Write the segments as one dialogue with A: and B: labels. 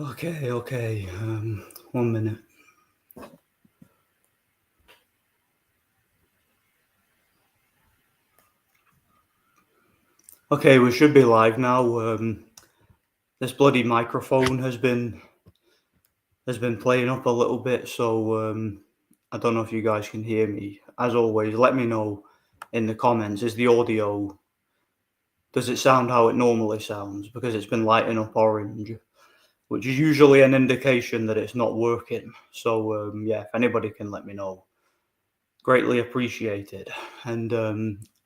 A: Okay. 1 minute. Okay, we should be live now. This bloody microphone has been playing up a little bit, so I don't know if you guys can hear me. As always, let me know in the comments. Does it sound how it normally sounds? Because it's been lighting up orange, which is usually an indication that it's not working. So yeah, if anybody can let me know, greatly appreciated. And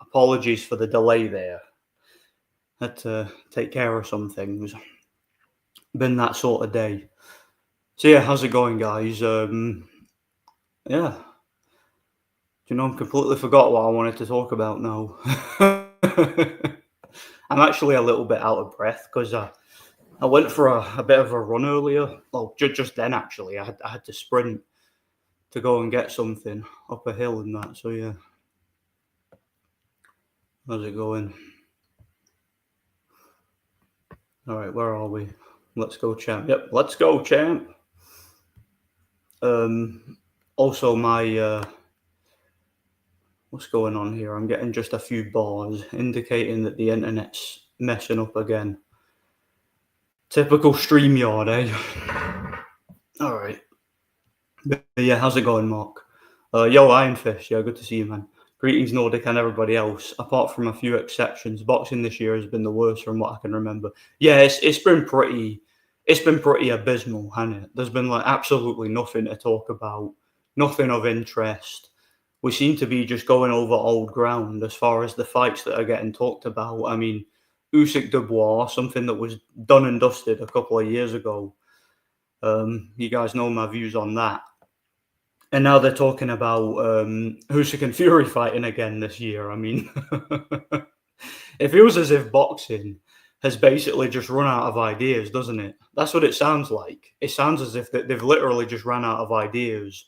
A: apologies for the delay there. Had to take care of some things. Been that sort of day. So yeah, how's it going, guys? Yeah, I completely forgot what I wanted to talk about now. I'm actually a little bit out of breath because I went for a bit of a run earlier. Well, just then actually, I had to sprint to go and get something up a hill and that. So yeah, how's it going? All right, where are we? Let's go, champ. Yep, let's go, champ. Also, my what's going on here? I'm getting just a few bars indicating that the internet's messing up again. Typical StreamYard, eh? All right. But yeah, how's it going, Mark? Yo, Ironfish. Yeah, good to see you, man. Greetings, Nordic, and everybody else. Apart from a few exceptions, boxing this year has been the worst from what I can remember. Yeah, it's been pretty abysmal, hasn't it? There's been like absolutely nothing to talk about, nothing of interest. We seem to be just going over old ground as far as the fights that are getting talked about. I mean, Usyk-Dubois, something that was done and dusted a couple of years ago. You guys know my views on that. And now they're talking about Usyk and Fury fighting again this year. I mean, it feels as if boxing has basically just run out of ideas, doesn't it? That's what it sounds like. It sounds as if they've literally just ran out of ideas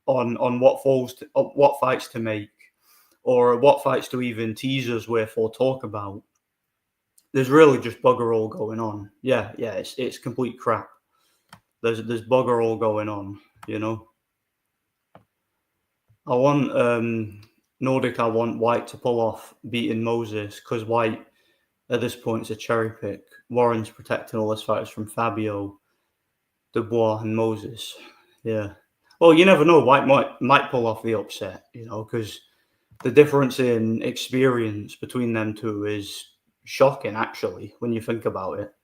A: on what fights to make or what fights to even tease us with or talk about. There's really just bugger all going on. Yeah, it's complete crap. There's bugger all going on, you know. I want Nordic. I want White to pull off beating Moses because White at this point is a cherry pick. Warren's protecting all his fighters from Fabio, Dubois, and Moses. Yeah. Well, you never know. White might pull off the upset, you know, because the difference in experience between them two is shocking, actually, when you think about it.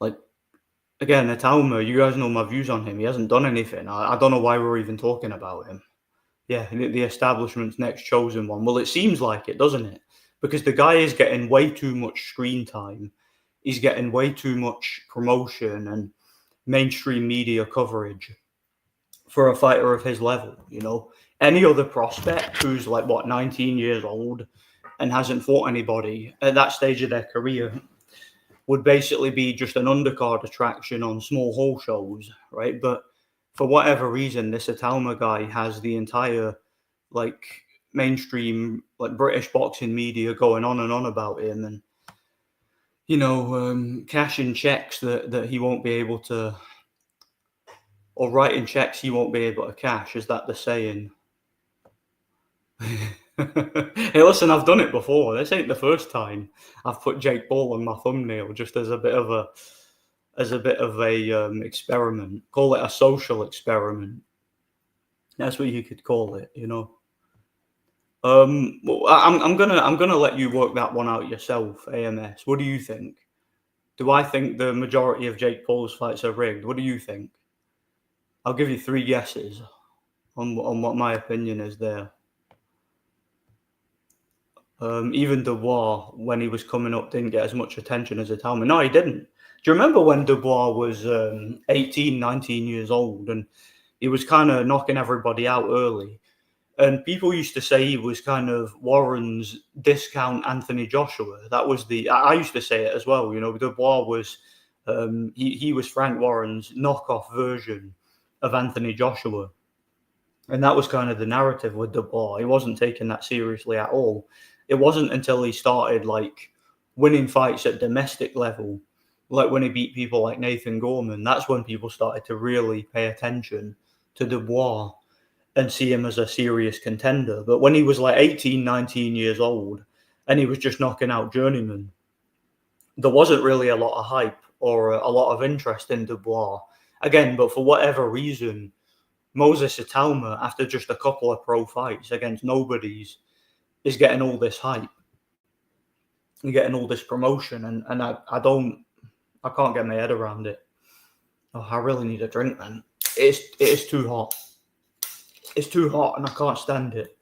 A: Like, again, Itauma, you guys know my views on him. He hasn't done anything. I don't know why we're even talking about him. Yeah, the establishment's next chosen one. Well, it seems like it, doesn't it? Because the guy is getting way too much screen time. He's getting way too much promotion and mainstream media coverage for a fighter of his level, you know. Any other prospect who's like, 19 years old and hasn't fought anybody at that stage of their career would basically be just an undercard attraction on small hall shows, right? But for whatever reason, this Itauma guy has the entire, like, mainstream, like, British boxing media going on and on about him and, you know, cashing checks that he won't be able to, or writing checks he won't be able to cash. Is that the saying? Hey, listen, I've done it before. This ain't the first time I've put Jake Paul on my thumbnail just as a bit of a experiment. Call it a social experiment. That's what you could call it, you know. Well, I'm gonna let you work that one out yourself, AMS. What do you think? Do I think the majority of Jake Paul's fights are rigged? What do you think? I'll give you 3 guesses on what my opinion is there. Even Dubois, when he was coming up, didn't get as much attention as Itauma. No, he didn't. Do you remember when Dubois was 18, 19 years old and he was kind of knocking everybody out early? And people used to say he was kind of Warren's discount Anthony Joshua. That was I used to say it as well. You know, Dubois was, he was Frank Warren's knockoff version of Anthony Joshua. And that was kind of the narrative with Dubois. He wasn't taking that seriously at all. It wasn't until he started like winning fights at domestic level, like when he beat people like Nathan Gorman, that's when people started to really pay attention to Dubois and see him as a serious contender. But when he was like 18, 19 years old and he was just knocking out journeymen, there wasn't really a lot of hype or a lot of interest in Dubois. Again, but for whatever reason, Moses Itauma, after just a couple of pro fights against nobodies, is getting all this hype. You're getting all this promotion, and I can't get my head around it. Oh, I really need a drink, man. It is too hot. It's too hot, and I can't stand it.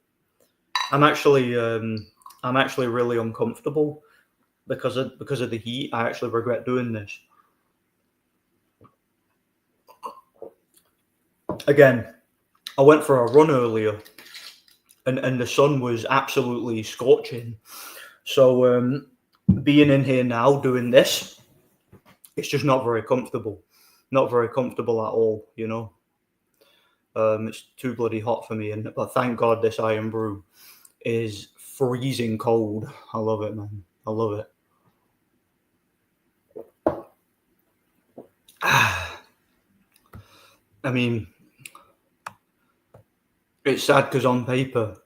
A: I'm actually really uncomfortable because of the heat. I actually regret doing this. Again, I went for a run earlier, and the sun was absolutely scorching. So being in here now doing this, it's just not very comfortable. Not very comfortable at all, you know. It's too bloody hot for me, but thank God this Iron Brew is freezing cold. I love it, man. I love it. I mean, it's sad because on paper,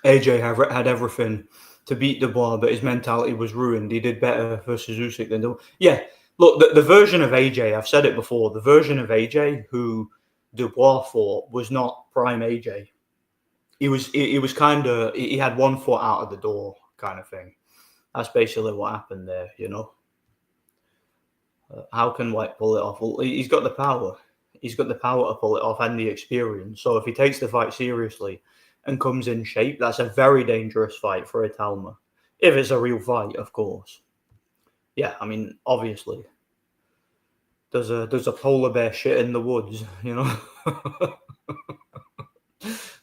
A: AJ had everything to beat Dubois, but his mentality was ruined. He did better versus Usyk than Dubois. Yeah, look, the version of AJ, I've said it before, the version of AJ who Dubois fought was not prime AJ. He had 1 foot out of the door kind of thing. That's basically what happened there, you know. How can White pull it off? Well, he's got the power. He's got the power to pull it off and the experience. So if he takes the fight seriously and comes in shape, that's a very dangerous fight for Itauma. If it's a real fight, of course. Yeah, I mean, obviously. There's a polar bear shit in the woods, you know.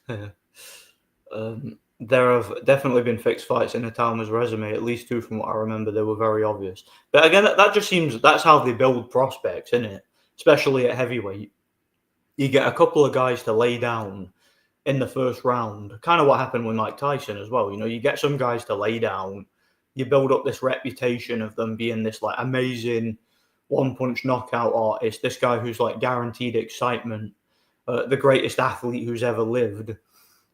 A: Yeah. There have definitely been fixed fights in Itauma's resume, at least 2 from what I remember. They were very obvious. But again, that just seems that's how they build prospects, isn't it? Especially at heavyweight. You get a couple of guys to lay down in the first round. Kind of what happened with Mike Tyson as well. You know, you get some guys to lay down. You build up this reputation of them being this like amazing one-punch knockout artist. This guy who's like guaranteed excitement, the greatest athlete who's ever lived.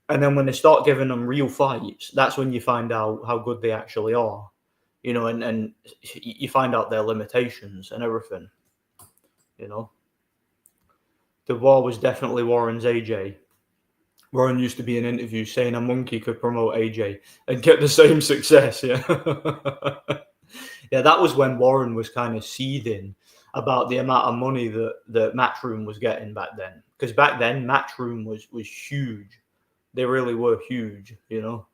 A: And then when they start giving them real fights, that's when you find out how good they actually are, you know, and you find out their limitations and everything, you know. Dubois was definitely Warren's AJ. Warren used to be in interviews saying a monkey could promote AJ and get the same success, yeah. Yeah, that was when Warren was kind of seething about the amount of money that Matchroom was getting back then. Because back then, Matchroom was huge. They really were huge, you know.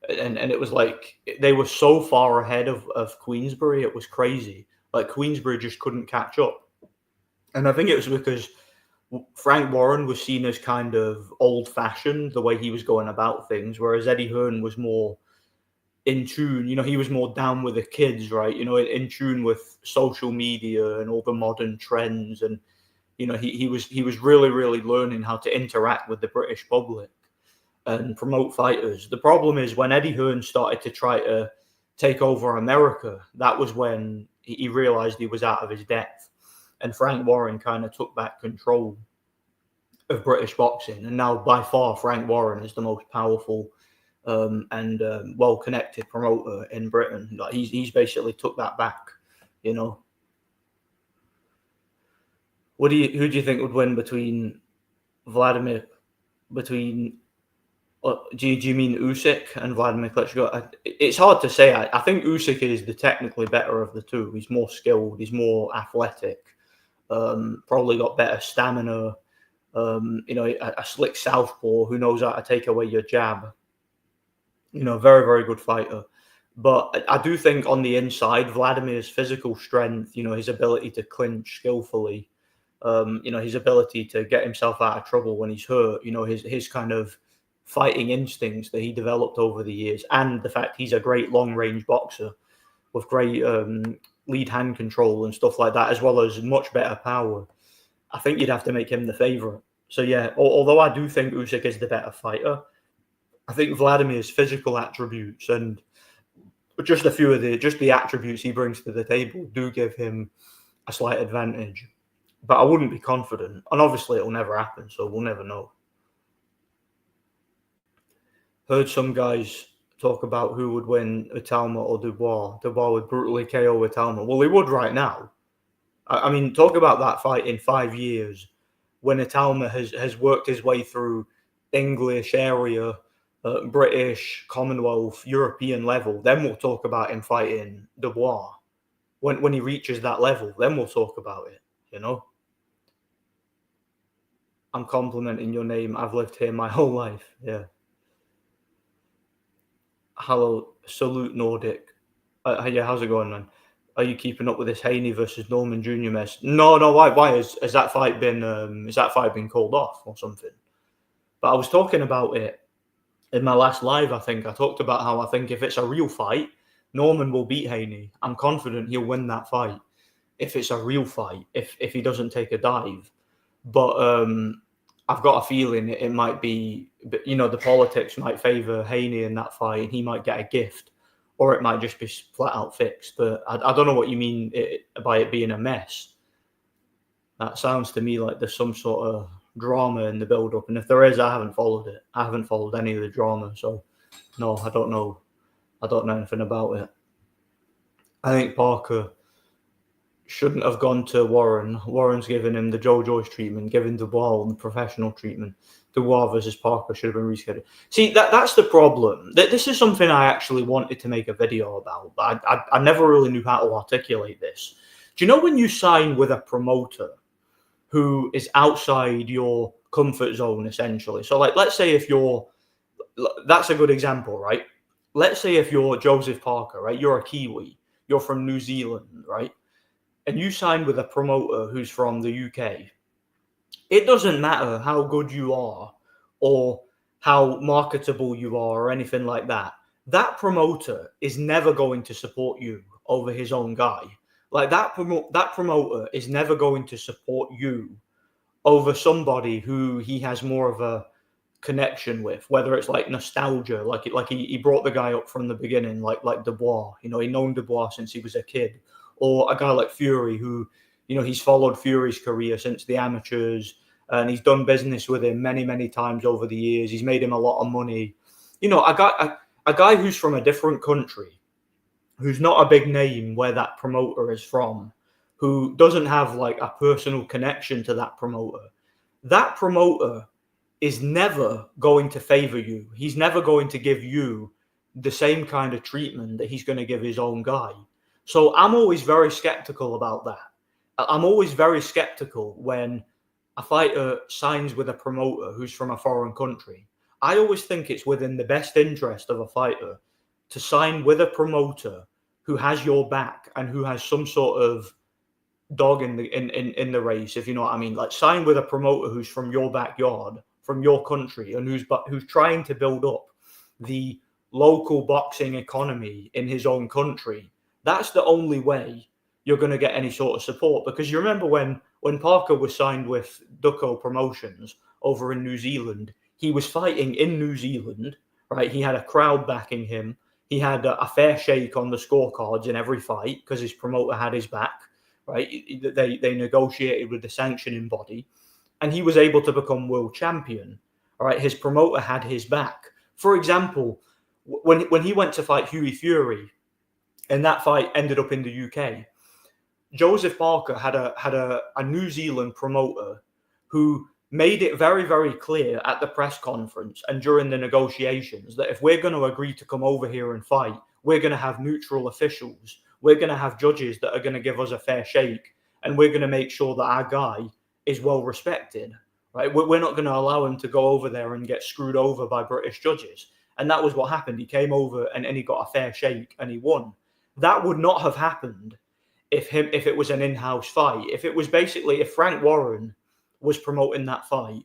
A: And it was like, they were so far ahead of Queensbury, it was crazy. Like, Queensbury just couldn't catch up. And I think it was because Frank Warren was seen as kind of old-fashioned, the way he was going about things, whereas Eddie Hearn was more in tune. You know, he was more down with the kids, right? You know, in tune with social media and all the modern trends. And, you know, he was really, really learning how to interact with the British public and promote fighters. The problem is when Eddie Hearn started to try to take over America, that was when he realized he was out of his depth. And Frank Warren kind of took back control of British boxing. And now, by far, Frank Warren is the most powerful and well-connected promoter in Britain. Like he's basically took that back, you know. Who do you think would win between Vladimir? Do you mean Usyk and Vladimir Klitschko? It's hard to say. I think Usyk is the technically better of the two. He's more skilled. He's more athletic. Probably got better stamina. You know, a slick southpaw who knows how to take away your jab. You know, very, very good fighter. But I do think on the inside, Vladimir's physical strength, you know, his ability to clinch skillfully, you know, his ability to get himself out of trouble when he's hurt, you know, his kind of fighting instincts that he developed over the years, and the fact he's a great long-range boxer with great lead hand control and stuff like that, as well as much better power. I think you'd have to make him the favourite. So yeah, although I do think Usyk is the better fighter, I think Vladimir's physical attributes and but just a few of the attributes he brings to the table do give him a slight advantage. But I wouldn't be confident, and obviously it'll never happen, so we'll never know. Heard some guys talk about who would win, Itauma or Dubois. Dubois would brutally KO Itauma. Well, he would right now. I mean, talk about that fight in 5 years when Itauma has worked his way through English area, British, Commonwealth, European level. Then we'll talk about him fighting Dubois. When he reaches that level, then we'll talk about it, you know? I'm complimenting your name. I've lived here my whole life. Yeah. Hello, salute Nordic. Yeah, how's it going, man? Are you keeping up with this Haney versus Norman Jr. mess? No. Why has that fight been called off or something? But I was talking about it in my last live. I think I talked about how I think if it's a real fight, Norman will beat Haney. I'm confident he'll win that fight if it's a real fight. If he doesn't take a dive, but I've got a feeling it might be. You know, the politics might favour Haney in that fight, and he might get a gift. Or it might just be flat out fixed. But I don't know what you mean by it being a mess. That sounds to me like there's some sort of drama in the build-up. And if there is, I haven't followed it. I haven't followed any of the drama. So, no, I don't know. I don't know anything about it. I think Parker shouldn't have gone to Warren. Warren's giving him the Joe Joyce treatment, giving Dubois the professional treatment. Dubois versus Parker should have been rescheduled. See, that's the problem. This is something I actually wanted to make a video about, but I never really knew how to articulate this. Do you know when you sign with a promoter who is outside your comfort zone, essentially? So, like, let's say if you're... That's a good example, right? Let's say if you're Joseph Parker, right? You're a Kiwi. You're from New Zealand, right? And you sign with a promoter who's from the UK. It doesn't matter how good you are or how marketable you are or anything like that. That promoter is never going to support you over his own guy. Like that promoter is never going to support you over somebody who he has more of a connection with, whether it's like nostalgia, like he brought the guy up from the beginning, like Dubois. You know, he known Dubois since he was a kid, or a guy like Fury who, you know, he's followed Fury's career since the amateurs, and he's done business with him many times over the years. He's made him a lot of money. You know, a guy who's from a different country, who's not a big name where that promoter is from, who doesn't have like a personal connection to that promoter is never going to favor you. He's never going to give you the same kind of treatment that he's going to give his own guy. So I'm always very skeptical about that. I'm always very skeptical when a fighter signs with a promoter who's from a foreign country. I always think it's within the best interest of a fighter to sign with a promoter who has your back and who has some sort of dog in the race, if you know what I mean. Like, sign with a promoter who's from your backyard, from your country, and who's trying to build up the local boxing economy in his own country. That's the only way you're going to get any sort of support. Because you remember when Parker was signed with Duco Promotions over in New Zealand, he was fighting in New Zealand, right? He had a crowd backing him. He had a fair shake on the scorecards in every fight because his promoter had his back, right? They negotiated with the sanctioning body, and he was able to become world champion. All right, his promoter had his back. For example, when he went to fight Hughie Fury, and that fight ended up in the UK, Joseph Parker had a New Zealand promoter who made it very clear at the press conference and during the negotiations that if we're going to agree to come over here and fight, we're going to have neutral officials. We're going to have judges that are going to give us a fair shake, and we're going to make sure that our guy is well respected, right? We're not going to allow him to go over there and get screwed over by British judges. And that was what happened. He came over and he got a fair shake and he won. That would not have happened if it was an in-house fight. If it was basically, if Frank Warren was promoting that fight,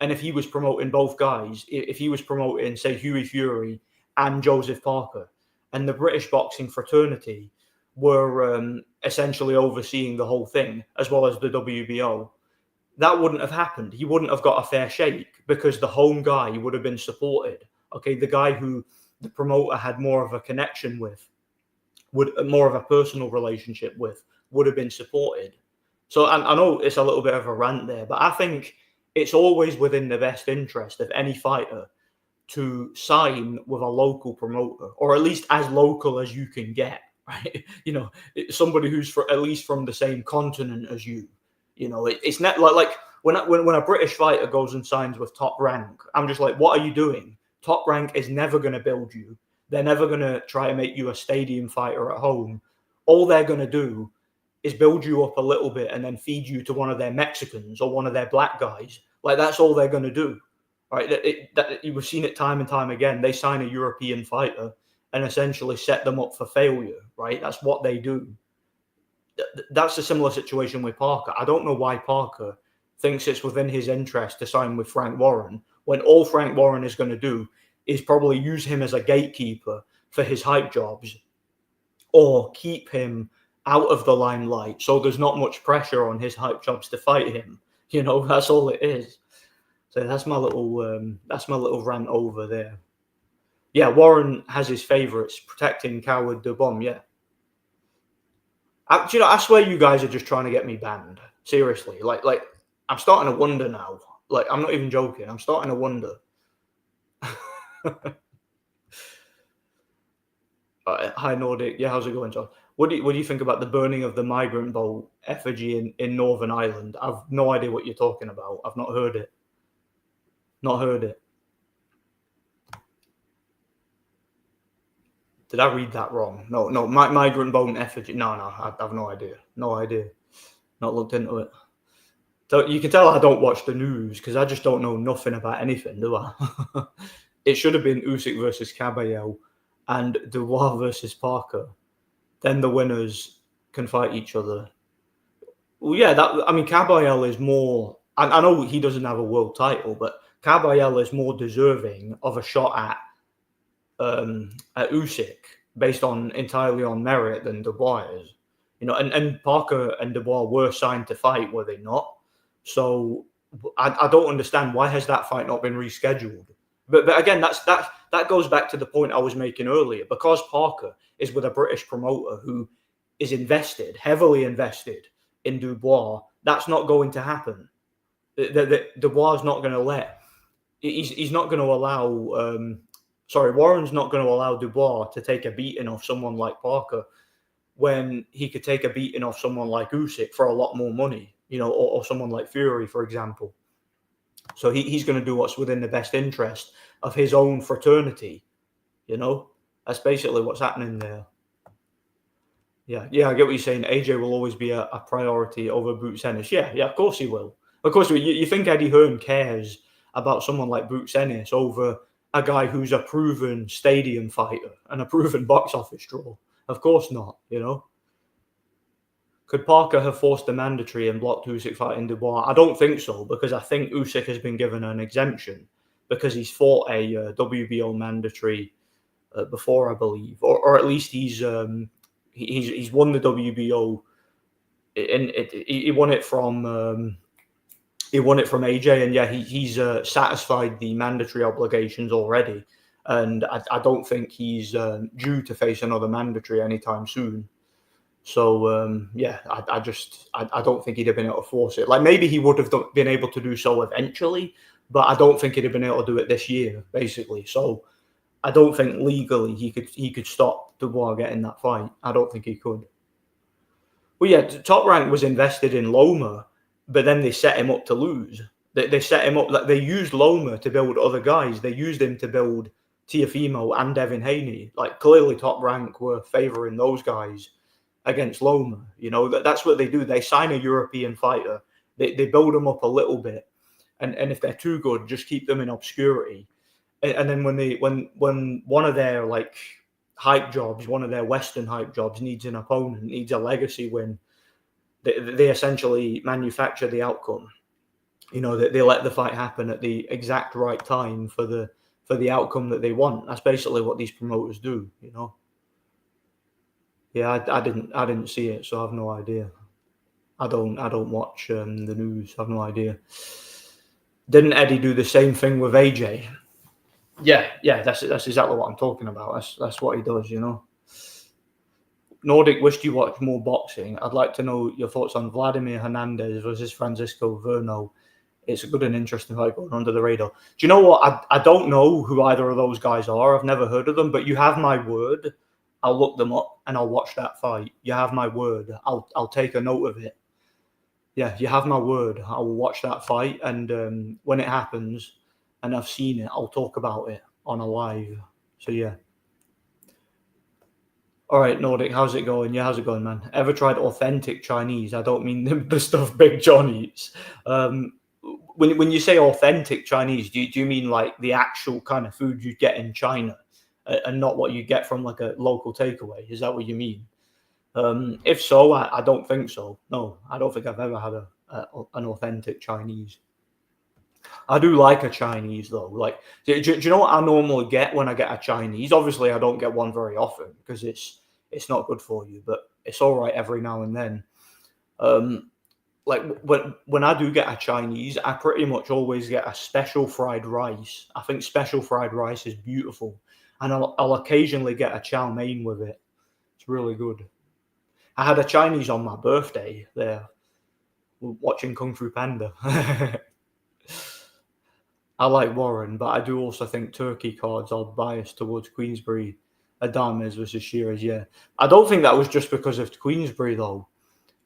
A: and if he was promoting both guys, if he was promoting, say, Hughie Fury and Joseph Parker, and the British boxing fraternity were essentially overseeing the whole thing, as well as the WBO, that wouldn't have happened. He wouldn't have got a fair shake because the home guy would have been supported. Okay, the guy who the promoter had more of a connection with would more of a personal relationship with, would have been supported. So I know it's a little bit of a rant there, but I think it's always within the best interest of any fighter to sign with a local promoter, or at least as local as you can get, right? You know, somebody who's at least from the same continent as you. You know, it's not like when a British fighter goes and signs with Top Rank, I'm just like, what are you doing? Top Rank is never going to build you. They're never going to try and make you a stadium fighter at home. All they're going to do is build you up a little bit and then feed you to one of their Mexicans or one of their black guys. Like, that's all they're going to do, right? We've seen it time and time again. They sign a European fighter and essentially set them up for failure, right? That's what they do. That's a similar situation with Parker. I don't know why Parker thinks it's within his interest to sign with Frank Warren when all Frank Warren is going to do is probably use him as a gatekeeper for his hype jobs, or keep him out of the limelight so there's not much pressure on his hype jobs to fight him. You know, that's all it is. So that's my little rant over there. Yeah, Warren has his favourites, protecting coward the bomb. Yeah, I swear you guys are just trying to get me banned. Seriously, like I'm starting to wonder now. Like, I'm not even joking. I'm starting to wonder. Hi Nordic, yeah, how's it going, John? What do you think about the burning of the migrant boat effigy in Northern Ireland? I've no idea what you're talking about. I've not heard it. Not heard it. Did I read that wrong? No, migrant boat effigy. No, I have no idea. No idea. Not looked into it. So you can tell I don't watch the news because I just don't know nothing about anything, do I? It should have been Usyk versus Caballero and Dubois versus Parker. Then the winners can fight each other. Well, yeah, Caballero is more. I know he doesn't have a world title, but Caballero is more deserving of a shot at Usyk based entirely on merit than Dubois is. You know, and Parker and Dubois were signed to fight, were they not? So I don't understand, why has that fight not been rescheduled? But again, that goes back to the point I was making earlier. Because Parker is with a British promoter who is heavily invested in Dubois, that's not going to happen. Dubois is not going to let. He's not going to allow. Warren's not going to allow Dubois to take a beating off someone like Parker when he could take a beating off someone like Usyk for a lot more money, you know, or someone like Fury, for example. So he's going to do what's within the best interest of his own fraternity, you know. That's basically what's happening there. Yeah, I get what you're saying. AJ will always be a priority over Boots Ennis. Yeah, of course he will. Of course, you think Eddie Hearn cares about someone like Boots Ennis over a guy who's a proven stadium fighter and a proven box office draw? Of course not, you know. Could Parker have forced the mandatory and blocked Usyk fighting Dubois? I don't think so, because I think Usyk has been given an exemption because he's fought a WBO mandatory before, I believe, or at least he's won the WBO. He won it from AJ, and yeah, he's satisfied the mandatory obligations already, and I don't think he's due to face another mandatory anytime soon. So I don't think he'd have been able to force it. Like, maybe he would have been able to do so eventually, but I don't think he'd have been able to do it this year, basically. So I don't think legally he could stop Dubois getting that fight. I don't think he could. Well, yeah, Top Rank was invested in Loma, but then they set him up to lose. They set him up. They used Loma to build other guys. They used him to build Teofimo and Devin Haney. Like, clearly Top Rank were favouring those guys against Loma. You know, that's what they do. They sign a European fighter. They build them up a little bit, and if they're too good, just keep them in obscurity. And then when one of their like hype jobs, one of their Western hype jobs needs an opponent, needs a legacy win, they essentially manufacture the outcome. You know, they let the fight happen at the exact right time for the outcome that they want. That's basically what these promoters do. You know. Yeah, I didn't see it, so I have no idea. I don't watch the news. I have no idea. Didn't Eddie do the same thing with AJ? Yeah, that's exactly what I'm talking about. That's what he does, you know. Nordic wished you watched more boxing. I'd like to know your thoughts on Vladimir Hernandez versus Francisco Verno. It's a good and interesting fight going under the radar. Do you know what? I don't know who either of those guys are. I've never heard of them, but you have my word. I'll look them up and I'll watch that fight. You have my word. I'll take a note of it. Yeah, you have my word. I will watch that fight, and when it happens and I've seen it, I'll talk about it on a live. So yeah. All right, Nordic, how's it going? Yeah, how's it going, man? Ever tried authentic Chinese? I don't mean the stuff Big John eats. When you say authentic Chinese, do you mean like the actual kind of food you get in China, and not what you get from like a local takeaway? Is that what you mean? If so, I don't think so. No, I don't think I've ever had an authentic Chinese. I do like a Chinese though. Like, do you know what I normally get when I get a Chinese? Obviously, I don't get one very often because it's not good for you, but it's all right every now and then. Like when I do get a Chinese, I pretty much always get a special fried rice. I think special fried rice is beautiful, and I'll occasionally get a chow mein with it. It's really good. I had a Chinese on my birthday there, watching Kung Fu Panda. I like Warren, but I do also think Turkey cards are biased towards Queensberry, Adames versus Shiraz. Yeah, I don't think that was just because of Queensberry though.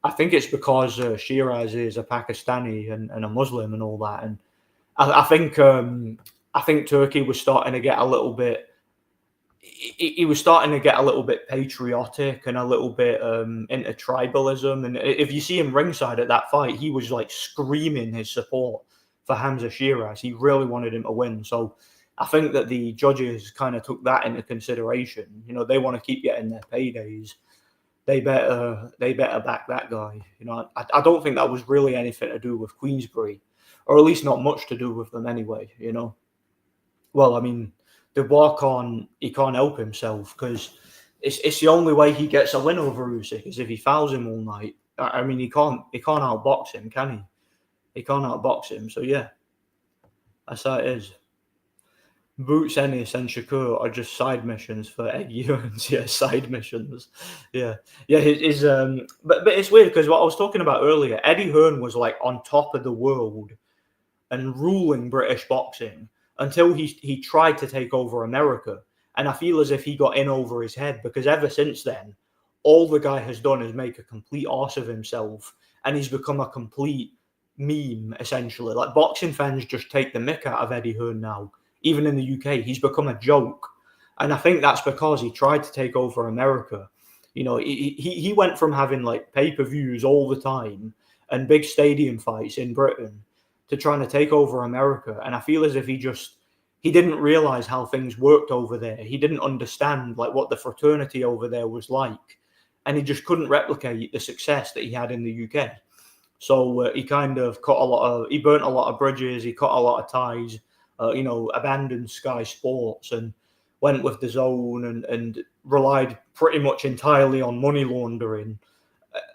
A: I think it's because Shiraz is a Pakistani and a Muslim and all that, and I think Turkey was starting to get a little bit. He was starting to get a little bit patriotic and a little bit into tribalism. And if you see him ringside at that fight, he was like screaming his support for Hamza Shiraz. He really wanted him to win. So I think that the judges kind of took that into consideration. You know, they want to keep getting their paydays. They better back that guy. You know, I don't think that was really anything to do with Queensberry, or at least not much to do with them anyway. You know, well, I mean, Dubois can't help himself because it's the only way he gets a win over Usyk is if he fouls him all night. I mean, he can't outbox him, can he? He can't outbox him. So yeah, that's how it is. Boots, Ennis, and Shakur are just side missions for Eddie Hearn. Yeah, side missions. Yeah. But it's weird because what I was talking about earlier, Eddie Hearn was like on top of the world and ruling British boxing until he tried to take over America. And I feel as if he got in over his head because ever since then, all the guy has done is make a complete arse of himself, and he's become a complete meme essentially. Like boxing fans just take the mick out of Eddie Hearn now. Even in the UK, he's become a joke. And I think that's because he tried to take over America. You know, he went from having like pay-per-views all the time and big stadium fights in Britain to trying to take over America. And I feel as if he didn't realize how things worked over there. He didn't understand like what the fraternity over there was like. And he just couldn't replicate the success that he had in the UK. So he kind of he burnt a lot of bridges. He cut a lot of ties. Abandoned Sky Sports and went with the Zone and relied pretty much entirely on money laundering.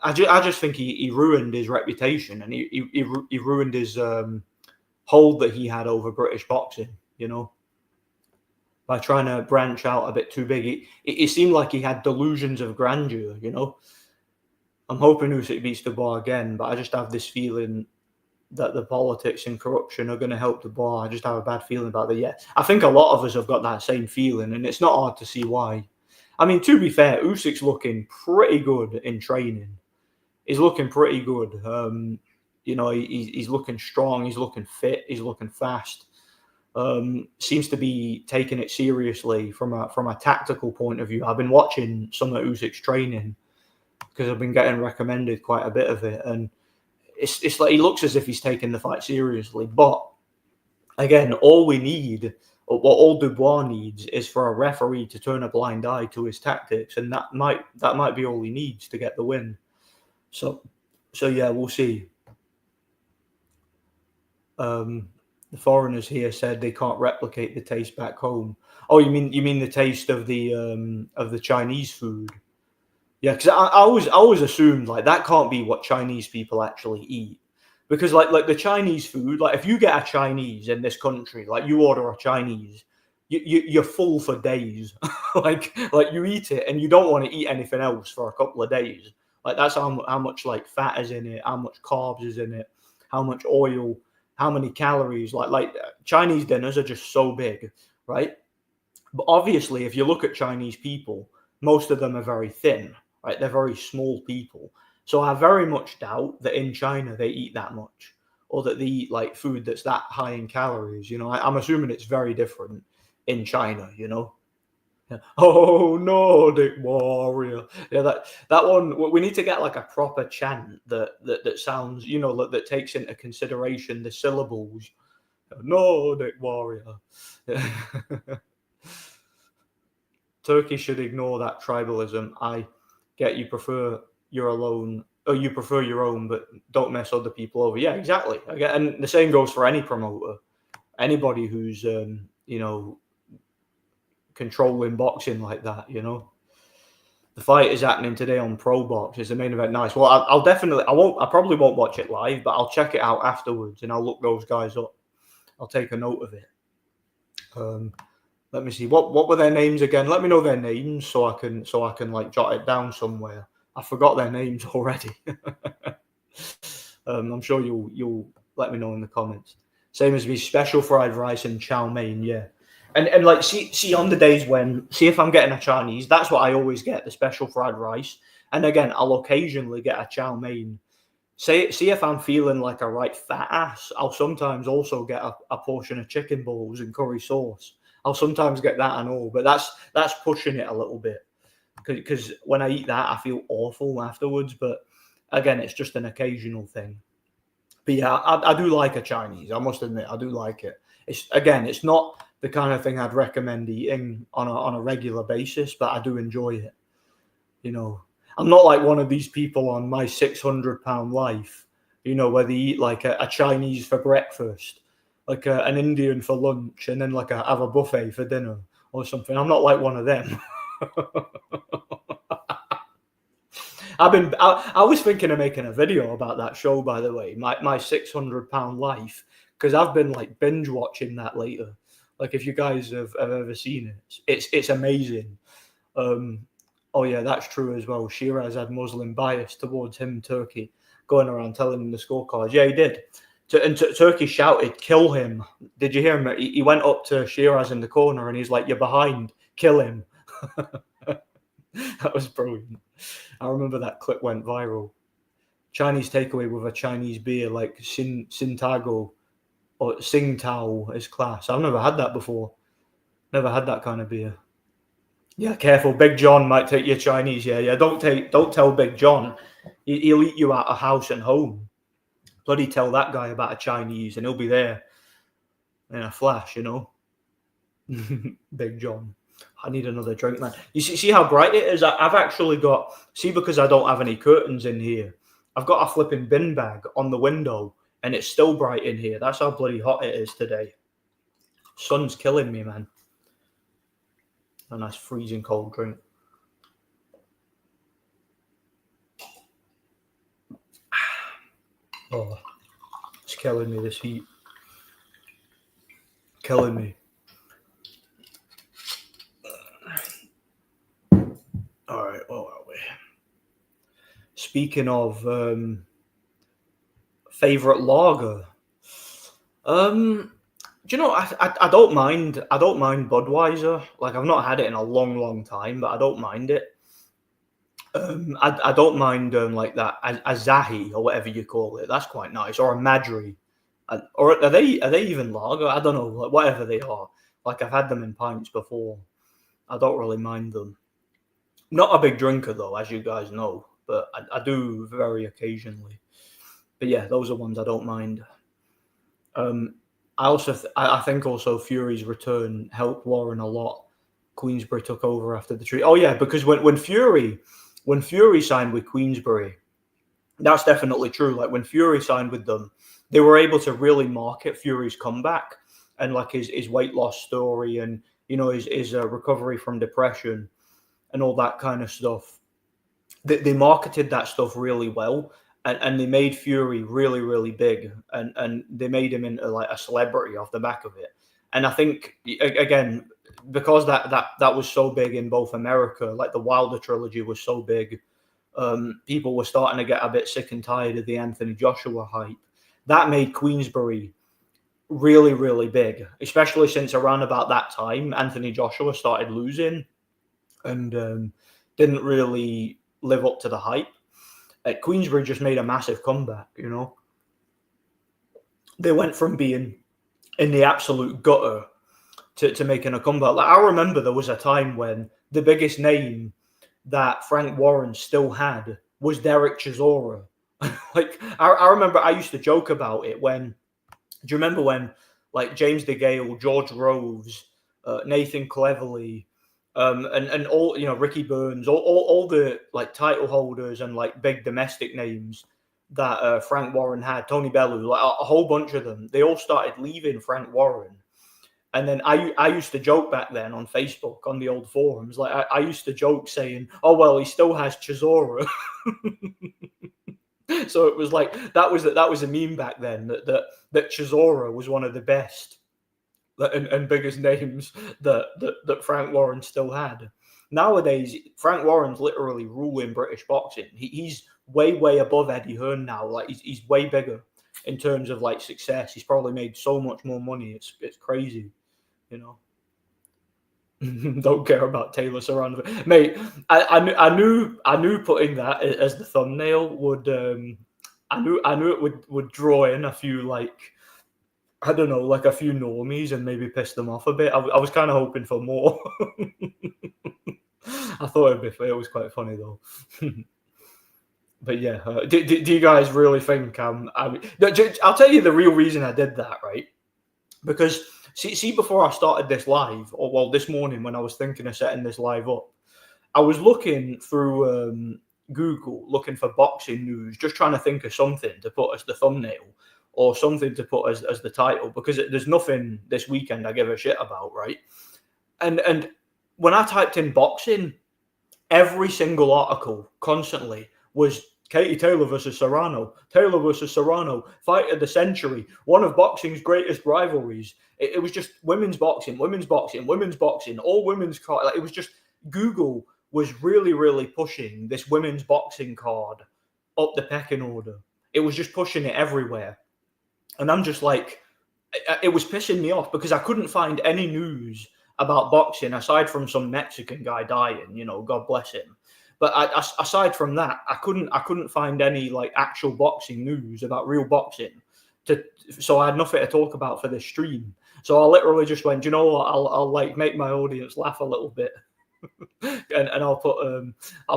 A: I just think he ruined his reputation and he ruined his hold that he had over British boxing, you know, by trying to branch out a bit too big. It seemed like he had delusions of grandeur, you know. I'm hoping Usyk beats Dubois again, but I just have this feeling that the politics and corruption are going to help Dubois. I just have a bad feeling about that. Yeah, I think a lot of us have got that same feeling, and it's not hard to see why. I mean, to be fair, Usyk's looking pretty good in training. He's looking pretty good. He's looking strong. He's looking fit. He's looking fast. Seems to be taking it seriously from a tactical point of view. I've been watching some of Usyk's training because I've been getting recommended quite a bit of it, and it's like he looks as if he's taking the fight seriously. But again, all we need, or what all Dubois needs, is for a referee to turn a blind eye to his tactics, and that might be all he needs to get the win. So yeah, we'll see. The foreigners here said they can't replicate the taste back home. Oh, you mean the taste of the Chinese food? Yeah, because I always assumed like that can't be what Chinese people actually eat, because like the Chinese food, like if you get a Chinese in this country, like you order a Chinese, you're full for days. like you eat it and you don't want to eat anything else for a couple of days. Like that's how much like fat is in it, how much carbs is in it, how much oil, how many calories. Like Chinese dinners are just so big, right? But obviously, if you look at Chinese people, most of them are very thin, right? They're very small people. So I very much doubt that in China they eat that much, or that they eat like food that's that high in calories. I'm assuming it's very different in China. Yeah. Oh, Nordic warrior. Yeah, that one. We need to get like a proper chant that sounds, that takes into consideration the syllables. Nordic warrior. Turkey should ignore that tribalism. I get you prefer your alone, or you prefer your own, but don't mess other people over. Yeah, exactly. And the same goes for any promoter, anybody who's controlling boxing like that. The fight is happening today on Pro Box. Is the main event nice? Well, I'll definitely. I probably won't watch it live, but I'll check it out afterwards and I'll look those guys up. I'll take a note of it. Let me see. What were their names again? Let me know their names so I can like jot it down somewhere. I forgot their names already. I'm sure you'll let me know in the comments. Same as me, special fried rice and chow mein, yeah. And like see on the days see if I'm getting a Chinese, that's what I always get, the special fried rice. And again, I'll occasionally get a chow mein. See if I'm feeling like a right fat ass, I'll sometimes also get a portion of chicken balls and curry sauce. I'll sometimes get that and all, but that's pushing it a little bit because when I eat that, I feel awful afterwards. But again, it's just an occasional thing. But yeah, I do like a Chinese. I must admit, I do like it. It's not the kind of thing I'd recommend eating on a regular basis, but I do enjoy it. I'm not like one of these people on My 600-Pound Life, where they eat like a Chinese for breakfast, like an Indian for lunch, and then like have a buffet for dinner or something. I'm not like one of them. I was thinking of making a video about that show, by the way, my 600-Pound Life, because I've been like binge watching that later. Like if you guys have ever seen it, it's amazing. Oh yeah, that's true as well. Shiraz had Muslim bias towards him, Turkey, going around telling him the scorecards. Yeah, he did. Turkey shouted, "Kill him!" Did you hear him? He went up to Shiraz in the corner and he's like, "You're behind. Kill him." That was brilliant. I remember that clip went viral. Chinese takeaway with a Chinese beer like Sintago or Tsingtao is class. I've never had that before. Never had that kind of beer. Yeah, careful. Big John might take your Chinese. Yeah. Don't tell Big John. He'll eat you out of house and home. Bloody tell that guy about a Chinese and he'll be there in a flash, Big John. I need another drink, man. You see how bright it is? I've actually got, because I don't have any curtains in here, I've got a flipping bin bag on the window and it's still bright in here. That's how bloody hot it is today. Sun's killing me, man. A nice freezing cold drink. Oh, it's killing me, this heat. Killing me. All right, where are we? Speaking of favorite lager, do you know, I don't mind Budweiser. Like I've not had it in a long time, but I don't mind it. I don't mind like that Asahi or whatever you call it. That's quite nice. Or a Madri, or are they even lager? I don't know. Like, whatever they are. Like I've had them in pints before. I don't really mind them. Not a big drinker though, as you guys know, but I do very occasionally. But yeah, those are ones I don't mind. I think also Fury's return helped Warren a lot. Queensberry took over after the treat. Oh yeah, because when Fury signed with Queensberry, that's definitely true. Like when Fury signed with them, they were able to really market Fury's comeback and like his weight loss story and his recovery from depression and all that kind of stuff. They marketed that stuff really well. And they made Fury really, really big, and they made him into like a celebrity off the back of it. And I think, again, because that was so big in both America, like the Wilder trilogy was so big, people were starting to get a bit sick and tired of the Anthony Joshua hype. That made Queensberry really, really big, especially since around about that time, Anthony Joshua started losing and didn't really live up to the hype. Queensberry just made a massive comeback, you know. They went from being in the absolute gutter to making a comeback. Like, I remember there was a time when the biggest name that Frank Warren still had was Derek Chisora. Like, I remember I used to joke about it when, do you remember when, like, James DeGale, George Groves, Nathan Cleverly, and all, you know, Ricky Burns, all the, like, title holders and, like, big domestic names that Frank Warren had, Tony Bellew, like a whole bunch of them, they all started leaving Frank Warren. And then I used to joke back then on Facebook, on the old forums, like I used to joke saying, oh, well, he still has Chisora. So it was like, that was a meme back then, that Chisora was one of the best and biggest names that Frank Warren still had. Nowadays, Frank Warren's literally ruling British boxing. He's way above Eddie Hearn now. Like, he's way bigger in terms of, like, success. He's probably made so much more money. It's crazy, you know. Don't care about Taylor Serrano, mate. I knew putting that as the thumbnail would I knew it would draw in a few, like, I don't know, like a few normies and maybe piss them off a bit. I was kind of hoping for more. I thought it was quite funny though. But yeah, do you guys really think I'll tell you the real reason I did that, right? Because see, before I started this live, or well, this morning when I was thinking of setting this live up, I was looking through Google, looking for boxing news, just trying to think of something to put as the thumbnail or something to put as the title, because there's nothing this weekend I give a shit about, right? And when I typed in boxing, every single article constantly was Katie Taylor versus Serrano, Taylor versus Serrano, fight of the century, one of boxing's greatest rivalries. It was just women's boxing, all women's card. Like, it was just, Google was really pushing this women's boxing card up the pecking order. It was just pushing it everywhere. And I'm just like, it was pissing me off because I couldn't find any news about boxing aside from some Mexican guy dying, you know, God bless him. But aside from that, I couldn't find any, like, actual boxing news about real boxing. So I had nothing to talk about for this stream. So I literally just went, you know what, I'll like make my audience laugh a little bit, and I'll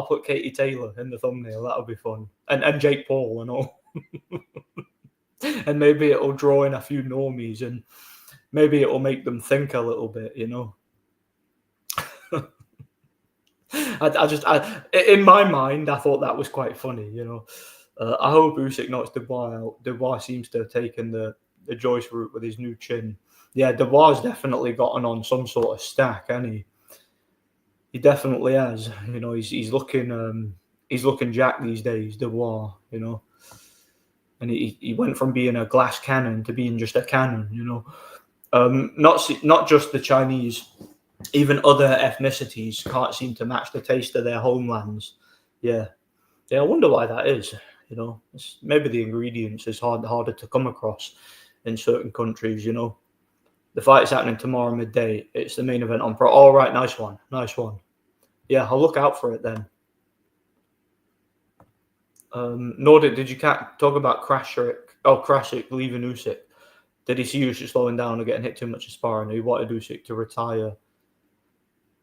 A: put Katie Taylor in the thumbnail. That'll be fun, and Jake Paul and all. And maybe it'll draw in a few normies, and maybe it'll make them think a little bit, you know. In my mind, I thought that was quite funny, you know. I hope Usyk knocks Dubois out. Dubois seems to have taken the Joyce route with his new chin. Yeah, Dubois has definitely gotten on some sort of stack, hasn't he? He definitely has. You know, he's looking jacked these days, Dubois, you know. And he went from being a glass cannon to being just a cannon, you know. Not just the Chinese, even other ethnicities can't seem to match the taste of their homelands. Yeah, I wonder why that is. You know, maybe the ingredients is harder to come across in certain countries. You know, the fight's happening tomorrow midday. It's the main event on Pro. All right, nice one. Yeah, I'll look out for it then. Nordic, did you talk about Krassyuk? Oh, Krassyuk leaving Usyk. Did he see Usyk slowing down or getting hit too much in sparring? He wanted Usyk to retire.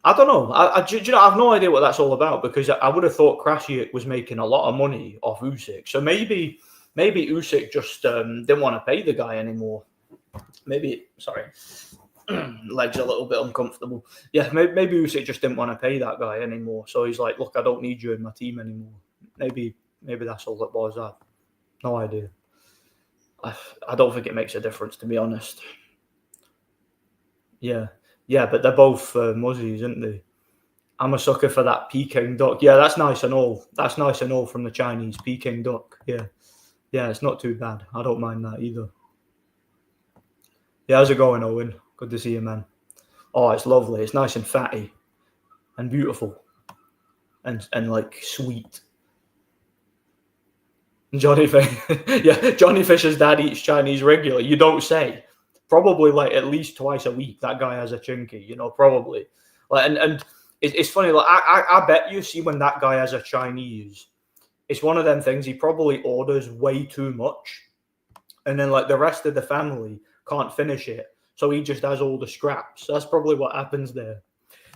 A: I don't know. I have no idea what that's all about, because I would have thought Krassyuk was making a lot of money off Usyk. So maybe Usyk just didn't want to pay the guy anymore. Sorry, legs a little bit uncomfortable. Yeah, maybe Usyk just didn't want to pay that guy anymore. So he's like, look, I don't need you in my team anymore. Maybe that's all it was. I no idea. I don't think it makes a difference, to be honest. Yeah, but they're both muzzies, aren't they? I'm a sucker for that Peking duck. Yeah, that's nice and all. From the Chinese. Peking duck. Yeah, it's not too bad. I don't mind that either. Yeah, how's it going, Owen? Good to see you, man. Oh, it's lovely. It's nice and fatty and beautiful and like sweet. Johnny yeah, Johnny Fisher's dad eats Chinese regularly. You don't say. Probably like at least twice a week. That guy has a chinky, probably. Like and it's funny. Like I bet you see when that guy has a Chinese, it's one of them things. He probably orders way too much, and then like the rest of the family can't finish it, so he just has all the scraps. That's probably what happens there.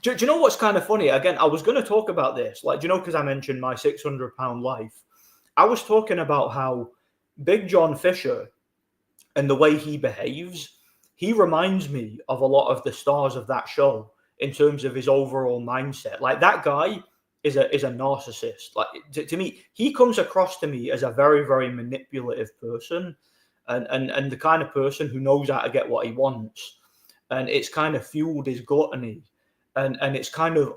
A: Do you know what's kind of funny? Again, I was going to talk about this, like, because I mentioned my 600-pound life. I was talking about how Big John Fischer and the way he behaves, he reminds me of a lot of the stars of that show in terms of his overall mindset. Like that guy is a narcissist. Like to me, he comes across to me as a very, very manipulative person and the kind of person who knows how to get what he wants. And it's kind of fueled his gluttony. And it's kind of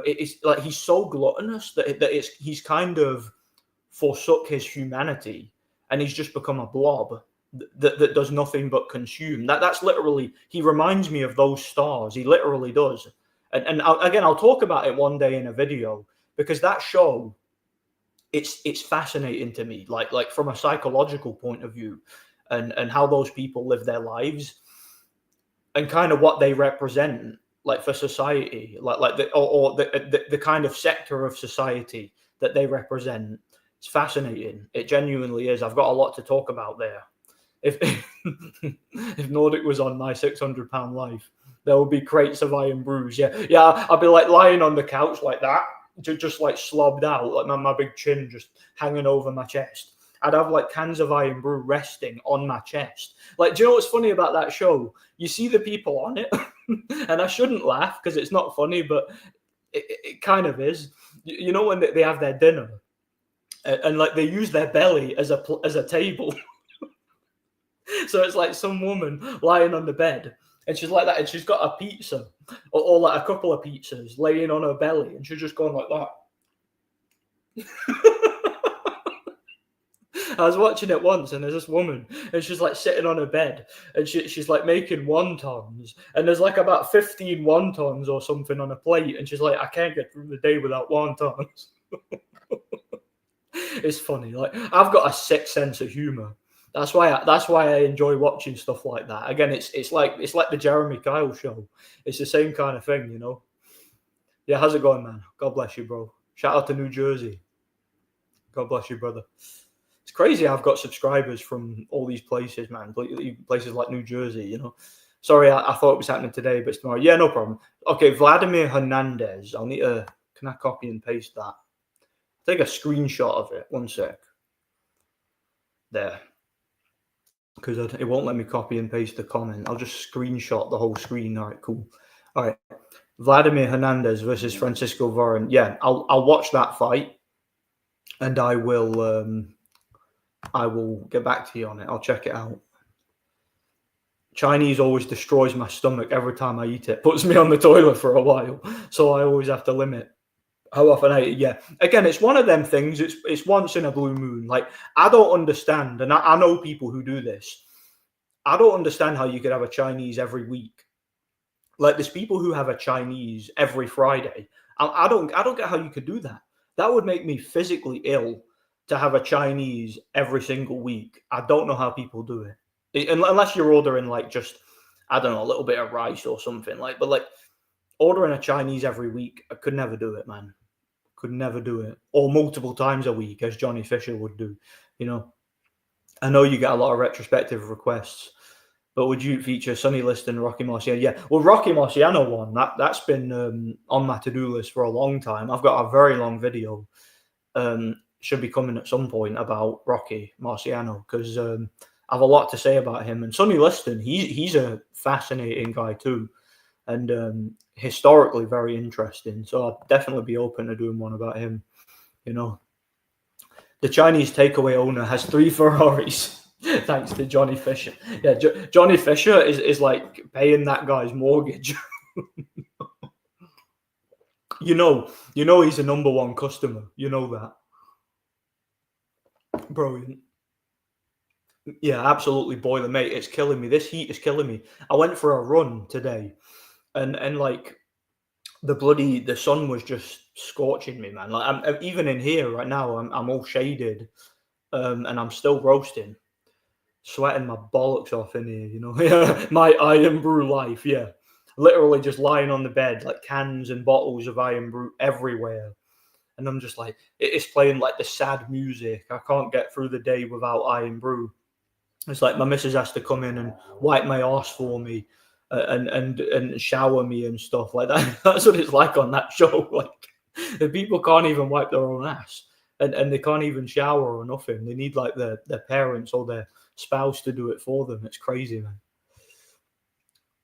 A: it's like he's so gluttonous that he's kind of forsook his humanity and he's just become a blob that does nothing but consume. That's literally, he reminds me of those stars. He literally does. And I'll talk about it one day in a video, because that show, it's fascinating to me, like from a psychological point of view, and how those people live their lives and kind of what they represent, like for society, like the kind of sector of society that they represent. It's fascinating. It genuinely is. I've got a lot to talk about there. If if Nordic was on my 600-pound life, there would be crates of iron brews. Yeah, I'd be like lying on the couch like that, just like slobbed out, like my big chin just hanging over my chest. I'd have like cans of iron brew resting on my chest. Like, do you know what's funny about that show? You see the people on it, and I shouldn't laugh because it's not funny, but it kind of is. You know when they have their dinner, and like they use their belly as a table. So it's like some woman lying on the bed, and she's like that, and she's got a pizza or like a couple of pizzas laying on her belly, and she's just going like that. I was watching it once, and there's this woman, and she's like sitting on her bed, and she's like making wontons, and there's like about 15 wontons or something on a plate, and she's like, I can't get through the day without wontons. It's funny. Like, I've got a sick sense of humor. That's why I enjoy watching stuff like that. Again, it's like the Jeremy Kyle show. It's the same kind of thing, Yeah, how's it going, man? God bless you, bro. Shout out to New Jersey. God bless you, brother. It's crazy. I've got subscribers from all these places, man. Places like New Jersey, Sorry, I thought it was happening today, but it's tomorrow. Yeah, no problem. Okay, Vladimir Hernandez. I'll need to. Can I copy and paste that? Take a screenshot of it. One sec. There. Because it won't let me copy and paste the comment. I'll just screenshot the whole screen. All right, cool. All right. Vladimir Hernandez versus Francisco Varane. Yeah, I'll watch that fight, and I will get back to you on it. I'll check it out. Chinese always destroys my stomach every time I eat it. Puts me on the toilet for a while, so I always have to limit how often I eat. Yeah, again, it's one of them things. It's once in a blue moon. Like, I don't understand, and I know people who do this. I don't understand how you could have a Chinese every week. Like, there's people who have a Chinese every Friday. I don't get how you could do that. That would make me physically ill to have a Chinese every single week. I don't know how people do it. Unless you're ordering like just, I don't know, a little bit of rice or something. But like ordering a Chinese every week, I could never do it, man. Could never do it. Or multiple times a week, as Johnny Fischer would do. I know you get a lot of retrospective requests, but would you feature Sonny Liston, Rocky Marciano? Yeah, well, Rocky Marciano one, that's been on my to-do list for a long time. I've got a very long video, should be coming at some point, about Rocky Marciano, because I have a lot to say about him. And Sonny Liston, he's a fascinating guy too, and historically very interesting. So I'd definitely be open to doing one about him. The Chinese takeaway owner has 3 Ferraris. Thanks to Johnny Fisher. Yeah, Johnny Fisher is like paying that guy's mortgage. He's a number one customer. You know that. Brilliant. Yeah, absolutely boiling, mate. It's killing me. This heat is killing me. I went for a run today, and like the sun was just scorching me, man. Like I'm even in here right now, I'm all shaded, and I'm still roasting, sweating my bollocks off in here, you know. Yeah, my Iron Brew life, yeah. Literally just lying on the bed, like cans and bottles of Iron Brew everywhere. And I'm just like, it's playing like the sad music. I can't get through the day without Iron Brew. It's like my missus has to come in and wipe my arse for me, and shower me and stuff like that. That's what it's like on that show. Like the people can't even wipe their own ass, and they can't even shower or nothing. They need like their parents or their spouse to do it for them. It's crazy, man.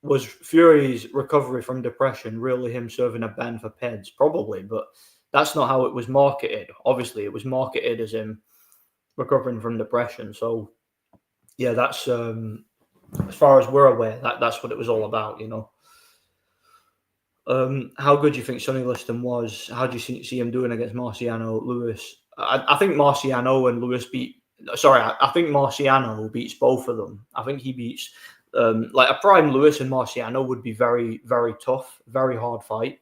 A: Was Fury's recovery from depression really him serving a ban for peds? Probably, but that's not how it was marketed. Obviously, it was marketed as him recovering from depression. So yeah, that's as far as we're aware, that's what it was all about, you know. How good do you think Sonny Liston was? How do you see him doing against Marciano, Lewis? I think Marciano and Lewis beat. Sorry, I think Marciano beats both of them. I think he beats like a prime Lewis and Marciano would be very, very tough, very hard fight.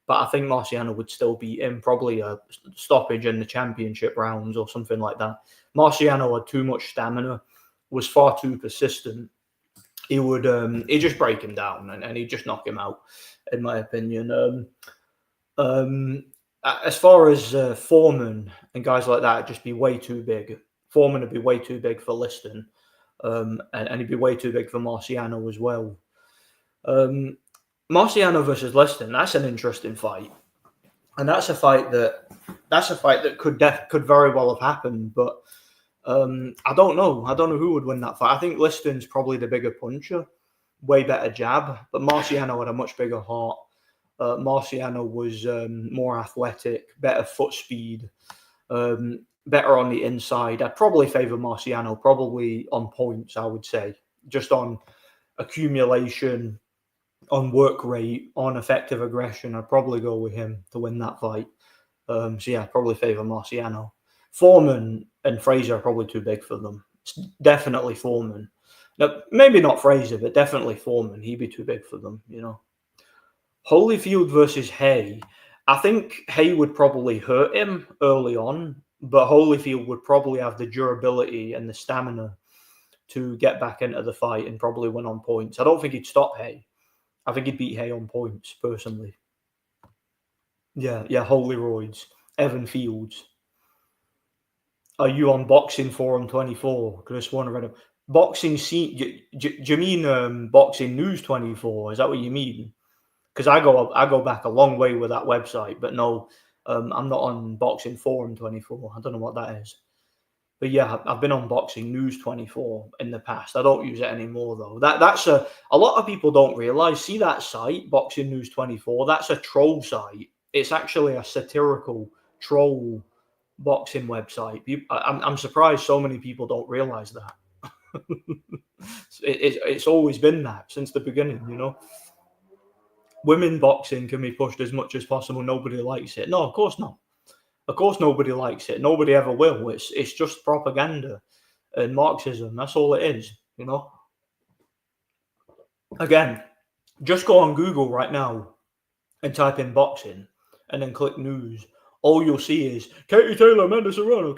A: But I think Marciano would still beat him, probably a stoppage in the championship rounds or something like that. Marciano had too much stamina, was far too persistent. He would he'd just break him down and he'd just knock him out, in my opinion. As far as Foreman and guys like that, it'd just be way too big. Foreman would be way too big for Liston, and he'd be way too big for Marciano as well. Marciano versus Liston, that's an interesting fight, and that's a fight that could very well have happened, but I don't know. I don't know who would win that fight. I think Liston's probably the bigger puncher, way better jab, but Marciano had a much bigger heart. Marciano was more athletic, better foot speed, better on the inside. I'd probably favour Marciano, probably on points, I would say. Just on accumulation, on work rate, on effective aggression, I'd probably go with him to win that fight. So yeah, I'd probably favour Marciano. Foreman and Fraser are probably too big for them. It's definitely Foreman. Now, maybe not Fraser, but definitely Foreman. He'd be too big for them, you know. Holyfield versus Hay. I think Hay would probably hurt him early on, but Holyfield would probably have the durability and the stamina to get back into the fight and probably win on points. I don't think he'd stop Hay. I think he'd beat Hay on points, personally. Yeah, Holy Roids. Evan Fields. Are you on Boxing Forum 24? Chris Warner. Boxing scene. Do you mean Boxing News 24? Is that what you mean? Because I go back a long way with that website, but no, I'm not on Boxing Forum 24. I don't know what that is. But yeah, I've been on Boxing News 24 in the past. I don't use it anymore though. That's a lot of people don't realize. See that site, Boxing News 24. That's a troll site. It's actually a satirical troll boxing website. I'm surprised so many people don't realize that. It's always been that since the beginning, you know. Women boxing can be pushed as much as possible. Nobody likes it. No, of course not. Of course nobody likes it. Nobody ever will. It's just propaganda and Marxism. That's all it is, you know. Again, just go on Google right now and type in boxing and then click news. All you'll see is Katie Taylor, Amanda Serrano,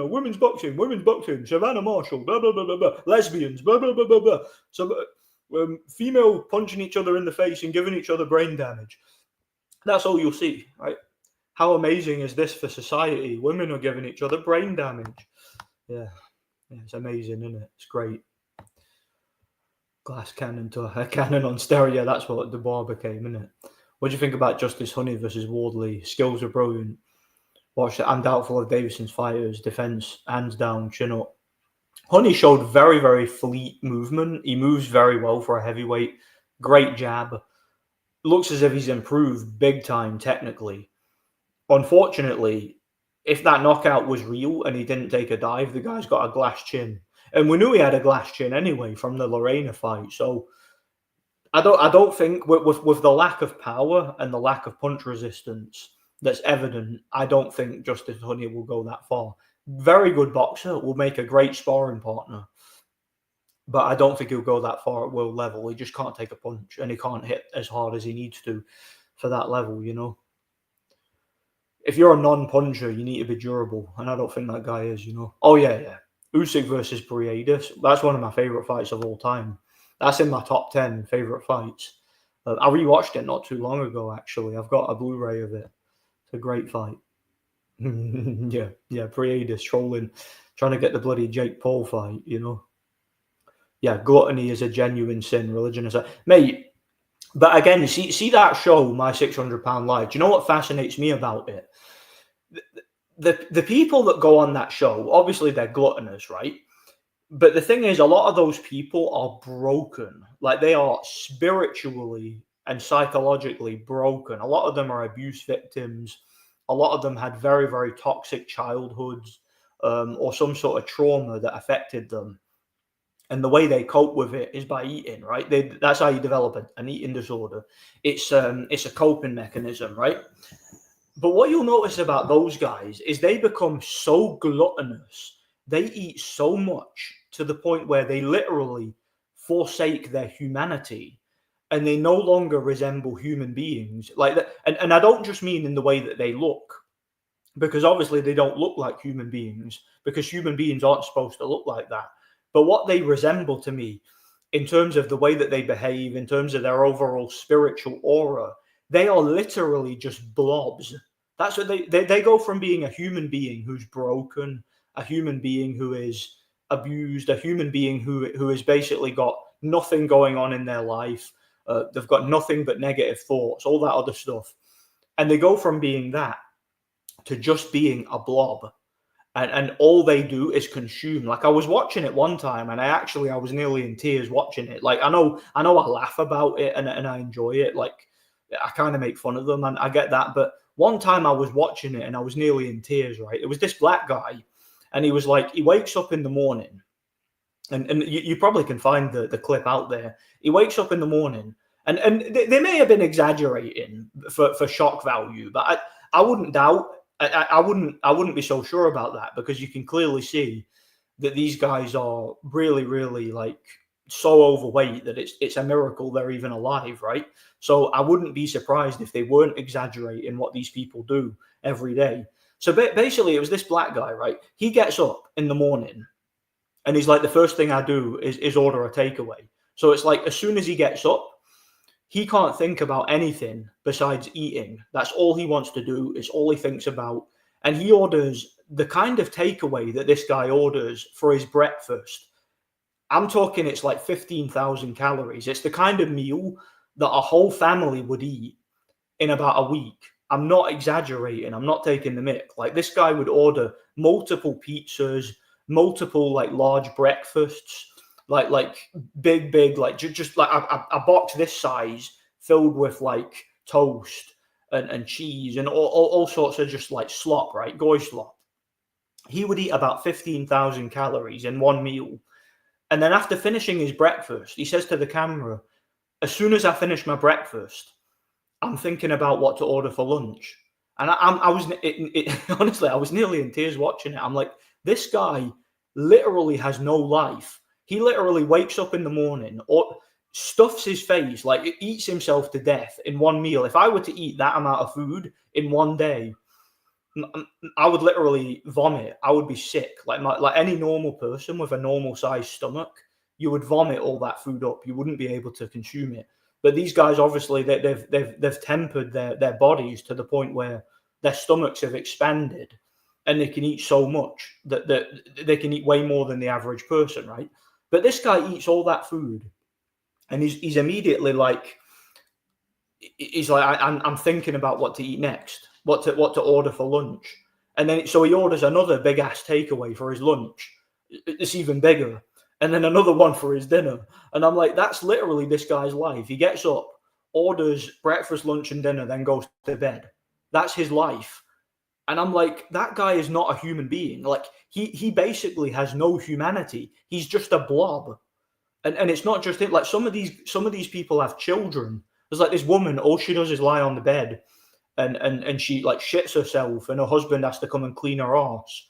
A: women's boxing, Savannah Marshall, blah, blah, blah, blah, blah, lesbians, blah, blah, blah, blah, blah. So, female punching each other in the face and giving each other brain damage. That's all you'll see, right? How amazing is this for society? Women are giving each other brain damage. Yeah, it's amazing, isn't it? It's great. Glass cannon to a cannon on stereo. That's what Dubois became, isn't it? What do you think about Justice Huni versus Wardley? Skills are brilliant. Watch it. I'm doubtful of Davidson's fighters. Defense, hands down, chin up. Huni showed very, very fleet movement. He moves very well for a heavyweight. Great jab. Looks as if he's improved big time technically. Unfortunately, if that knockout was real and he didn't take a dive, the guy's got a glass chin. And we knew he had a glass chin anyway from the Lorena fight. So I don't think with the lack of power and the lack of punch resistance that's evident, I don't think Justice Huni will go that far. Very good boxer, will make a great sparring partner. but I don't think he'll go that far at world level. He just can't take a punch, and he can't hit as hard as he needs to for that level, you know. If you're a non-puncher, you need to be durable, and I don't think that guy is, you know. Oh, yeah. Usyk versus Briadis, that's one of my favourite fights of all time. That's in my top 10 favourite fights. I rewatched it not too long ago, actually. I've got a Blu-ray of it. It's a great fight. yeah, Briadis trolling, trying to get the bloody Jake Paul fight, you know. Yeah, gluttony is a genuine sin. Religion is a... Mate, but again, see that show, My 600 Pound Life? Do you know what fascinates me about it? The people that go on that show, obviously they're gluttonous, right? But the thing is, a lot of those people are broken. Like, they are spiritually and psychologically broken. A lot of them are abuse victims. A lot of them had very, very toxic childhoods, or some sort of trauma that affected them. And the way they cope with it is by eating, right? That's how you develop an eating disorder. It's a coping mechanism, right? But what you'll notice about those guys is they become so gluttonous. They eat so much to the point where they literally forsake their humanity, and they no longer resemble human beings. Like that, and I don't just mean in the way that they look, because obviously they don't look like human beings, because human beings aren't supposed to look like that. But what they resemble to me, in terms of the way that they behave, in terms of their overall spiritual aura, they are literally just blobs. That's what they go from being a human being who's broken, a human being who is abused, a human being who has basically got nothing going on in their life. They've got nothing but negative thoughts, all that other stuff. And they go from being that to just being a blob. And all they do is consume. Like, I was watching it one time, and I was nearly in tears watching it. Like, I know I laugh about it and I enjoy it. Like, I kind of make fun of them, and I get that. But one time I was watching it and I was nearly in tears, right? It was this black guy, and he was like, he wakes up in the morning, and you probably can find the clip out there. He wakes up in the morning, and they may have been exaggerating for shock value, but I wouldn't doubt. I wouldn't be so sure about that, because you can clearly see that these guys are really, really, like, so overweight that it's a miracle they're even alive, right? So I wouldn't be surprised if they weren't exaggerating what these people do every day. So basically, it was this black guy, right? He gets up in the morning, and he's like, the first thing I do is order a takeaway. So it's like, as soon as he gets up, he can't think about anything besides eating. That's all he wants to do. It's all he thinks about. And he orders the kind of takeaway that this guy orders for his breakfast. I'm talking, it's like 15,000 calories. It's the kind of meal that a whole family would eat in about a week. I'm not exaggerating. I'm not taking the mick. Like, this guy would order multiple pizzas, multiple, like, large breakfasts, like big, like just like a box this size filled with, like, toast and cheese and all sorts of just, like, slop, right? Goy slop. He would eat about 15,000 calories in one meal. And then after finishing his breakfast, he says to the camera, as soon as I finish my breakfast, I'm thinking about what to order for lunch. And honestly, I was nearly in tears watching it. I'm like, this guy literally has no life. He literally wakes up in the morning, or stuffs his face, like, eats himself to death in one meal. If I were to eat that amount of food in one day, I would literally vomit. I would be sick. Like any normal person with a normal sized stomach, you would vomit all that food up. You wouldn't be able to consume it. But these guys, obviously, they've tempered their bodies to the point where their stomachs have expanded, and they can eat so much that they can eat way more than the average person, right? But this guy eats all that food, and he's immediately like, he's like, I'm thinking about what to eat next, what to order for lunch. And then so he orders another big ass takeaway for his lunch. It's even bigger. And then another one for his dinner. And I'm like, that's literally this guy's life. He gets up, orders breakfast, lunch, and dinner, then goes to bed. That's his life. And I'm like, that guy is not a human being. Like, he basically has no humanity. He's just a blob. And it's not just it. Like, some of these people have children. There's like this woman, all she does is lie on the bed, and she, like, shits herself, and her husband has to come and clean her arse.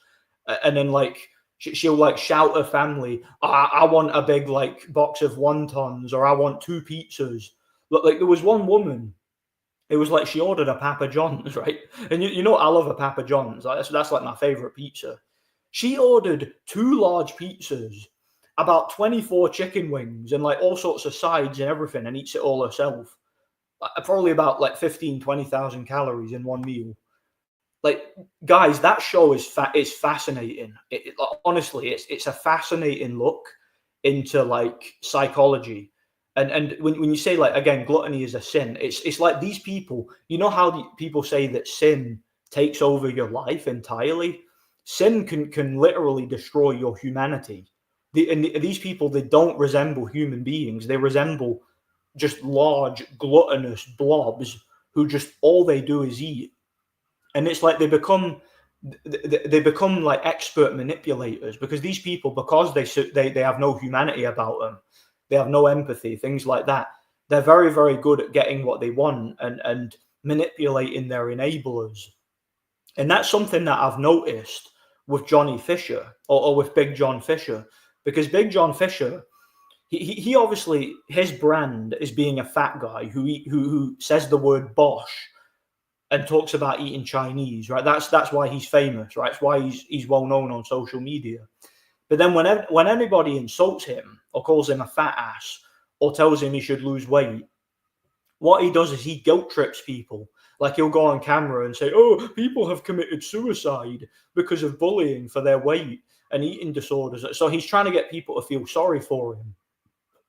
A: And then, like, She'll like shout her family, I want a big like box of wontons, or I want 2 pizzas. Like there was one woman, it was like she ordered a Papa John's, right? And you know I love a Papa John's. That's like my favorite pizza. She ordered 2 large pizzas, about 24 chicken wings, and like all sorts of sides and everything, and eats it all herself. Probably about like 15,000-20,000 calories in one meal. Like, guys, that show is fascinating. Like, honestly, it's a fascinating look into like psychology. And when you say, like, again, gluttony is a sin, it's like these people, you know how people say that sin takes over your life entirely? Sin can literally destroy your humanity. These people, they don't resemble human beings. They resemble just large gluttonous blobs who just all they do is eat. And it's like they become like expert manipulators, because these people, because they have no humanity about them, they have no empathy, things like that. They're very, very good at getting what they want and manipulating their enablers. And that's something that I've noticed with Johnny Fischer, or with Big John Fischer, because Big John Fischer, he obviously, his brand is being a fat guy who says the word bosh and talks about eating Chinese, right? That's why he's famous, right? It's why he's well known on social media. But then when anybody insults him or calls him a fat ass or tells him he should lose weight, what he does is he guilt trips people. Like, he'll go on camera and say, "Oh, people have committed suicide because of bullying for their weight and eating disorders." So he's trying to get people to feel sorry for him.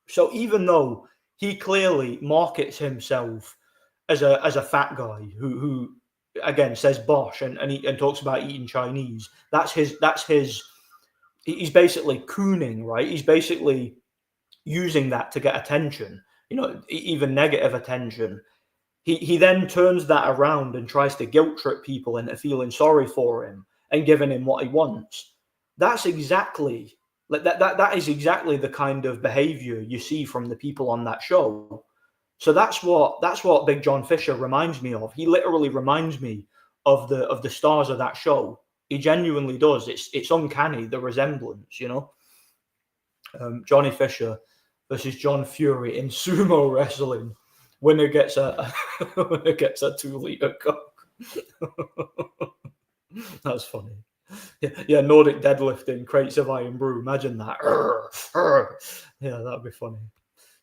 A: So even though he clearly markets himself as a fat guy who again says bosh and talks about eating Chinese, that's his he's basically cooning, right? He's basically using that to get attention, even negative attention. He then turns that around and tries to guilt trip people into feeling sorry for him and giving him what he wants. That's exactly like that is exactly the kind of behavior you see from the people on that show. So that's what Big John Fischer reminds me of. He literally reminds me of the stars of that show. He genuinely does. It's uncanny, the resemblance, Johnny Fischer versus John Fury in sumo wrestling. Winner gets a 2-liter Coke. That's funny. Yeah, Nordic deadlifting, crates of iron brew. Imagine that. Yeah, that'd be funny.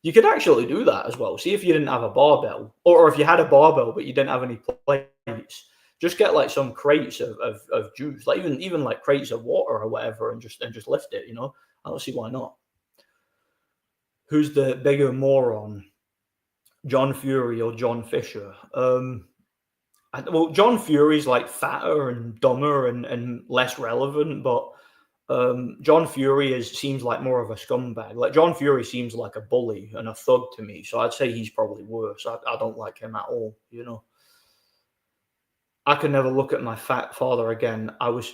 A: You could actually do that as well. See if you didn't have a barbell, or if you had a barbell but you didn't have any plates, just get like some crates of juice, like even like crates of water or whatever, and just lift it. I don't see why not. Who's the bigger moron, John Fury or John Fischer? Well, John Fury's like fatter and dumber and less relevant, but John Fury seems like more of a scumbag. Like, John Fury seems like a bully and a thug to me, so I'd say he's probably worse. I don't like him at all. I could never look at my fat father again. I was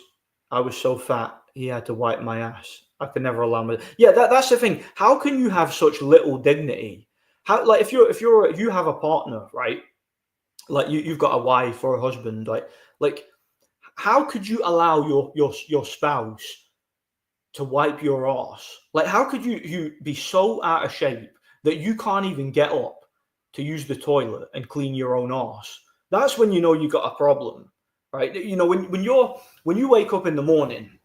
A: so fat he had to wipe my ass. I could never allow me. Yeah, that's the thing. How can you have such little dignity? How, like, if you have a partner, right? Like, you've got a wife or a husband, like how could you allow your spouse to wipe your ass? Like, how could you be so out of shape that you can't even get up to use the toilet and clean your own ass? That's when you know you got a problem, right? When you wake up in the morning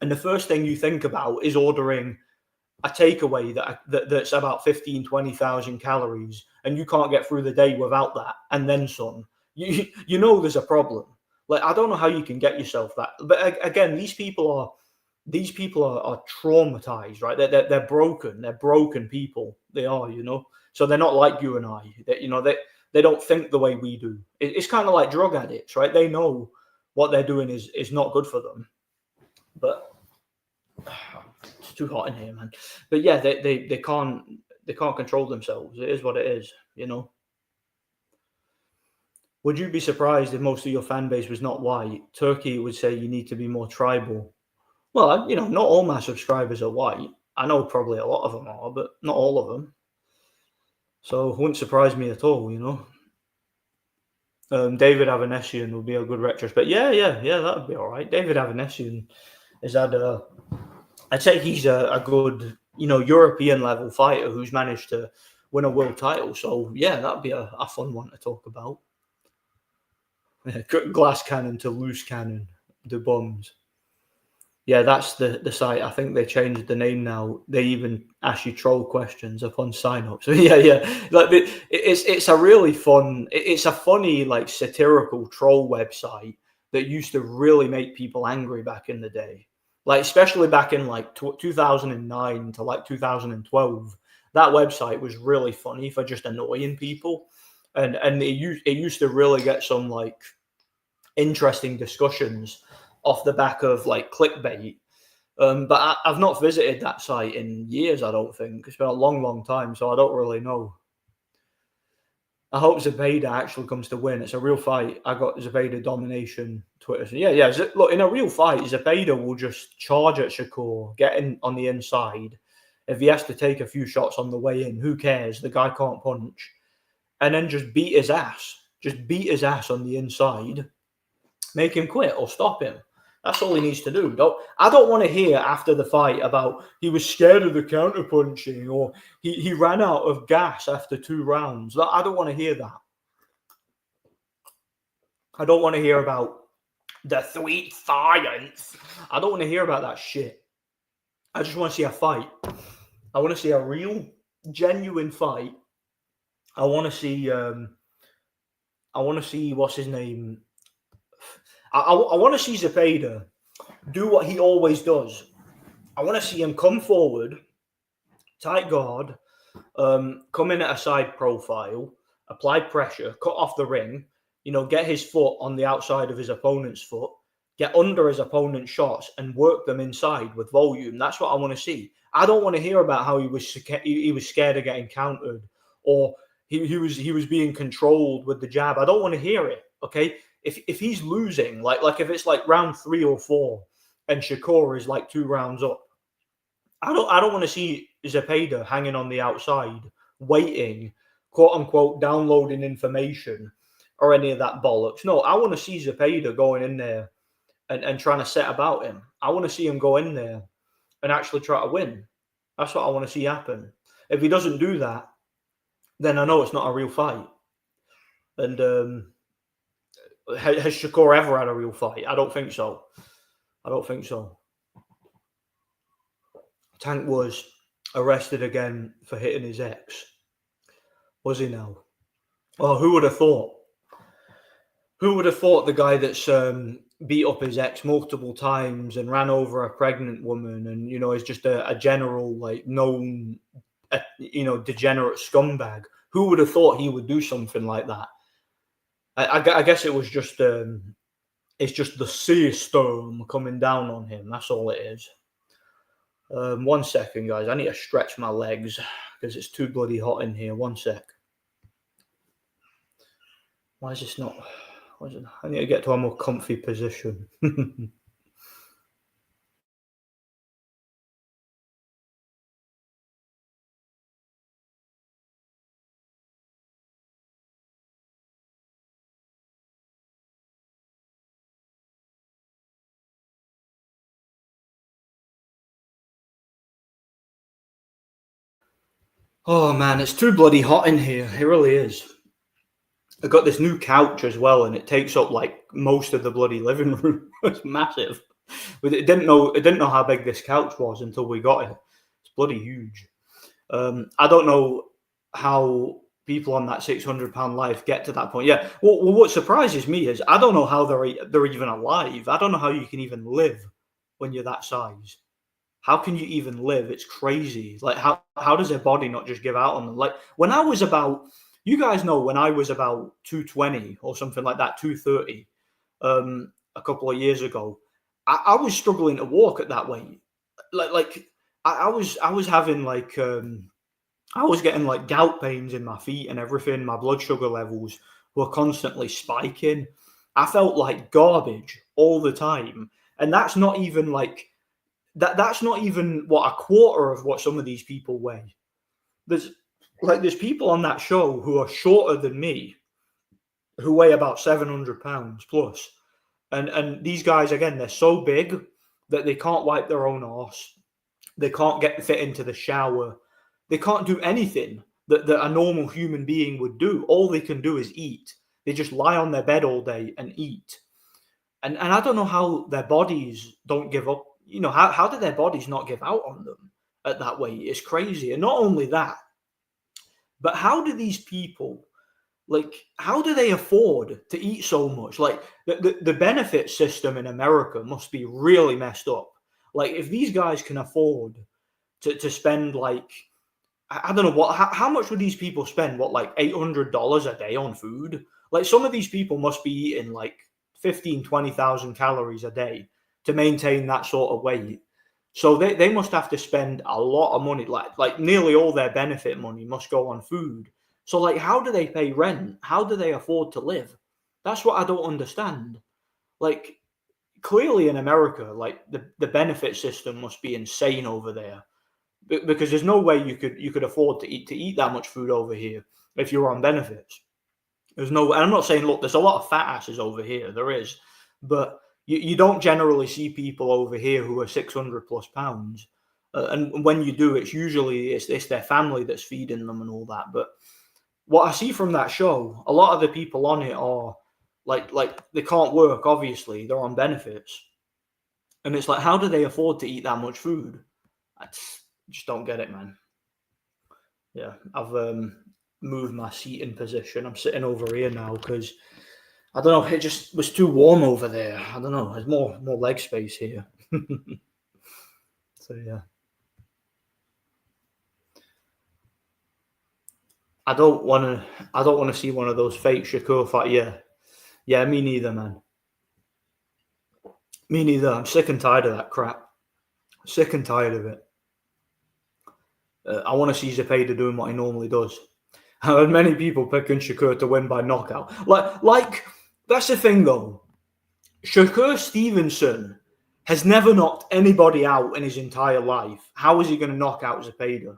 A: and the first thing you think about is ordering a takeaway that's about 15,000-20,000 calories, and you can't get through the day without that, and then some, you know there's a problem. Like, I don't know how you can get yourself that. But again, these people are traumatized, right? They're broken. They're broken people. They are, So they're not like you and I. They don't think the way we do. It's kind of like drug addicts, right? They know what they're doing is not good for them. But it's too hot in here, man. But yeah, they can't control themselves. It is what it is, Would you be surprised if most of your fan base was not white? Turkey would say you need to be more tribal. Well, not all my subscribers are white. I know probably a lot of them are, but not all of them. So it wouldn't surprise me at all, David Avanesian would be a good retrospect. Yeah, that'd be all right. David Avanesian, I'd say he's a good, European level fighter who's managed to win a world title. So yeah, that'd be a fun one to talk about. Glass cannon to loose cannon, the bombs. Yeah, that's the site. I think they changed the name now. They even ask you troll questions upon sign up. So yeah. Like it's a really fun. It's a funny, like, satirical troll website that used to really make people angry back in the day. Like, especially back in like 2009 to like 2012, that website was really funny for just annoying people, and it used to really get some like interesting discussions off the back of like clickbait. But I've not visited that site in years, I don't think. It's been a long time, so I don't really know. I hope Zepeda actually comes to win. It's a real fight. I got Zepeda domination Twitter. So yeah. Look, in a real fight, Zepeda will just charge at Shakur, get in on the inside. If he has to take a few shots on the way in, who cares? The guy can't punch. And then just beat his ass. Just beat his ass on the inside. Make him quit or stop him. That's all he needs to do. I don't want to hear after the fight about he was scared of the counterpunching or he ran out of gas after 2 rounds. I don't want to hear that. I don't want to hear about the sweet science. I don't want to hear about that shit. I just want to see a fight. I want to see a real, genuine fight. I want to see what's his name. I want to see Zepeda do what he always does. I want to see him come forward, tight guard, come in at a side profile, apply pressure, cut off the ring, get his foot on the outside of his opponent's foot, get under his opponent's shots and work them inside with volume. That's what I want to see. I don't want to hear about how he was scared of getting countered or he was being controlled with the jab. I don't want to hear it, okay? If he's losing, like if it's like round 3 or 4 and Shakur is like 2 rounds up, I don't want to see Zepeda hanging on the outside, waiting, quote unquote, downloading information or any of that bollocks. No, I want to see Zepeda going in there and trying to set about him. I want to see him go in there and actually try to win. That's what I want to see happen. If he doesn't do that, then I know it's not a real fight. And has Shakur ever had a real fight? I don't think so. Tank was arrested again for hitting his ex. Was he now? Oh, who would have thought? Who would have thought the guy that's beat up his ex multiple times and ran over a pregnant woman and, is just a general, like, known, degenerate scumbag? Who would have thought he would do something like that? I guess it was just it's just the sea storm coming down on him. That's all it is. 1 second, guys. I need to stretch my legs because it's too bloody hot in here. 1 sec. Why is this not? I need to get to a more comfy position. Oh man, it's too bloody hot in here. It really is. I got this new couch as well, and it takes up like most of the bloody living room. It's massive. But it didn't know how big this couch was until we got it. It's bloody huge. I don't know how people on that £600 life get to that point. Yeah. Well, what surprises me is I don't know how they're even alive. I don't know how you can even live when you're that size. How can you even live? It's crazy. Like how does their body not just give out on them? Like when I was about, you guys know, when I was about 220 or something like that, 230, a couple of years ago, I was struggling to walk at that weight. I was having like I was getting like gout pains in my feet and everything. My blood sugar levels were constantly spiking. I felt like garbage all the time, and that's not even like that's not even what a quarter of what some of these people weigh. There's people on that show who are shorter than me, who weigh about 700 pounds plus. And these guys, again, they're so big, that they can't wipe their own arse, they can't get fit into the shower, they can't do anything that a normal human being would do. All they can do is eat. They just lie on their bed all day and eat. And I don't know how their bodies don't give up. You know, how do their bodies not give out on them at that way? It's crazy. And not only that, but how do these people, like, how do they afford to eat so much? Like, the benefit system in America must be really messed up. Like, if these guys can afford to spend, like, I don't know how much would these people spend? What, like $800 a day on food? Like, some of these people must be eating like 20,000 calories a day to maintain that sort of weight. So they must have to spend a lot of money, like nearly all their benefit money must go on food. So, like, how do they pay rent? How do they afford to live? That's what I don't understand. Like, clearly in America, like, the benefit system must be insane over there, because there's no way you could afford to eat that much food over here if you're on benefits. There's no, and I'm not saying, look, there's a lot of fat asses over here. There is, but you don't generally see people over here who are 600 plus pounds. And when you do, it's usually it's their family that's feeding them and all that. But what I see from that show, a lot of the people on it are like they can't work. Obviously, they're on benefits, and it's like, how do they afford to eat that much food? I just don't get it, man. Yeah, I've moved my seating position. I'm sitting over here now because I don't know. It just was too warm over there. I don't know. There's more leg space here. So yeah. I don't want to see one of those fake Shakur fight. Yeah, me neither, man. Me neither. I'm sick and tired of that crap. Sick and tired of it. I want to see Zepeda doing what he normally does. I heard many people picking Shakur to win by knockout. Like that's the thing though. Shakur Stevenson has never knocked anybody out in his entire life. How is he going to knock out Zepeda?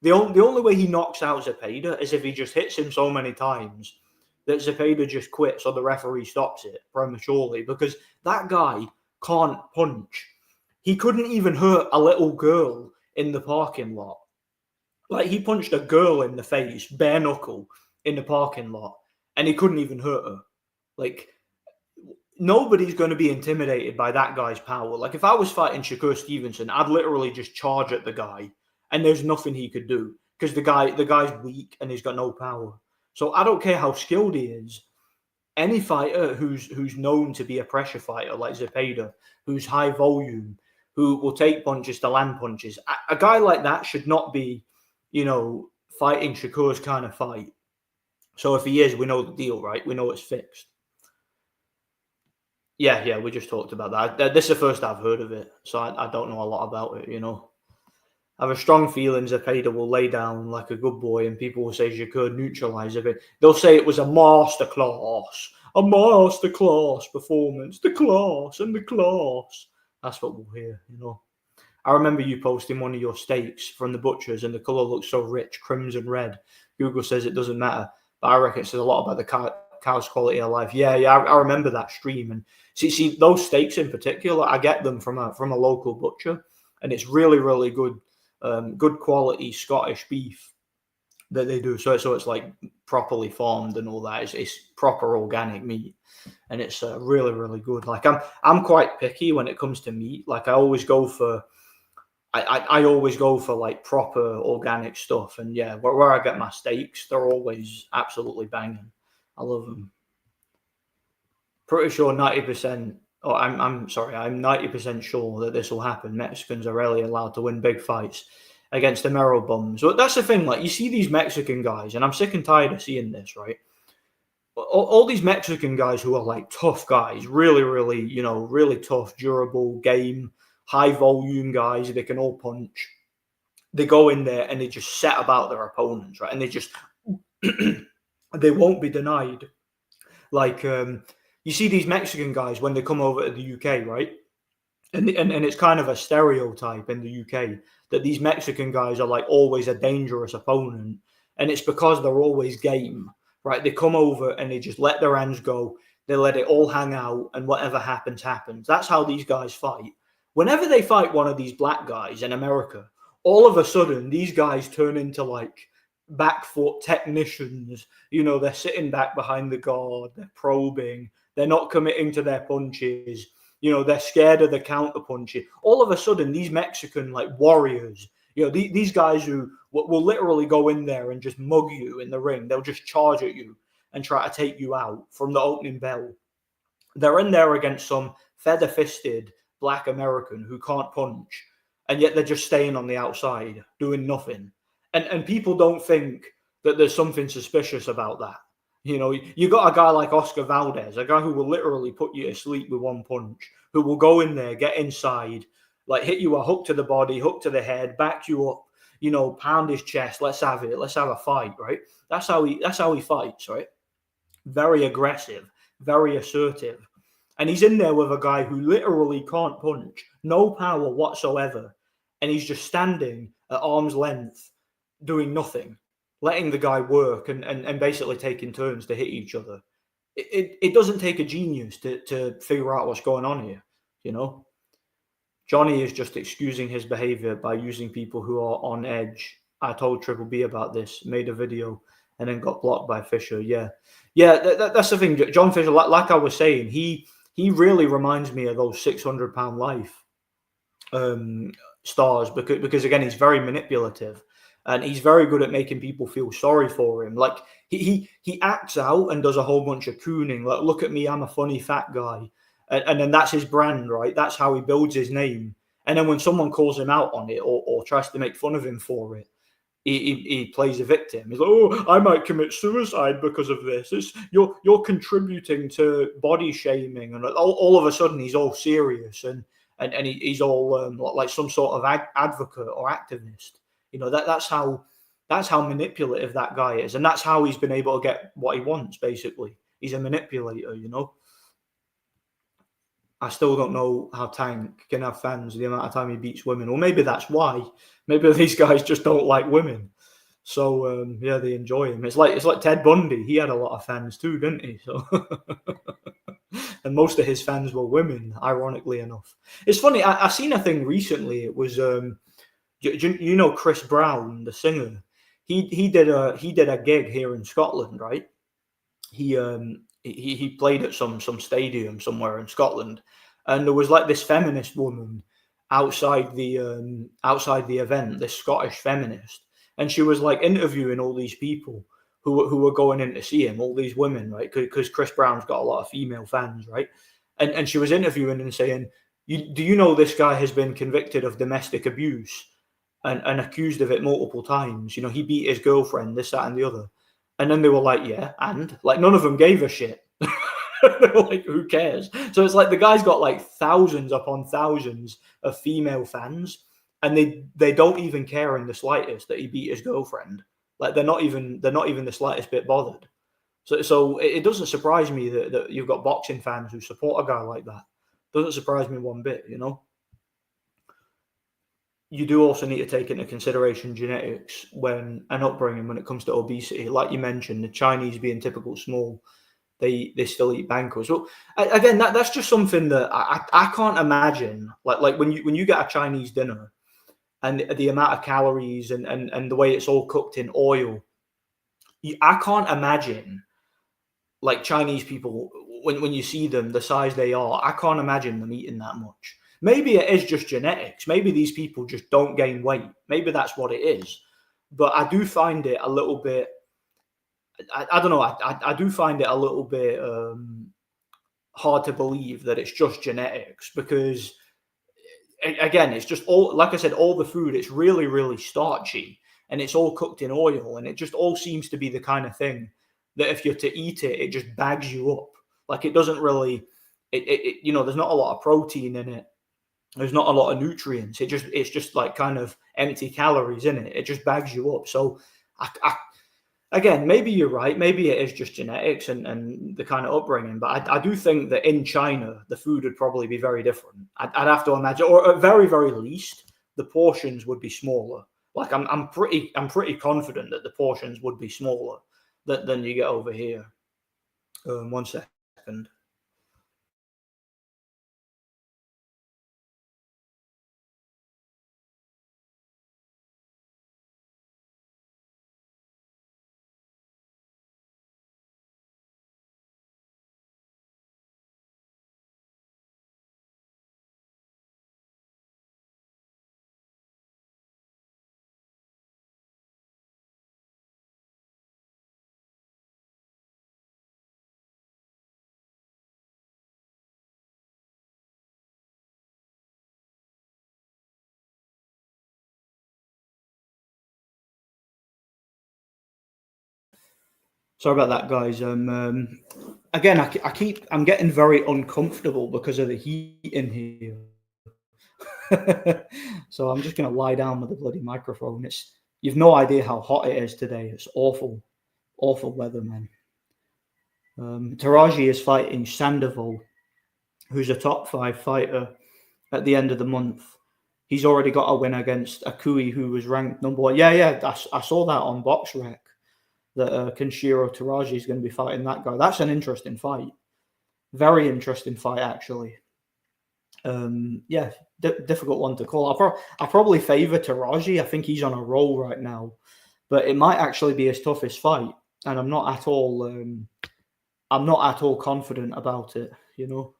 A: The only way he knocks out Zepeda is if he just hits him so many times that Zepeda just quits or the referee stops it prematurely, because that guy can't punch. He couldn't even hurt a little girl in the parking lot. Like, he punched a girl in the face, bare knuckle, in the parking lot, and he couldn't even hurt her. Like, nobody's going to be intimidated by that guy's power. Like, if I was fighting Shakur Stevenson, I'd literally just charge at the guy, and there's nothing he could do, because the guy's weak and he's got no power. So I don't care how skilled he is. Any fighter who's known to be a pressure fighter, like Zepeda, who's high volume, who will take punches to land punches, a guy like that should not be, fighting Shakur's kind of fight. So if he is, we know the deal, right? We know it's fixed. Yeah, we just talked about that. This is the first I've heard of it, so I don't know a lot about it, I have a strong feeling Zepeda will lay down like a good boy, and people will say Shakur neutralise it. They'll say it was a masterclass performance, the class and the class. That's what we'll hear, I remember you posting one of your steaks from the butchers, and the colour looks so rich, crimson red. Google says it doesn't matter, but I reckon it says a lot about the cow's quality of life. Yeah, I remember that stream. And see those steaks in particular, I get them from a local butcher, and it's really, really good, good quality Scottish beef that they do. So it's like properly farmed and all that. It's proper organic meat, and it's really, really good. Like, I'm quite picky when it comes to meat. Like, I always go for like proper organic stuff. And yeah, where I get my steaks, they're always absolutely banging. I love them. Pretty sure 90%. Oh, I'm sorry. I'm 90% sure that this will happen. Mexicans are rarely allowed to win big fights against the marrow bums. But that's the thing. Like, you see these Mexican guys, and I'm sick and tired of seeing this, right? All these Mexican guys who are like tough guys, really, really, really tough, durable, game, high volume guys. They can all punch. They go in there and they just set about their opponents, right? And they just they won't be denied. Like, you see these Mexican guys when they come over to the UK, right? And it's kind of a stereotype in the UK that these Mexican guys are like always a dangerous opponent. And it's because they're always game, right? They come over and they just let their hands go. They let it all hang out, and whatever happens, happens. That's how these guys fight. Whenever they fight one of these black guys in America, all of a sudden these guys turn into like back foot technicians. They're sitting back behind the guard, they're probing, they're not committing to their punches. They're scared of the counter punches. All of a sudden, these Mexican like warriors, these guys who will literally go in there and just mug you in the ring. They'll just charge at you and try to take you out from the opening bell. They're in there against some feather-fisted black American who can't punch, and yet they're just staying on the outside doing nothing. And people don't think that there's something suspicious about that. You got a guy like Oscar Valdez, a guy who will literally put you to sleep with one punch, who will go in there, get inside, like hit you a hook to the body, hook to the head, back you up, pound his chest. Let's have it. Let's have a fight, right? That's how he fights, right? Very aggressive, very assertive. And he's in there with a guy who literally can't punch, no power whatsoever. And he's just standing at arm's length, doing nothing, letting the guy work and basically taking turns to hit each other. It doesn't take a genius to figure out what's going on here, Johnny is just excusing his behavior by using people who are on edge. I told Triple B about this, made a video, and then got blocked by Fischer. Yeah, that's the thing. John Fischer, like I was saying, he really reminds me of those 600-pound life stars because again, he's very manipulative. And he's very good at making people feel sorry for him. Like he acts out and does a whole bunch of cooning. Like, look at me, I'm a funny fat guy. And then that's his brand, right? That's how he builds his name. And then when someone calls him out on it or tries to make fun of him for it, he plays a victim. He's like, oh, I might commit suicide because of this. You're contributing to body shaming. And all of a sudden he's all serious and he's all like some sort of advocate or activist. That's how manipulative that guy is, and that's how he's been able to get what he wants. Basically, he's a manipulator. I still don't know how Tank can have fans the amount of time he beats women, or maybe that's why. Maybe these guys just don't like women, so they enjoy him. It's like Ted Bundy. He had a lot of fans too, didn't he? So, and most of his fans were women. Ironically enough, it's funny. I seen a thing recently. It was. Chris Brown, the singer, he did a gig here in Scotland, right? He played at some stadium somewhere in Scotland, and there was like this feminist woman outside the event, this Scottish feminist, and she was like interviewing all these people who were going in to see him, all these women, right? Because Chris Brown's got a lot of female fans, right? And she was interviewing and saying, do you know this guy has been convicted of domestic abuse? And accused of it multiple times. He beat his girlfriend, this, that, and the other. And then they were like, yeah, and like none of them gave a shit. They were like, who cares? So it's like the guy's got like thousands upon thousands of female fans, and they don't even care in the slightest that he beat his girlfriend. Like they're not even the slightest bit bothered. So it doesn't surprise me that you've got boxing fans who support a guy like that. Doesn't surprise me one bit, You do also need to take into consideration genetics and upbringing when it comes to obesity. Like you mentioned, the Chinese being typical small, they still eat bankers. So again, that's just something that I can't imagine. Like when you get a Chinese dinner and the amount of calories and the way it's all cooked in oil, I can't imagine like Chinese people when you see them the size they are. I can't imagine them eating that much. Maybe it is just genetics. Maybe these people just don't gain weight. Maybe that's what it is. But I do find it a little bit, I don't know, I do find it a little bit hard to believe that it's just genetics because, again, it's just all, like I said, all the food, it's really, really starchy and it's all cooked in oil and it just all seems to be the kind of thing that if you're to eat it, it just bags you up. Like it doesn't really, there's not a lot of protein in it. There's not a lot of nutrients. It's just like kind of empty calories in it. It just bags you up. So again, maybe you're right. Maybe it is just genetics and the kind of upbringing. But I do think that in China, the food would probably be very different. I'd have to imagine, or at very, very least, the portions would be smaller. Like I'm pretty confident that the portions would be smaller than you get over here. 1 second. Sorry about that, guys. Again, I'm getting very uncomfortable because of the heat in here. So I'm just going to lie down with the bloody microphone. You've no idea how hot it is today. It's awful weather, man. Taraji is fighting Sandoval, who's a top 5 fighter at the end of the month. He's already got a win against Akui, who was ranked number 1. Yeah, I saw that on BoxRec, that Kenshiro Taraji is going to be fighting that guy. That's an interesting fight. Very interesting fight, actually. Difficult one to call. I probably favour Taraji. I think he's on a roll right now, but it might actually be his toughest fight, and I'm not at all confident about it. You know.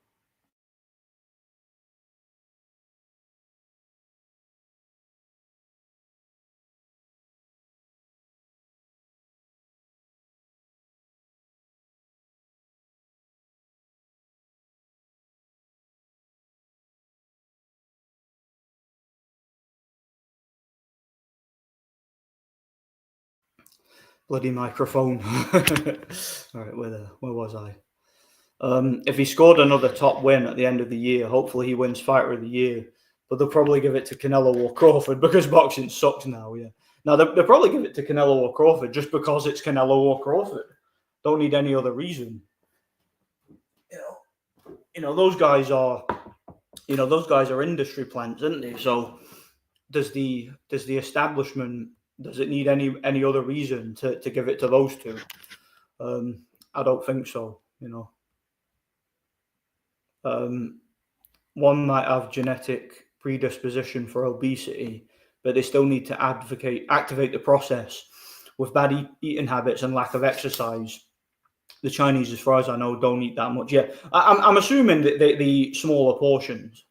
A: Bloody microphone. All right, where was I? If he scored another top win at the end of the year, hopefully he wins Fighter of the Year. But they'll probably give it to Canelo or Crawford because boxing sucks now. Yeah, now they'll probably give it to Canelo or Crawford just because it's Canelo or Crawford. Don't need any other reason. You know those guys are industry plants, aren't they? So does the establishment, does it need any other reason to give it to those two? I don't think so. You know, one might have genetic predisposition for obesity, but they still need to activate the process with bad eating habits and lack of exercise. The Chinese, as far as I know, don't eat that much. Yeah, I'm assuming that they eat smaller portions.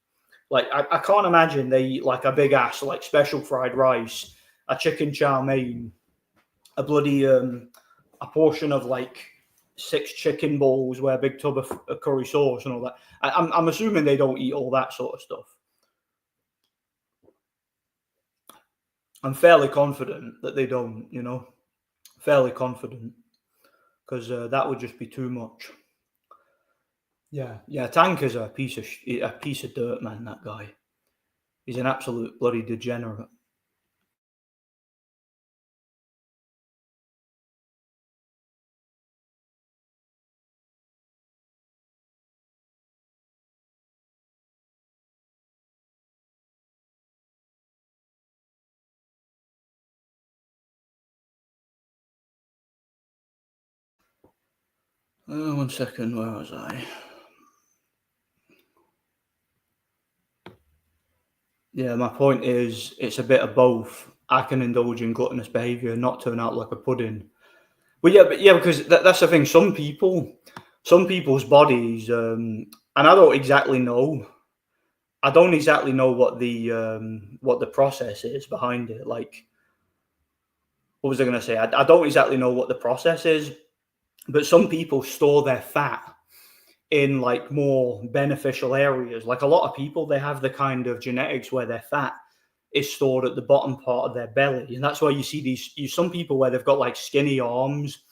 A: Like, I can't imagine they eat like a big ass, like special fried rice, a chicken chow mein, a bloody a portion of like 6 chicken balls with a big tub of curry sauce and all that. I'm assuming they don't eat all that sort of stuff. I'm fairly confident that they don't, you know, fairly confident, because that would just be too much. Yeah, Tank is a piece of dirt, man. That guy, he's an absolute bloody degenerate. One second, where was I? Yeah, my point is, it's a bit of both. I can indulge in gluttonous behaviour and not turn out like a pudding. But because that's the thing. Some people's bodies, and I don't exactly know. I don't exactly know what the process is behind it. Like, what was I going to say? I don't exactly know what the process is, but some people store their fat in like more beneficial areas. Like, a lot of people, they have the kind of genetics where their fat is stored at the bottom part of their belly, and that's why you see some people where they've got like skinny arms,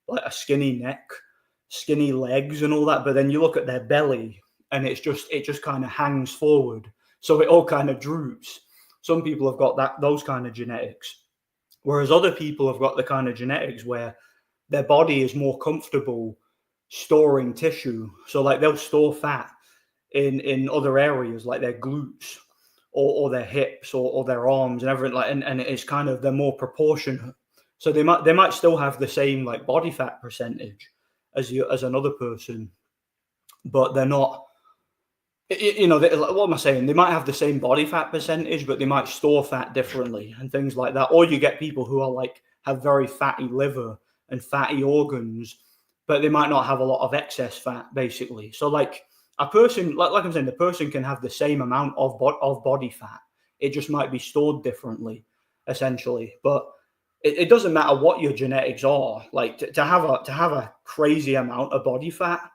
A: like a skinny neck, skinny legs, and all that. But then you look at their belly, and it just kind of hangs forward, so it all kind of droops. Some people have got those kind of genetics, whereas other people have got the kind of genetics where their body is more comfortable storing tissue. So like, they'll store fat in other areas, like their glutes or their hips or their arms and everything, like, and it's kind of, they're more proportionate. So they might still have the same like body fat percentage as another person, but they're not. You know, what am I saying? They might have the same body fat percentage, but they might store fat differently and things like that. Or you get people who are like, have very fatty liver and fatty organs, but they might not have a lot of excess fat, basically. So like, a person, like I'm saying, the person can have the same amount of body fat. It just might be stored differently, essentially. But it doesn't matter what your genetics are. Like, to have a crazy amount of body fat,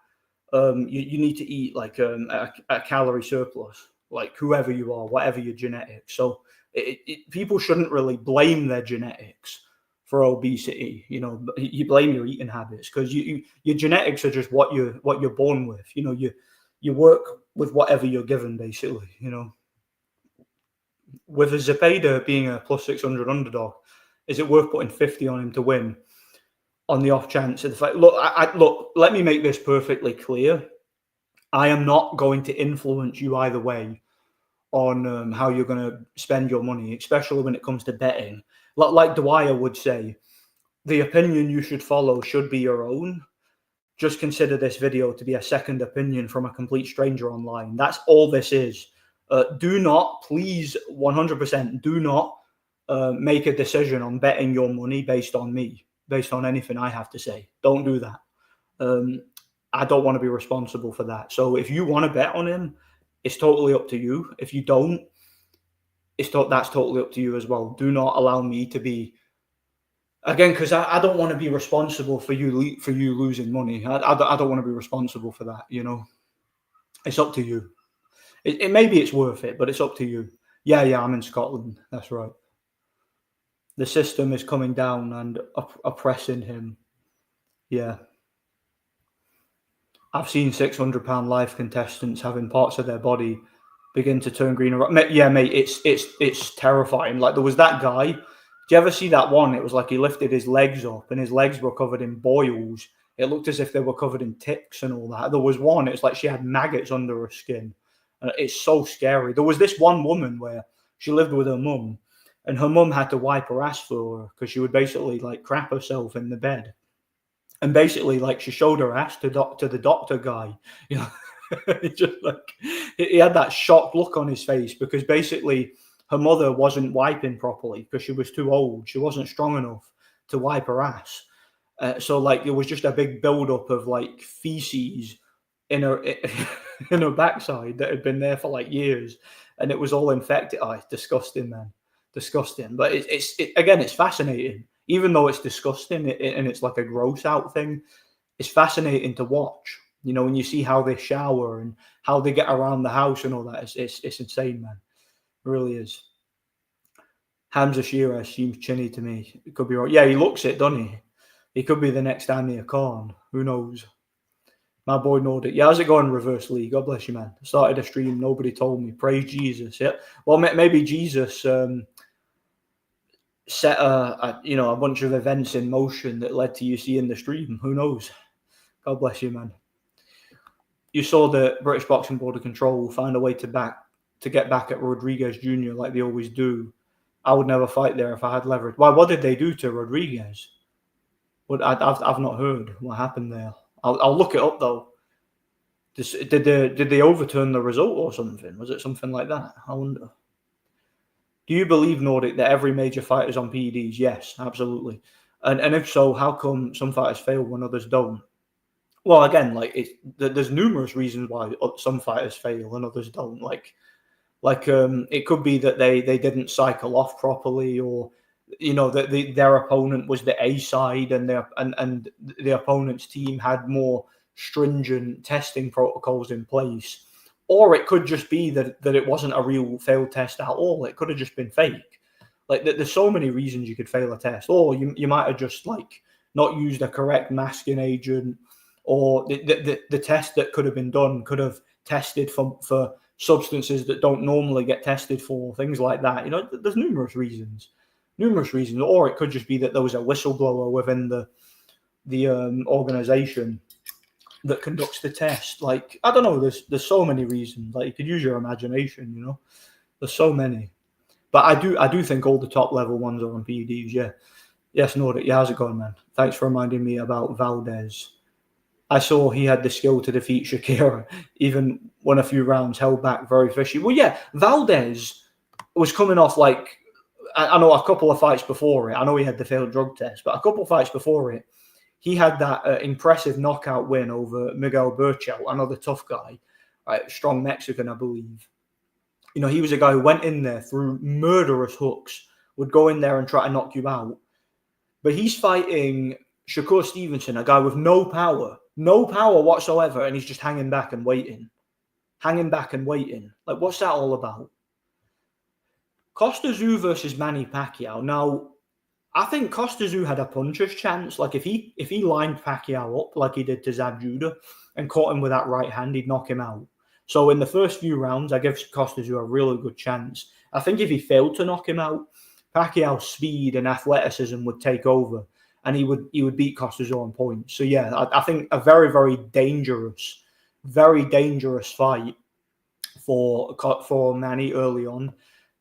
A: you need to eat like a calorie surplus, like whoever you are, whatever your genetics. So people shouldn't really blame their genetics for obesity. You know, you blame your eating habits because your genetics are just what you're born with. You know, you work with whatever you're given, basically. You know, with a Zepeda being a plus 600 underdog, is it worth putting 50 on him to win? On the off chance of the fact, look, let me make this perfectly clear. I am not going to influence you either way on how you're going to spend your money, especially when it comes to betting. Like Dwyer would say, the opinion you should follow should be your own. Just consider this video to be a second opinion from a complete stranger online. That's all this is. Do not, please, 100%, do not make a decision on betting your money based on me, based on anything I have to say. Don't do that. I don't want to be responsible for that. So if you want to bet on him, it's totally up to you. If you don't, that's totally up to you as well. Do not allow me to be, again, because I don't want to be responsible for you losing money. I don't want to be responsible for that. You know, it's up to you. It maybe it's worth it, but it's up to you. Yeah, I'm in Scotland. That's right. The system is coming down and oppressing him. Yeah. I've seen £600 life contestants having parts of their body begin to turn green. Yeah, mate, it's terrifying. Like, there was that guy. Do you ever see that one? It was like he lifted his legs up and his legs were covered in boils. It looked as if they were covered in ticks and all that. There was one, it's like she had maggots under her skin. It's so scary. There was this one woman where she lived with her mum, and her mum had to wipe her ass for her because she would basically like crap herself in the bed. And basically, like, she showed her ass to the doctor guy. You know, just like he had that shocked look on his face because basically her mother wasn't wiping properly because she was too old. She wasn't strong enough to wipe her ass. So like it was just a big buildup of like feces in her in her backside that had been there for like years, and it was all infected. Oh, it's disgusting, man, disgusting. But it's fascinating. Even though it's disgusting and it's like a gross out thing, it's fascinating to watch. You know, when you see how they shower and how they get around the house and all that, it's insane, man. It really is. Hamza Shearer seems chinny to me. It could be right. Yeah, he looks it, doesn't he? He could be the next Amir Khan. Who knows? My boy Nordic. Yeah, how's it going, Reverse League? God bless you, man. Started a stream. Nobody told me. Praise Jesus. Yeah. Well, maybe Jesus set a bunch of events in motion that led to you seeing the stream. Who knows? God bless you, man. You saw the British Boxing Board of Control find a way to get back at Rodriguez Jr. like they always do. I would never fight there if I had leverage. Why? What did they do to Rodriguez? I've not heard what happened there. I'll look it up though. Did they overturn the result or something? Was it something like that? I wonder. Do you believe, Nordic, that every major fighter is on PEDs? Yes, absolutely. And if so, how come some fighters fail when others don't? Well, again, like there's numerous reasons why some fighters fail and others don't. Like it could be that they didn't cycle off properly, or you know that their opponent was the A side and the opponent's team had more stringent testing protocols in place. Or it could just be that it wasn't a real failed test at all. It could have just been fake. Like there's so many reasons you could fail a test. Or you might have just like not used a correct masking agent, or the test that could have been done could have tested for substances that don't normally get tested for, things like that. You know, there's numerous reasons. Or it could just be that there was a whistleblower within the organization that conducts the test. Like, I don't know, there's so many reasons. Like, you could use your imagination, you know. There's so many. But I do think all the top level ones are on PEDs, yeah. Yes, Nordic, yeah, how's it going, man? Thanks for reminding me about Valdez. I saw he had the skill to defeat Shakira, even when a few rounds held back, very fishy. Well, yeah, Valdez was coming off like, I know a couple of fights before it. I know he had the failed drug test, but a couple of fights before it, he had that impressive knockout win over Miguel Burchell, another tough guy, right? Strong Mexican, I believe. You know, he was a guy who went in there through murderous hooks, would go in there and try to knock you out. But he's fighting Shakur Stevenson, a guy with no power whatsoever, and he's just hanging back and waiting. Like, what's that all about? Costa Tszyu versus Manny Pacquiao. Now, I think Costa had a puncher's chance. Like if he lined Pacquiao up like he did to Zab Judah and caught him with that right hand, he'd knock him out. So in the first few rounds, I give Costa a really good chance. I think if he failed to knock him out, Pacquiao's speed and athleticism would take over, and he would beat Costa on points. So yeah, I think a very, very dangerous fight for Manny early on.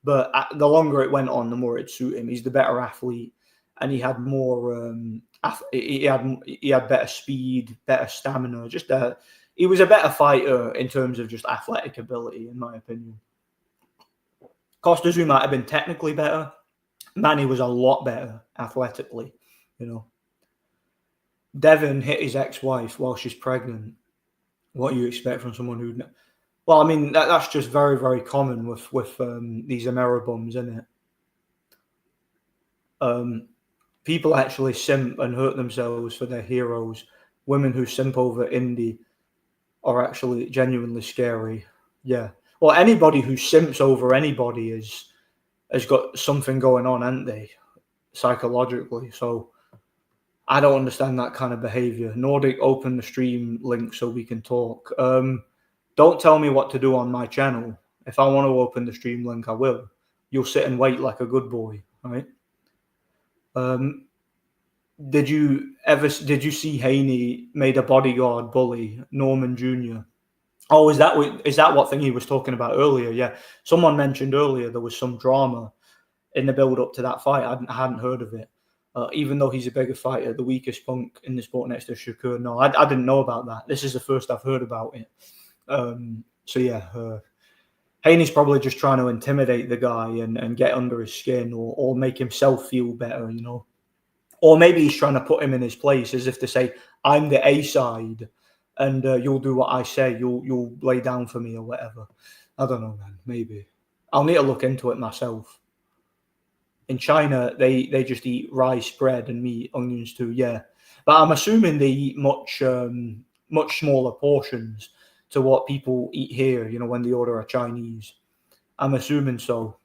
A: But the longer it went on, the more it suited him. He's the better athlete, and he had more. He had better speed, better stamina. He was a better fighter in terms of just athletic ability, in my opinion. Costa might have been technically better. Manny was a lot better athletically, you know. Devin hit his ex-wife while she's pregnant. What you expect from someone who? Well, I mean that's just very, very common with these Ameribums, isn't it? People actually simp and hurt themselves for their heroes. Women who simp over indie are actually genuinely scary. Yeah. Well, anybody who simps over anybody has got something going on, haven't they? Psychologically. So I don't understand that kind of behavior. Nordic, open the stream link so we can talk. Don't tell me what to do on my channel. If I want to open the stream link, I will. You'll sit and wait like a good boy, right? Did you see Haney made a bodyguard bully Norman Jr.? Oh, is that what thing he was talking about earlier? Yeah, someone mentioned earlier there was some drama in the build up to that fight. I hadn't heard of it. Even though he's a bigger fighter, the weakest punk in the sport next to Shakur. No, I didn't know about that. This is the first I've heard about it. So yeah, Haney's probably just trying to intimidate the guy and get under his skin or make himself feel better, you know. Or maybe he's trying to put him in his place as if to say, I'm the A side and you'll do what I say. You'll lay down for me or whatever. I don't know, man. Maybe. I'll need to look into it myself. In China, they just eat rice, bread and meat, onions too, yeah. But I'm assuming they eat much smaller portions to what people eat here, you know, when they order a Chinese. I'm assuming so.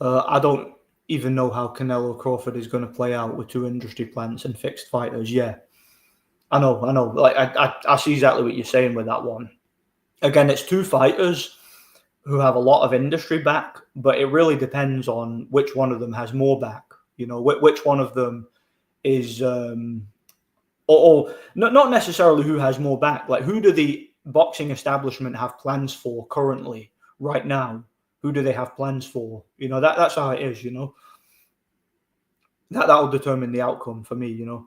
A: I don't even know how Canelo Crawford is going to play out with two industry plants and fixed fighters. Yeah, I know. Like I see exactly what you're saying with that one. Again, it's two fighters who have a lot of industry back, but it really depends on which one of them has more back. You know, which one of them is, or not necessarily who has more back. Like, who do the boxing establishment have plans for currently, right now? Who do they have plans for? You know, that's how it is, you know. That'll determine the outcome for me, you know.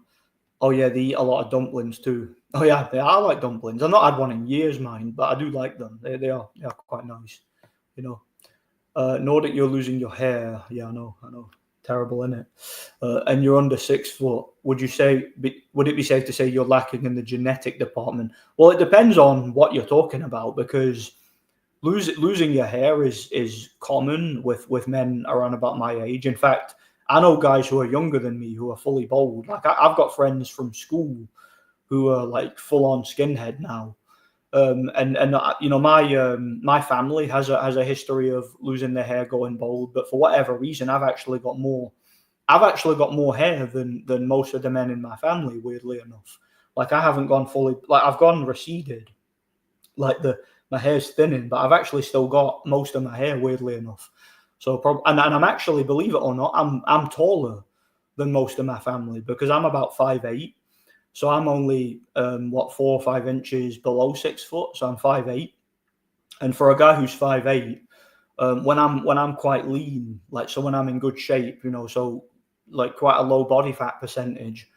A: Oh, yeah, they eat a lot of dumplings too. Oh, yeah, I like dumplings. I've not had one in years, mind, but I do like them. They are quite nice, you know. Nordic, you're losing your hair. Yeah, I know. Terrible, innit? And you're under 6 foot. Would it be safe to say you're lacking in the genetic department? Well, it depends on what you're talking about, because losing your hair is common with men around about my age. In fact, I know guys who are younger than me who are fully bald. Like I've got friends from school who are like full on skinhead now. And you know, my family has a history of losing their hair, going bald, but for whatever reason, I've actually got more hair than most of the men in my family, weirdly enough. Like I haven't gone fully, like I've gone receded, like my hair's thinning, but I've actually still got most of my hair, weirdly enough. So and I'm actually, believe it or not, I'm taller than most of my family, because I'm about 5'8". So I'm only 4 or 5 inches below 6 foot. So I'm 5'8". And for a guy who's 5'8", when I'm quite lean, like, so when I'm in good shape, you know, so like quite a low body fat percentage,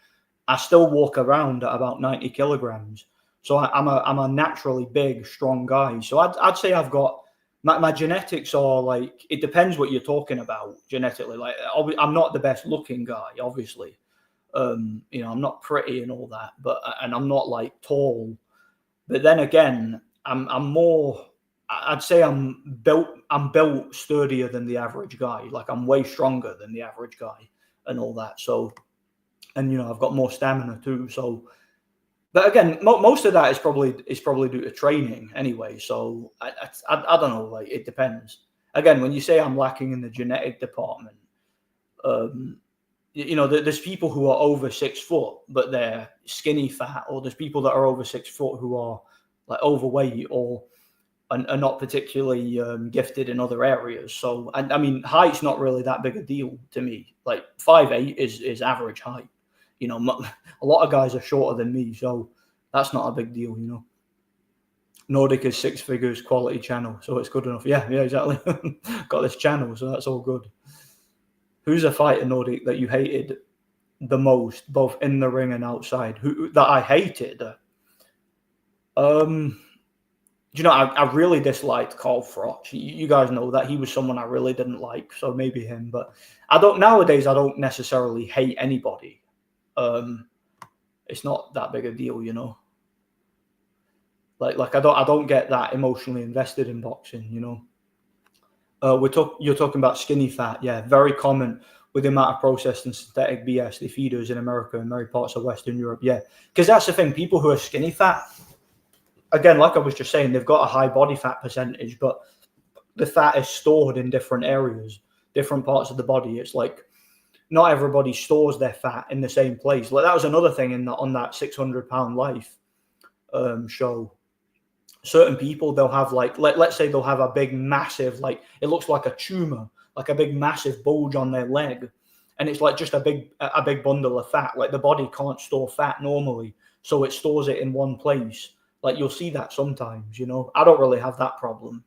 A: I still walk around at about 90 kilograms. So I'm a naturally big, strong guy. So I'd say I've got my genetics are like, it depends what you're talking about genetically. Like I'm not the best looking guy, obviously. You know, I'm not pretty and all that, and I'm not like tall. But then again, I'm more. I'd say I'm built sturdier than the average guy. Like I'm way stronger than the average guy and all that. So, and you know, I've got more stamina too. So, but again, most of that is probably due to training anyway. So I don't know. Like it depends. again, when you say I'm lacking in the genetic department, there's people who are over 6 foot, but they're skinny fat, or there's people that are over 6 foot who are like overweight or are not particularly gifted in other areas. So, I mean, height's not really that big a deal to me. Like 5'8" is average height. A lot of guys are shorter than me, so that's not a big deal, Nordic is 6 figures, quality channel, so it's good enough. Yeah, exactly. Got this channel, so that's all good. Who's a fighter, Nordic, that you hated the most, both in the ring and outside? Who that I hated? I really disliked Carl Froch. You guys know that he was someone I really didn't like, so maybe him. But nowadays I don't necessarily hate anybody. It's not that big a deal, Like I don't get that emotionally invested in boxing, You're talking about skinny fat, yeah, very common with the amount of processed and synthetic BS they feed us in America and many parts of Western Europe, yeah. Because that's the thing, people who are skinny fat, again, like I was just saying, they've got a high body fat percentage, but the fat is stored in different areas, different parts of the body. It's like not everybody stores their fat in the same place. Like that was another thing on that 600 Pound Life show. Certain people, they'll have let's say they'll have a big massive, like it looks like a tumor, like a big massive bulge on their leg, and it's like just a big bundle of fat. Like the body can't store fat normally, so it stores it in one place. Like you'll see that sometimes, I don't really have that problem,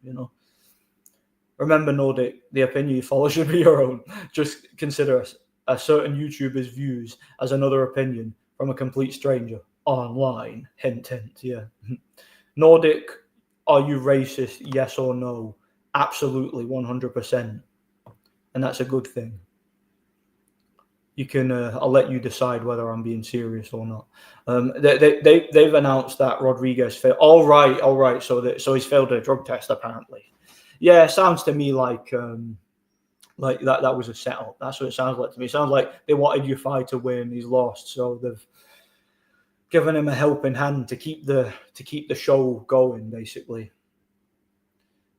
A: Remember, Nordic, the opinion you follow should be your own. Just consider a certain YouTuber's views as another opinion from a complete stranger online. Hint, hint, yeah. Nordic, are you racist? Yes or no? Absolutely, 100%. And that's a good thing. You can, I'll let you decide whether I'm being serious or not. They've announced that Rodriguez failed. All right. So he's failed a drug test apparently. Yeah, it sounds to me like that was a setup. That's what it sounds like to me. It sounds like they wanted Ufai to win. He's lost, so they've given him a helping hand to keep the show going, basically.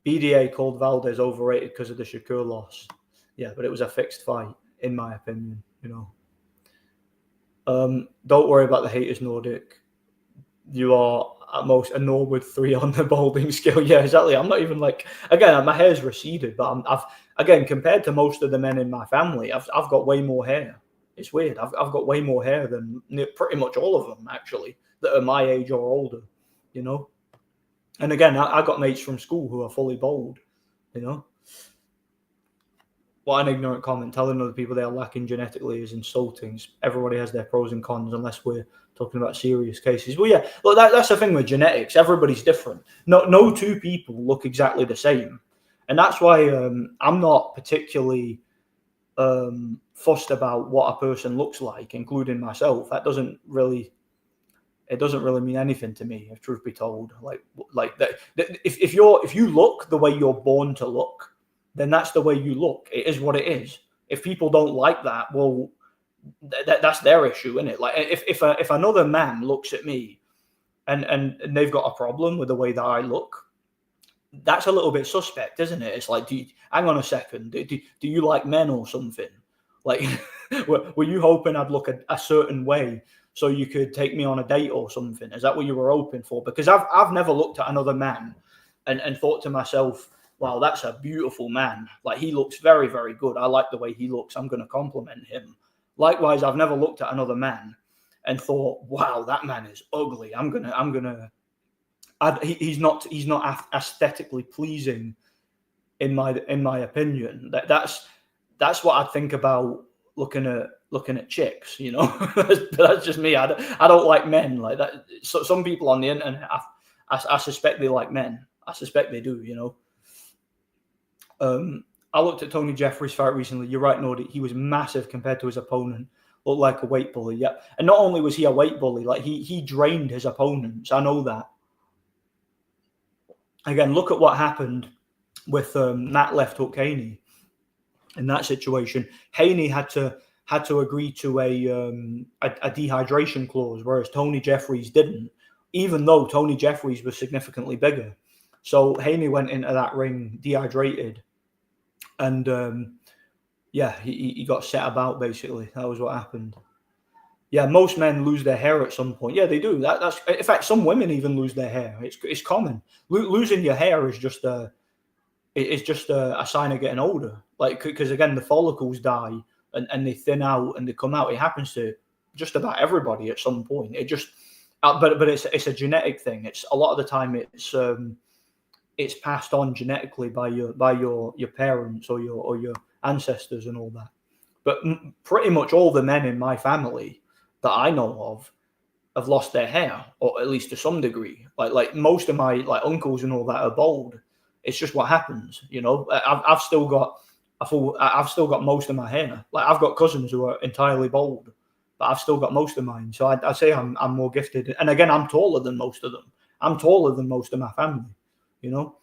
A: BDA called Valdez overrated because of the Shakur loss. Yeah, but it was a fixed fight, in my opinion. Don't worry about the haters, Nordic. You are at most a Norwood 3 on the balding scale. Yeah, exactly. I'm not even again, my hair's receded, but I've compared to most of the men in my family, I've got way more hair. It's weird. I've got way more hair than pretty much all of them, actually, that are my age or older, And again, I got mates from school who are fully bald, What an ignorant comment. Telling other people they are lacking genetically is insulting. Everybody has their pros and cons, unless we're talking about serious cases. Well, yeah, look, that's the thing with genetics. Everybody's different. No two people look exactly the same. And that's why I'm not particularly fussed about what a person looks like, including myself. It doesn't really mean anything to me, if truth be told. Like that, if you look the way you're born to look, then that's the way you look. It is what it is. If people don't like that, well, that's their issue, isn't it? Like if another man looks at me and they've got a problem with the way that I look, that's a little bit suspect, isn't it? It's like, hang on a second, do you like men or something? Like, were you hoping I'd look a certain way so you could take me on a date or something? Is that what you were hoping for? Because I've never looked at another man and thought to myself, wow, that's a beautiful man. Like, he looks very, very good. I like the way he looks. I'm going to compliment him. Likewise, I've never looked at another man and thought, wow, that man is ugly. He's not aesthetically pleasing in my opinion. That's what I think about looking at chicks, That's just me. I don't like men like that. So some people on the internet, I suspect they like men. I suspect they do, I looked at Tony Jeffries' fight recently. You're right, Nordy. He was massive compared to his opponent. Looked like a weight bully. Yeah, and not only was he a weight bully, like he drained his opponents. I know that. Again, look at what happened with Matt Left Hook Haney. In that situation, Haney had to agree to a dehydration clause, whereas Tony Jeffries didn't, even though Tony Jeffries was significantly bigger. So Haney went into that ring dehydrated, And he got set about, basically. That was what happened. Yeah, most men lose their hair at some point. Yeah, they do. That's in fact, some women even lose their hair. It's common. Losing your hair is just a sign of getting older. Like, because again, the follicles die and they thin out and they come out. It happens to just about everybody at some point. It just, but it's a genetic thing. It's a lot of the time it's passed on genetically by your parents or your ancestors and all that. But pretty much all the men in my family that I know of have lost their hair, or at least to some degree. Like most of my uncles and all that are bald. It's just what happens, you know. I've still got most of my hair. Like, I've got cousins who are entirely bald, but I've still got most of mine. So I'd say I'm more gifted. And again, I'm taller than most of them. I'm taller than most of my family, you know.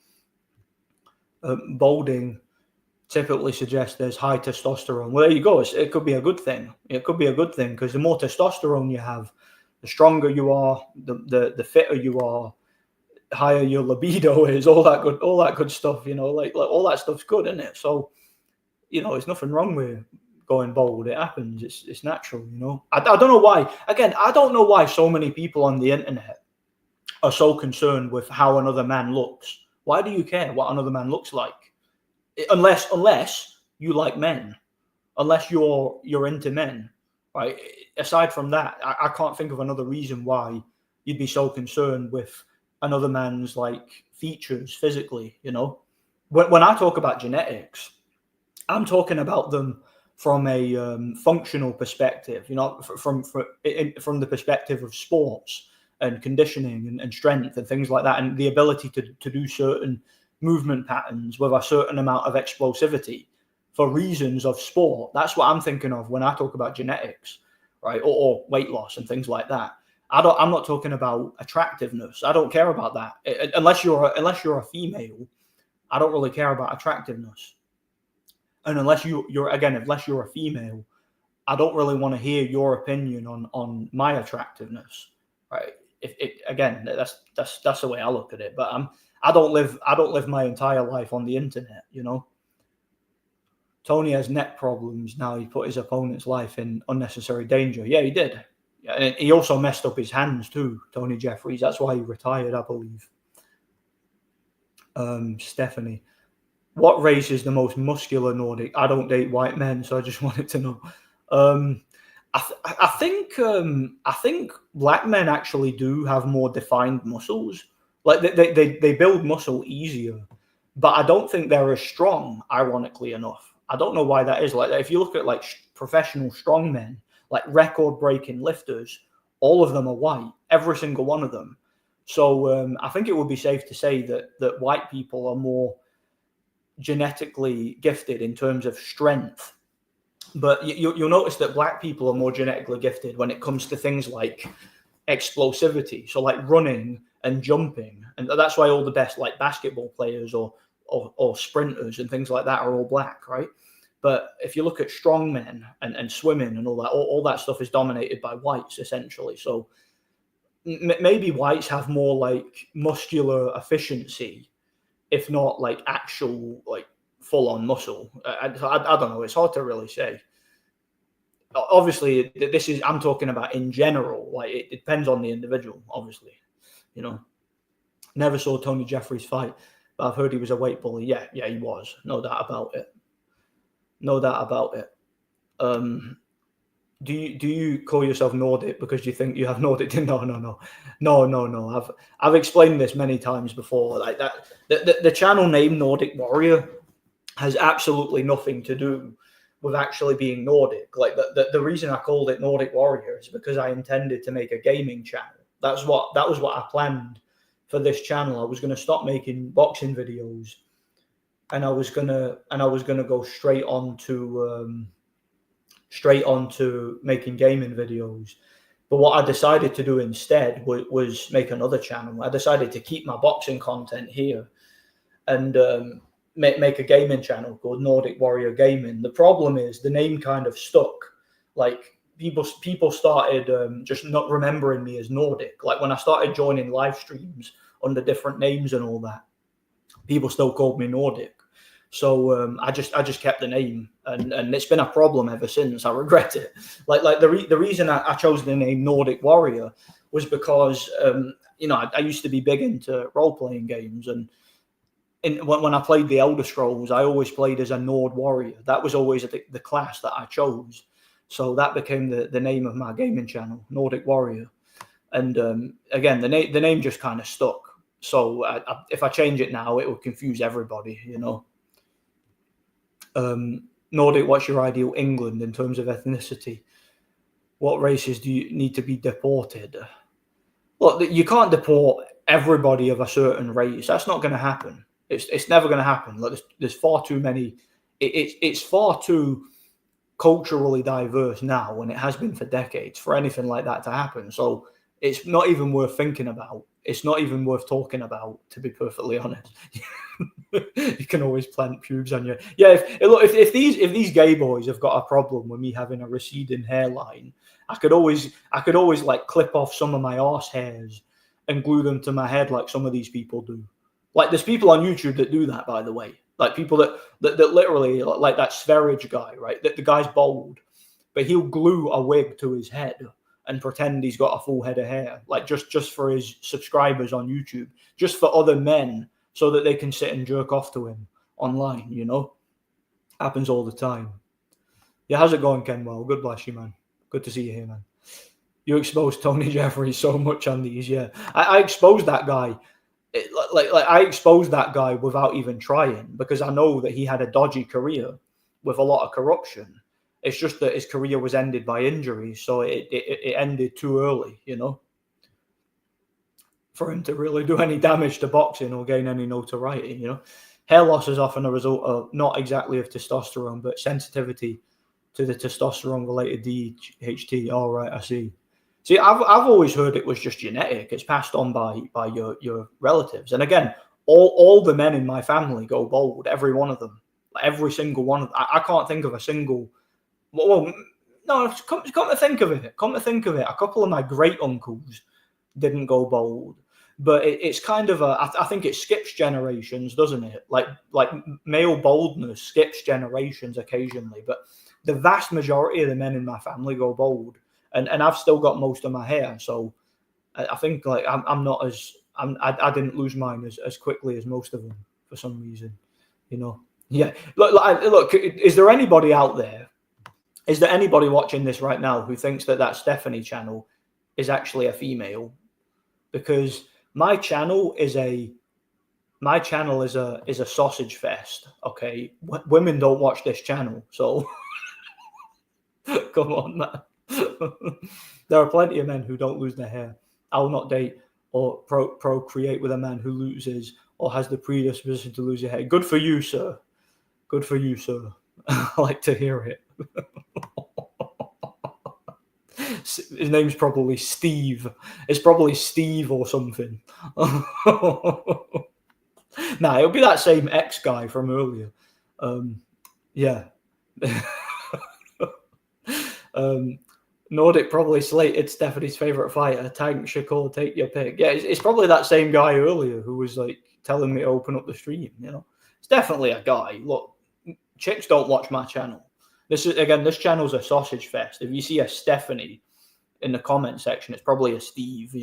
A: Balding typically suggests there's high testosterone. Well, there you go. It could be a good thing. It could be a good thing, because the more testosterone you have, the stronger you are, the fitter you are, higher your libido is, all that good stuff, you know, like all that stuff's good, isn't it? So, you know, there's nothing wrong with going bald. It happens. It's natural, you know. I don't know why. Again, I don't know why so many people on the internet are so concerned with how another man looks. Why do you care what another man looks like? Unless you like men, unless you're into men, right? Aside from that, I can't think of another reason why you'd be so concerned with another man's features physically, you know. When I talk about genetics, I'm talking about them from a functional perspective, you know, from the perspective of sports and conditioning and strength and things like that, and the ability to do certain movement patterns with a certain amount of explosivity for reasons of sport. That's what I'm thinking of when I talk about genetics, right? Or weight loss and things like that. I'm not talking about attractiveness. I don't care about that. Unless you're a female, I don't really care about attractiveness. And unless you're a female, I don't really want to hear your opinion on my attractiveness, right? That's the way I look at it. But I don't live my entire life on the internet, you know. Tony has neck problems now. He put his opponent's life in unnecessary danger. Yeah, he did. Yeah, and he also messed up his hands too, Tony Jeffries. That's why he retired, I believe. Stephanie, what race is the most muscular Nordic? I don't date white men, so I just wanted to know. I think black men actually do have more defined muscles. Like they build muscle easier, but I don't think they're as strong, ironically enough. I don't know why that is. Like, if you look at professional strongmen, like record-breaking lifters, all of them are white, every single one of them. So I think it would be safe to say that white people are more genetically gifted in terms of strength. But you'll notice that black people are more genetically gifted when it comes to things like explosivity. So like running and jumping. And that's why all the best basketball players or sprinters and things like that are all black, right? But if you look at strongmen and swimming and all that stuff is dominated by whites, essentially. So maybe whites have more muscular efficiency, if not actual full-on muscle. I don't know. It's hard to really say. Obviously, I'm talking about in general. It depends on the individual, obviously. You know, never saw Tony Jeffries fight, but I've heard he was a weight bully. Yeah, he was. No doubt about it. No doubt about it. Do you call yourself Nordic because you think you have Nordic? No. I've explained this many times before. Like that, the channel name Nordic Warrior has absolutely nothing to do with actually being Nordic. Like the reason I called it Nordic Warrior is because I intended to make a gaming channel. That was what I planned for this channel. I was going to stop making boxing videos, and I was gonna go straight on to making gaming videos. But what I decided to do instead was make another channel. I decided to keep my boxing content here and make a gaming channel called Nordic Warrior Gaming. The problem is the name kind of stuck. Like people started just not remembering me as Nordic. Like when I started joining live streams under different names and all that, people still called me Nordic. So I just kept the name, and it's been a problem ever since. I regret it. Like the reason I chose the name Nordic Warrior was because I used to be big into role playing games, and when I played the Elder Scrolls, I always played as a Nord Warrior. That was always the class that I chose. So that became the name of my gaming channel, Nordic Warrior. And again, the name just kind of stuck. So if I change it now, it will confuse everybody, Nordic, what's your ideal England in terms of ethnicity? What races do you need to be deported? Look, you can't deport everybody of a certain race. That's not going to happen. It's never going to happen. Like there's far too many. It's far too culturally diverse now, and it has been for decades, for anything like that to happen. So it's not even worth thinking about. It's not even worth talking about, to be perfectly honest. You can always plant pubes on your. Yeah, if these gay boys have got a problem with me having a receding hairline, I could always like clip off some of my arse hairs and glue them to my head like some of these people do. Like there's people on YouTube that do that, by the way. Like people that literally, like that Sverige guy, right? The guy's bald, but he'll glue a wig to his head and pretend he's got a full head of hair, like just for his subscribers on YouTube, just for other men, so that they can sit and jerk off to him online, Happens all the time. Yeah, how's it going, Kenwell? Good bless you, man. Good to see you here, man. You exposed Tony Jeffries so much on these, yeah. I exposed that guy. I exposed that guy without even trying, because I know that he had a dodgy career with a lot of corruption. It's just that his career was ended by injuries, so it ended too early, for him to really do any damage to boxing or gain any notoriety, Hair loss is often a result of not exactly of testosterone, but sensitivity to the testosterone-related DHT. All right, I see. See, I've always heard it was just genetic. It's passed on by your relatives. And again, all the men in my family go bald, every one of them. Every single one of them. I can't think of a single. Well, no, come to think of it. A couple of my great uncles didn't go bald, but it's kind of I think it skips generations, doesn't it? Like male baldness skips generations occasionally, but the vast majority of the men in my family go bald, and I've still got most of my hair, so I think like I'm not as I didn't lose mine as quickly as most of them for some reason, Yeah, look. Is there anybody out there? Is there anybody watching this right now who thinks that Stephanie channel is actually a female? Because my channel is a sausage fest. Okay, women don't watch this channel, so come on, man. There are plenty of men who don't lose their hair. I will not date or procreate with a man who loses or has the predisposition to lose your hair. Good for you, sir. Good for you, sir. I like to hear it. His name's probably Steve. It's probably Steve or something. Nah, it'll be that same ex guy from earlier. Yeah. Nordic probably slated Stephanie's favorite fighter. Tank, Shakur, take your pick. Yeah, it's probably that same guy earlier who was like telling me to open up the stream. It's definitely a guy. Look, chicks don't watch my channel. This channel's a sausage fest. If you see a Stephanie in the comment section, it's probably a Steve,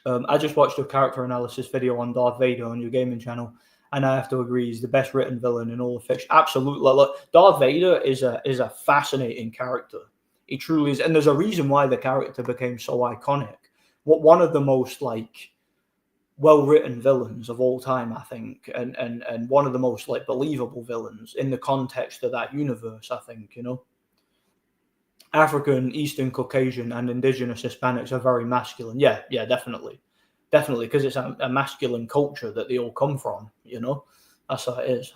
A: I just watched a character analysis video on Darth Vader on your gaming channel, and I have to agree, he's the best written villain in all of fiction. Absolutely. Look, Darth Vader is a fascinating character. He truly is, and there's a reason why the character became so iconic. One of the most well-written villains of all time, I think, and one of the most believable villains in the context of that universe, I think, African, Eastern, Caucasian, and indigenous Hispanics are very masculine. Yeah, definitely, because it's a masculine culture that they all come from. That's how it is.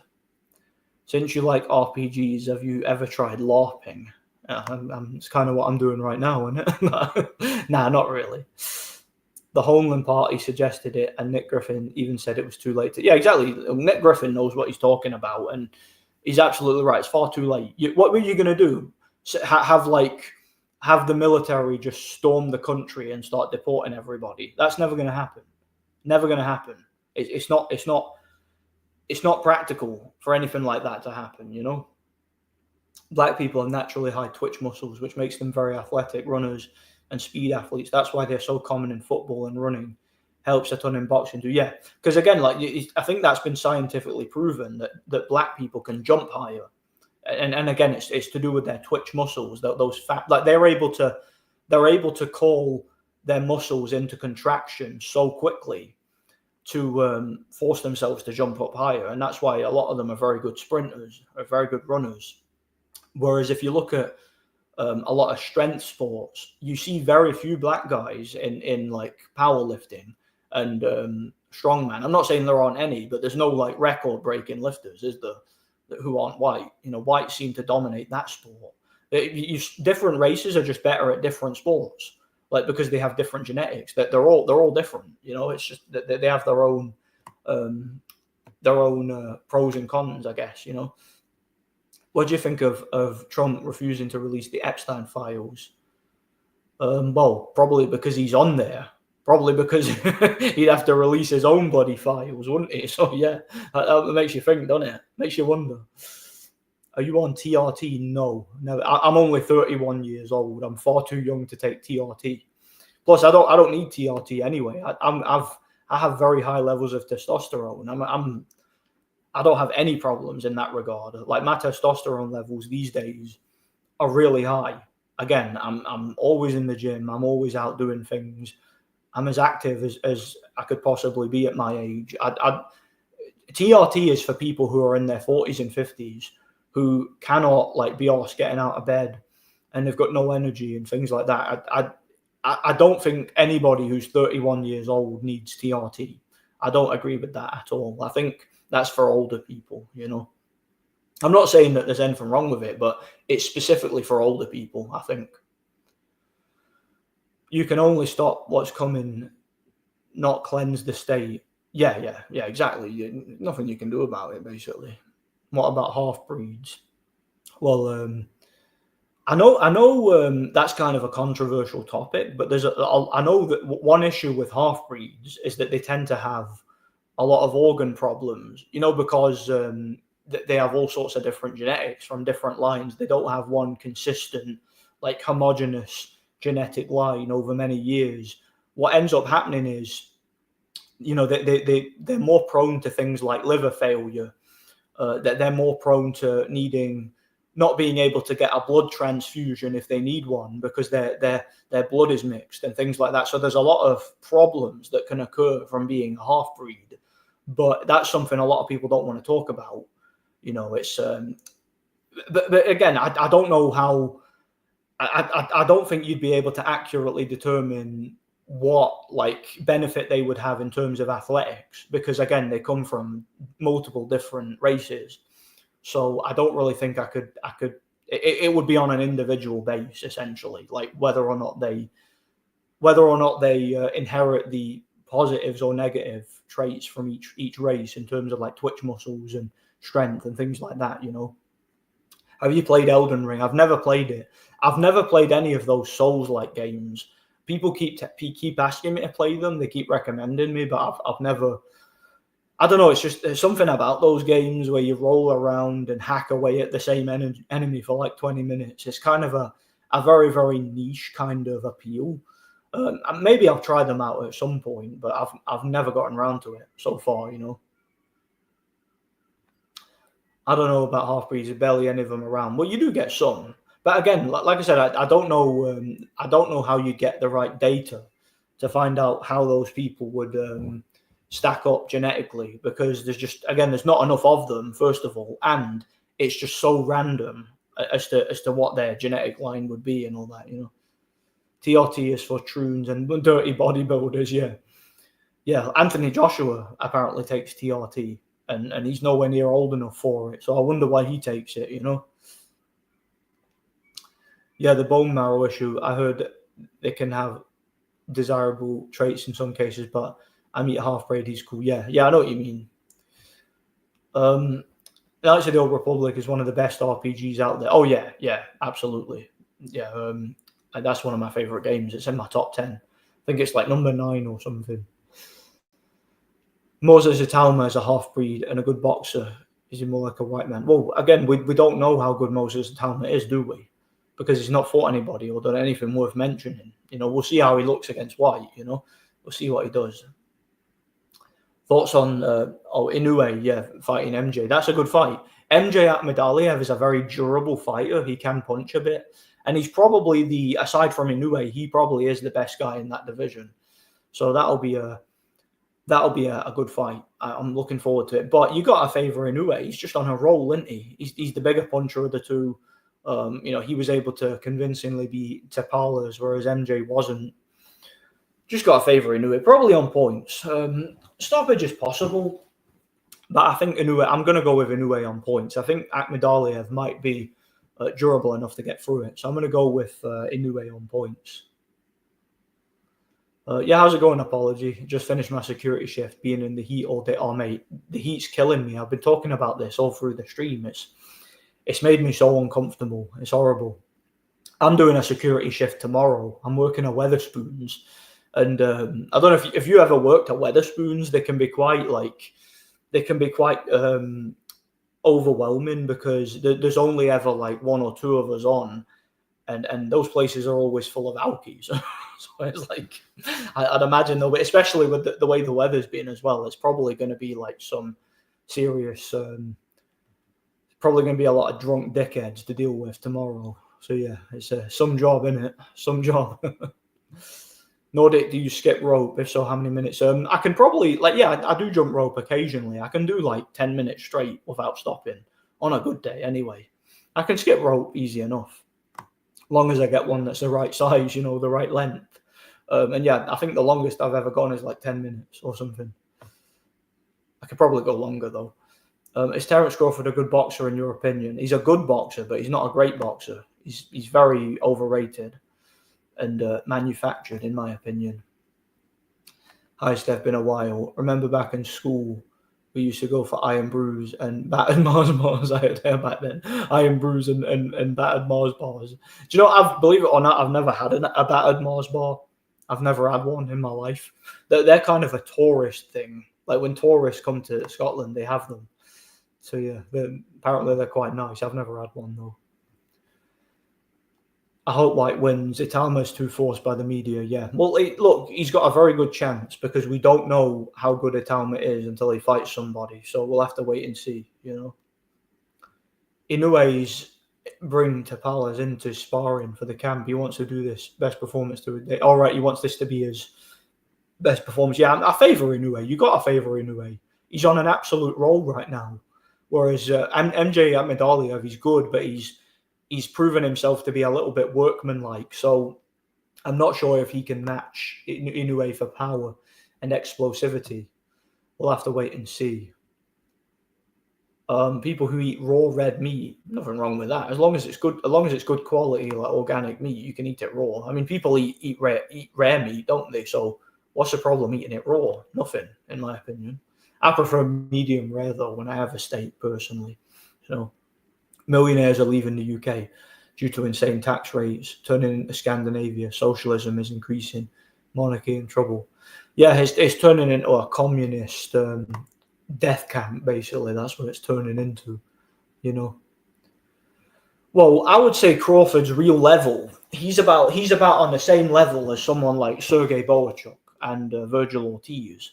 A: Since you like RPGs, have you ever tried LARPing? It's kind of what I'm doing right now, isn't it? Nah, not really. The Homeland Party suggested it, and Nick Griffin even said it was too late. Yeah, exactly. Nick Griffin knows what he's talking about, and he's absolutely right. It's far too late. What were you going to do? Have the military just storm the country and start deporting everybody? That's never going to happen. Never going to happen. It's not. it's not practical for anything like that to happen, you know. Black people have naturally high twitch muscles, which makes them very athletic runners and speed athletes. That's why they're so common in football and running. Helps a ton in boxing too. Yeah, because again, like I think that's been scientifically proven that black people can jump higher, and again, it's to do with their twitch muscles. Those fat, like they're able to call their muscles into contraction so quickly to force themselves to jump up higher, and that's why a lot of them are very good sprinters, are very good runners. Whereas if you look at a lot of strength sports, you see very few black guys in like powerlifting and strongman. I'm not saying there aren't any, but there's no like record breaking lifters, is there, who aren't white? You know, whites seem to dominate that sport. Different races are just better at different sports, like because they have different genetics. That they're all different. You know, it's just that they have their own pros and cons, I guess. You know. What do you think of Trump refusing to release the Epstein files? Well, probably because he's on there. Probably because he'd have to release his own bloody files, wouldn't he? So yeah, that makes you think, doesn't it? Makes you wonder. Are you on TRT? No, never. I'm only 31 years old. I'm far too young to take TRT. Plus, I don't need TRT anyway. I have very high levels of testosterone. I don't have any problems in that regard. Like my testosterone levels these days are really high. Again, I'm always in the gym. I'm always out doing things. I'm as active as I could possibly be at my age. TRT is for people who are in their 40s and 50s who cannot like be arsed getting out of bed and they've got no energy and things like that. I don't think anybody who's 31 years old needs TRT. I don't agree with that at all. I think that's for older people, you know. I'm not saying that there's anything wrong with it, but it's specifically for older people, I think. You can only stop what's coming, not cleanse the state. Yeah, exactly. Nothing you can do about it, basically. What about half-breeds? Well, I know that's kind of a controversial topic, but I know that one issue with half-breeds is that they tend to have a lot of organ problems, you know, because they have all sorts of different genetics from different lines. They don't have one consistent, like homogeneous genetic line over many years. What ends up happening is, you know, they're more prone to things like liver failure. That they're more prone to not being able to get a blood transfusion if they need one because their blood is mixed and things like that. So there's a lot of problems that can occur from being a half-breed. But that's something a lot of people don't want to talk about. You know, it's but again, I don't know how. I don't think you'd be able to accurately determine what like benefit they would have in terms of athletics because again, they come from multiple different races. So I don't really think I could. It would be on an individual base essentially, like whether or not they inherit the positives or negative traits from each race in terms of like twitch muscles and strength and things like that, you know. Have you played Elden Ring? I've never played it. I've never played any of those Souls-like games. People keep asking me to play them. They keep recommending me, but I've never. I don't know. It's just there's something about those games where you roll around and hack away at the same enemy for like 20 minutes. It's kind of a very, very niche kind of appeal. Maybe I'll try them out at some point, but I've never gotten around to it so far, you know. I don't know about half-breeds, there's barely any of them around. Well, you do get some. But again, like I said, I don't know how you get the right data to find out how those people would stack up genetically because there's not enough of them, first of all, and it's just so random as to what their genetic line would be and all that, you know. TRT is for troons and dirty bodybuilders, yeah. Yeah, Anthony Joshua apparently takes TRT and he's nowhere near old enough for it. So I wonder why he takes it, you know. Yeah, the bone marrow issue, I heard they can have desirable traits in some cases, but I meet half-breed, he's cool. Yeah, I know what you mean. Knights of the Old Republic is one of the best RPGs out there. Oh, yeah, absolutely. Yeah, that's one of my favorite games. It's in my top 10. I think it's like number 9 or something. Moses Itauma is a half-breed and a good boxer. Is he more like a white man? Well, again, we don't know how good Moses Itauma is, do we? Because he's not fought anybody or done anything worth mentioning. We'll see how he looks against White, We'll see what he does. Thoughts on Inoue, fighting MJ. That's a good fight. MJ Akhmadaliev is a very durable fighter. He can punch a bit. And he's probably aside from Inoue, he probably is the best guy in that division. So that'll be a good fight. I'm looking forward to it. But you got to favour Inoue. He's just on a roll, isn't he? He's the bigger puncher of the two. He was able to convincingly beat Tapales, whereas MJ wasn't. Just got to favour Inoue, probably on points. Stoppage is possible, but I think Inoue. I'm going to go with Inoue on points. I think Akhmadaliev might be durable enough to get through it, so I'm going to go with Inoue on points. How's it going? Apology. Just finished my security shift, being in the heat all day. Oh, mate, the heat's killing me. I've been talking about this all through the stream. It's made me so uncomfortable. It's horrible. I'm doing a security shift tomorrow. I'm working at Wetherspoons. And I don't know if you ever worked at Wetherspoons. They can be quite overwhelming because there's only ever like one or two of us on, and those places are always full of alkies. So it's like I'd imagine though, especially with the way the weather's been as well, it's probably going to be like some serious. Probably going to be a lot of drunk dickheads to deal with tomorrow. So yeah, it's some job, innit? Some job. Nordic, do you skip rope? If so, how many minutes? I can probably, I do jump rope occasionally. I can do like 10 minutes straight without stopping on a good day anyway. I can skip rope easy enough. Long as I get one that's the right size, the right length. I think the longest I've ever gone is like 10 minutes or something. I could probably go longer though. Is Terence Crawford a good boxer in your opinion? He's a good boxer, but he's not a great boxer. He's very overrated and manufactured, in my opinion. Hi, Steph, been a while. Remember back in school, we used to go for Iron Brews and battered Mars bars. I had hair back then. Iron Brews and battered Mars bars. Do you know, believe it or not, I've never had a battered Mars bar. I've never had one in my life. They're kind of a tourist thing. Like when tourists come to Scotland, they have them. So yeah, apparently they're quite nice. I've never had one though. I hope White wins. Itama's too forced by the media. Yeah. Well, look, he's got a very good chance because we don't know how good Itauma is until he fights somebody. So we'll have to wait and see. Inoue's bring Tapales into sparring for the camp. He wants to do this best performance to a day. All right, he wants this to be his best performance. Yeah, I favour Inoue. You got to favour Inoue. He's on an absolute roll right now. Whereas MJ Akhmadaliev, he's good, but he's proven himself to be a little bit workmanlike. So I'm not sure if he can match Inoue for power and explosivity. We'll have to wait and see. People who eat raw red meat, nothing wrong with that. As long as it's good quality, like organic meat, you can eat it raw. I mean, people eat rare meat, don't they? So what's the problem eating it raw? Nothing, in my opinion. I prefer medium rare though when I have a steak personally. So millionaires are leaving the UK due to insane tax rates, turning into Scandinavia. Socialism is increasing. Monarchy in trouble. Yeah, it's turning into a communist death camp, basically. That's what it's turning into, Well, I would say Crawford's real level, he's about on the same level as someone like Sergey Boychuk and Virgil Ortiz.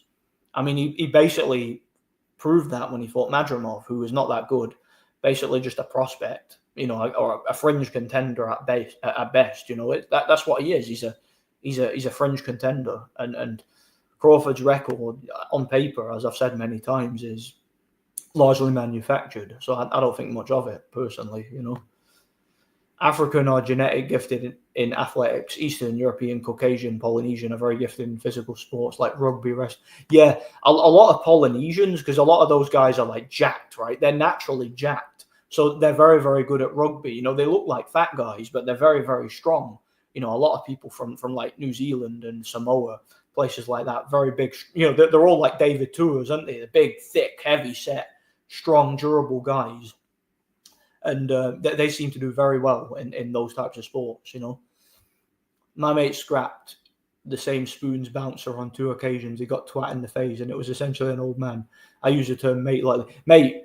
A: I mean, he basically proved that when he fought Madrimov, who was not that good, basically just a prospect, or a fringe contender at best. That's what he is. He's a fringe contender, and Crawford's record on paper, as I've said many times, is largely manufactured. So I don't think much of it personally. African are genetic gifted in athletics. Eastern European, Caucasian, Polynesian are very gifted in physical sports like rugby, wrestling. Yeah, a lot of Polynesians, because a lot of those guys are like jacked, right? They're naturally jacked. So they're very, very good at rugby. They look like fat guys, but they're very, very strong. A lot of people from like New Zealand and Samoa, places like that, very big. They're all like David Tours, aren't they? The big, thick, heavy set, strong, durable guys. And they seem to do very well in those types of sports, My mate scrapped the same spoons bouncer on 2 occasions. He got twat in the face, and it was essentially an old man. I use the term mate lightly. Mate,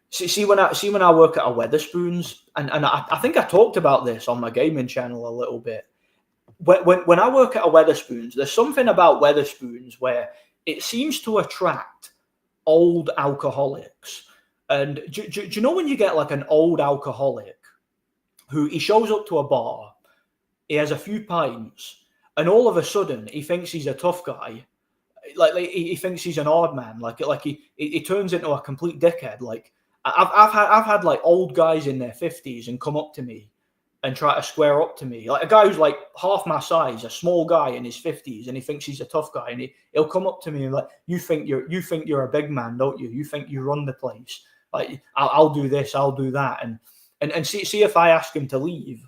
A: see when I work at a Wetherspoons, and I think I talked about this on my gaming channel a little bit. When I work at a Wetherspoons, there's something about Wetherspoons where it seems to attract old alcoholics. And do you know when you get like an old alcoholic who he shows up to a bar, he has a few pints, and all of a sudden he thinks he's a tough guy, like he thinks he's an odd man, like he turns into a complete dickhead. Like I've had like old guys in their 50s and come up to me and try to square up to me, like a guy who's like half my size, a small guy in his 50s, and he thinks he's a tough guy, and he'll come up to me and like, you think you're a big man, don't you? You think you run the place. Like I'll do this, I'll do that, and see if I ask him to leave.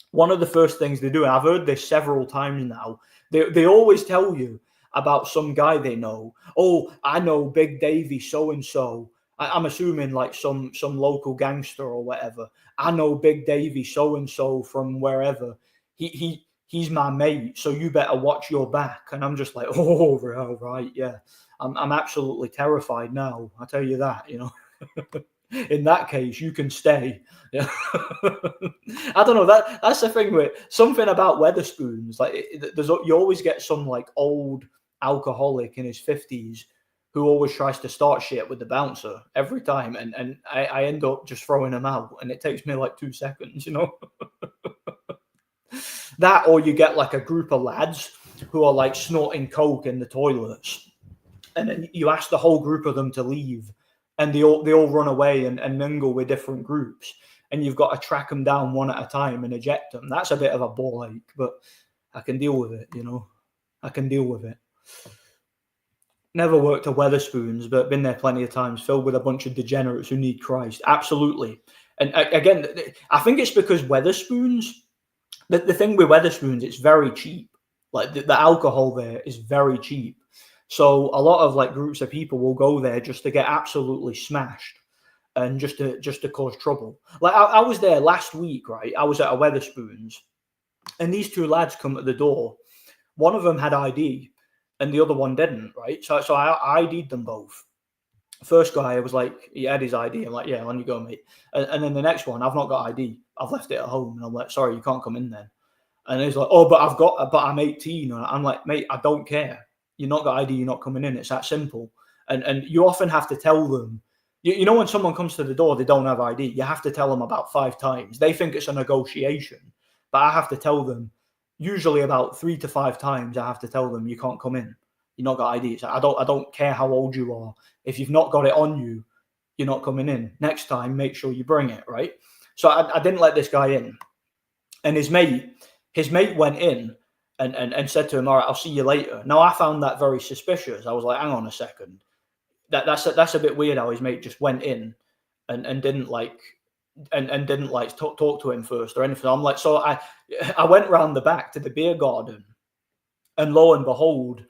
A: One of the first things they do, and I've heard this several times now, they always tell you about some guy they know. Oh, I know Big Davy so and so. I'm assuming like some local gangster or whatever. I know Big Davy so and so from wherever. He's my mate, so you better watch your back. And I'm just like, oh right, yeah. I'm absolutely terrified now. I tell you that, you know. In that case, you can stay. Yeah. I don't know. That's the thing with something about Wetherspoons. Like you always get some like old alcoholic in his 50s who always tries to start shit with the bouncer every time, and I end up just throwing him out, and it takes me like 2 seconds, you know. That, or you get like a group of lads who are like snorting coke in the toilets, and then you ask the whole group of them to leave, and they all run away and mingle with different groups, and you've got to track them down one at a time and eject them. That's a bit of a ball ache, but I can deal with it, you know. I can deal with it. Never worked at Wetherspoons, but been there plenty of times, filled with a bunch of degenerates who need Christ. Absolutely. And again, I think it's because Wetherspoons, the thing with Wetherspoons, it's very cheap. Like the alcohol there is very cheap. So a lot of like groups of people will go there just to get absolutely smashed and just to cause trouble. Like I was there last week, right? I was at a Wetherspoons, and these 2 lads come at the door. One of them had ID and the other one didn't, right? So I ID'd them both. First guy, I was like, he had his ID. I'm like, yeah, on you go, mate. And then the next one, I've not got ID. I've left it at home. And I'm like, sorry, you can't come in then. And he's like, oh, but I'm 18. And I'm like, mate, I don't care. You're not got ID, you're not coming in. It's that simple. And you often have to tell them, you know, when someone comes to the door, they don't have ID. You have to tell them about 5 times. They think it's a negotiation, but I have to tell them usually about 3 to 5 times. I have to tell them you can't come in. You're not got ID. So I don't care how old you are. If you've not got it on you, you're not coming in. Next time, make sure you bring it, right? So I didn't let this guy in. And his mate went in and said to him, all right, I'll see you later. Now, I found that very suspicious. I was like, hang on a second. That's a bit weird how his mate just went in and didn't like talk to him first or anything. I'm like, so I went round the back to the beer garden, and lo and behold,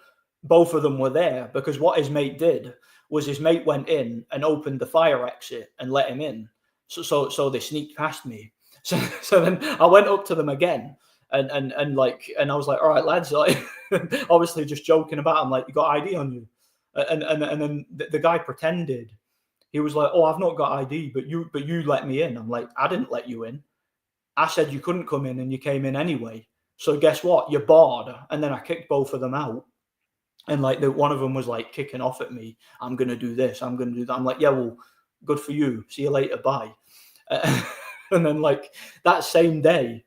A: both of them were there, because what his mate did was his mate went in and opened the fire exit and let him in. So they sneaked past me. So then I went up to them again and I was like, all right, lads, like, obviously just joking about. I'm like, you got ID on you? And then the guy pretended. He was like, oh, I've not got ID, but you let me in. I'm like, I didn't let you in. I said you couldn't come in, and you came in anyway. So guess what? You're barred. And then I kicked both of them out. And like one of them was like kicking off at me. I'm going to do this. I'm going to do that. I'm like, yeah, well, good for you. See you later. Bye. And then like that same day,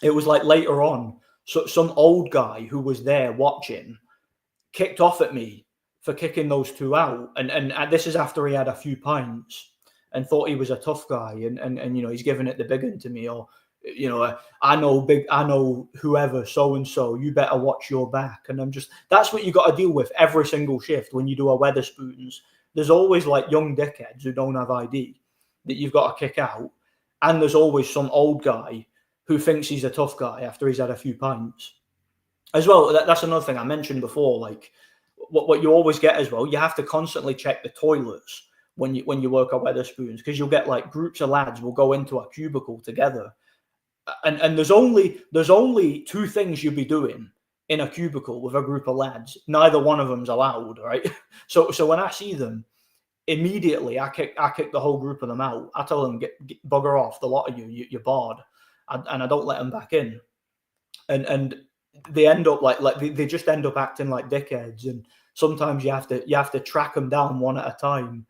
A: it was like later on, so some old guy who was there watching kicked off at me for kicking those 2 out. And this is after he had a few pints and thought he was a tough guy. And you know, he's giving it the big one to me, or, you know, I know whoever, so-and-so, you better watch your back. And I'm just, that's what you got to deal with every single shift when you do a Wetherspoons. There's always like young dickheads who don't have ID that you've got to kick out. And there's always some old guy who thinks he's a tough guy after he's had a few pints. As well, that's another thing I mentioned before, like what you always get as well, you have to constantly check the toilets when you work at Wetherspoons, because you'll get like groups of lads will go into a cubicle together. And there's only 2 things you'll be doing in a cubicle with a group of lads. Neither one of them's allowed, right? So when I see them, immediately I kick the whole group of them out. I tell them, get bugger off, the lot of you're barred, and I don't let them back in. And they end up like they just end up acting like dickheads. And sometimes you have to track them down one at a time.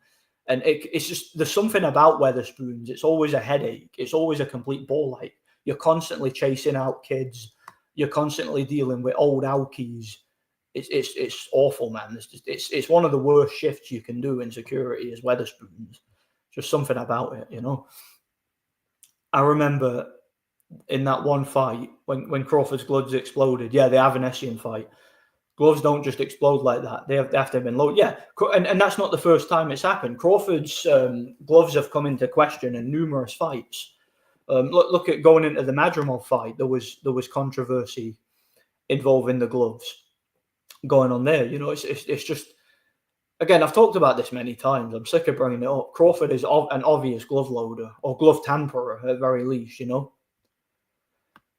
A: And it's just, there's something about Wetherspoons. It's always a headache. It's always a complete ball ache. You're constantly chasing out kids. You're constantly dealing with old alkies. It's awful, man. It's one of the worst shifts you can do in security is Wetherspoons. Just something about it, you know. I remember in that one fight when Crawford's gloves exploded. Yeah, the Avanesian fight. Gloves don't just explode like that. They have to have been loaded. Yeah, and that's not the first time it's happened. Crawford's gloves have come into question in numerous fights. Look at going into the Madrimov fight. There was controversy involving the gloves going on there. You know, it's just, again, I've talked about this many times. I'm sick of bringing it up. Crawford is an obvious glove loader or glove tamperer at very least. You know,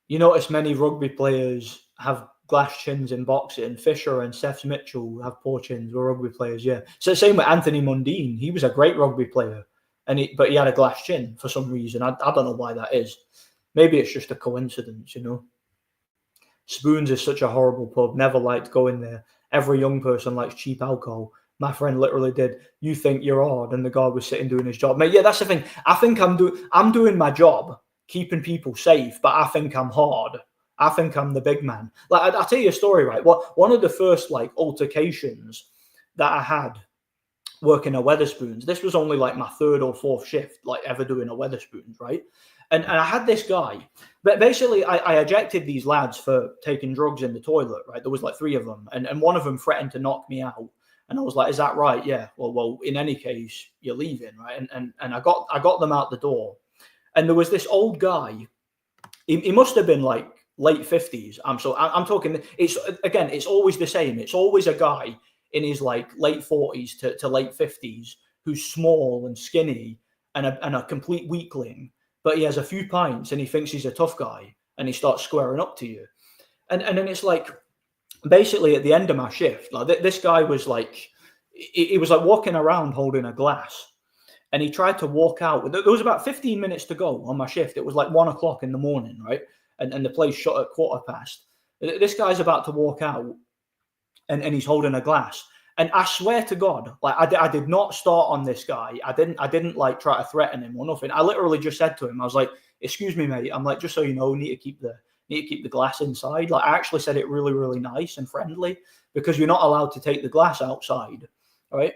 A: you notice many rugby players have glass chins in boxing. Fischer and Seth Mitchell have poor chins. Were rugby players, yeah. So same with Anthony Mundine. He was a great rugby player, but he had a glass chin for some reason. I don't know why that is. Maybe it's just a coincidence, you know. Spoons is such a horrible pub. Never liked going there. Every young person likes cheap alcohol. My friend literally did. You think you're odd, and the guy was sitting doing his job. Mate, yeah, that's the thing. I think I'm doing my job, keeping people safe, but I think I'm hard. I think I'm the big man. Like I'll tell you a story, right? One of the first like altercations that I had working at Wetherspoons, this was only like my third or fourth shift, like ever doing a Wetherspoons, right? And I had this guy, but basically I ejected these lads for taking drugs in the toilet, right? There was like 3 of them, and one of them threatened to knock me out. And I was like, is that right? Yeah. Well, in any case, you're leaving, right? And I got them out the door. And there was this old guy. He must have been like late 50s. I'm talking, it's always the same. It's always a guy in his like late 40s to late 50s who's small and skinny and a complete weakling, but he has a few pints and he thinks he's a tough guy and he starts squaring up to you. And then it's like, basically at the end of my shift, like this guy was like, he was like walking around holding a glass, and he tried to walk out. There was about 15 minutes to go on my shift. It was like 1 o'clock in the morning, right? And the place shut at 1:15. This guy's about to walk out, and he's holding a glass. And I swear to God, like I did not start on this guy. I didn't like try to threaten him or nothing. I literally just said to him, I was like, "Excuse me, mate. I'm like, just so you know, need to keep the glass inside." Like I actually said it really, really nice and friendly, because you're not allowed to take the glass outside, right?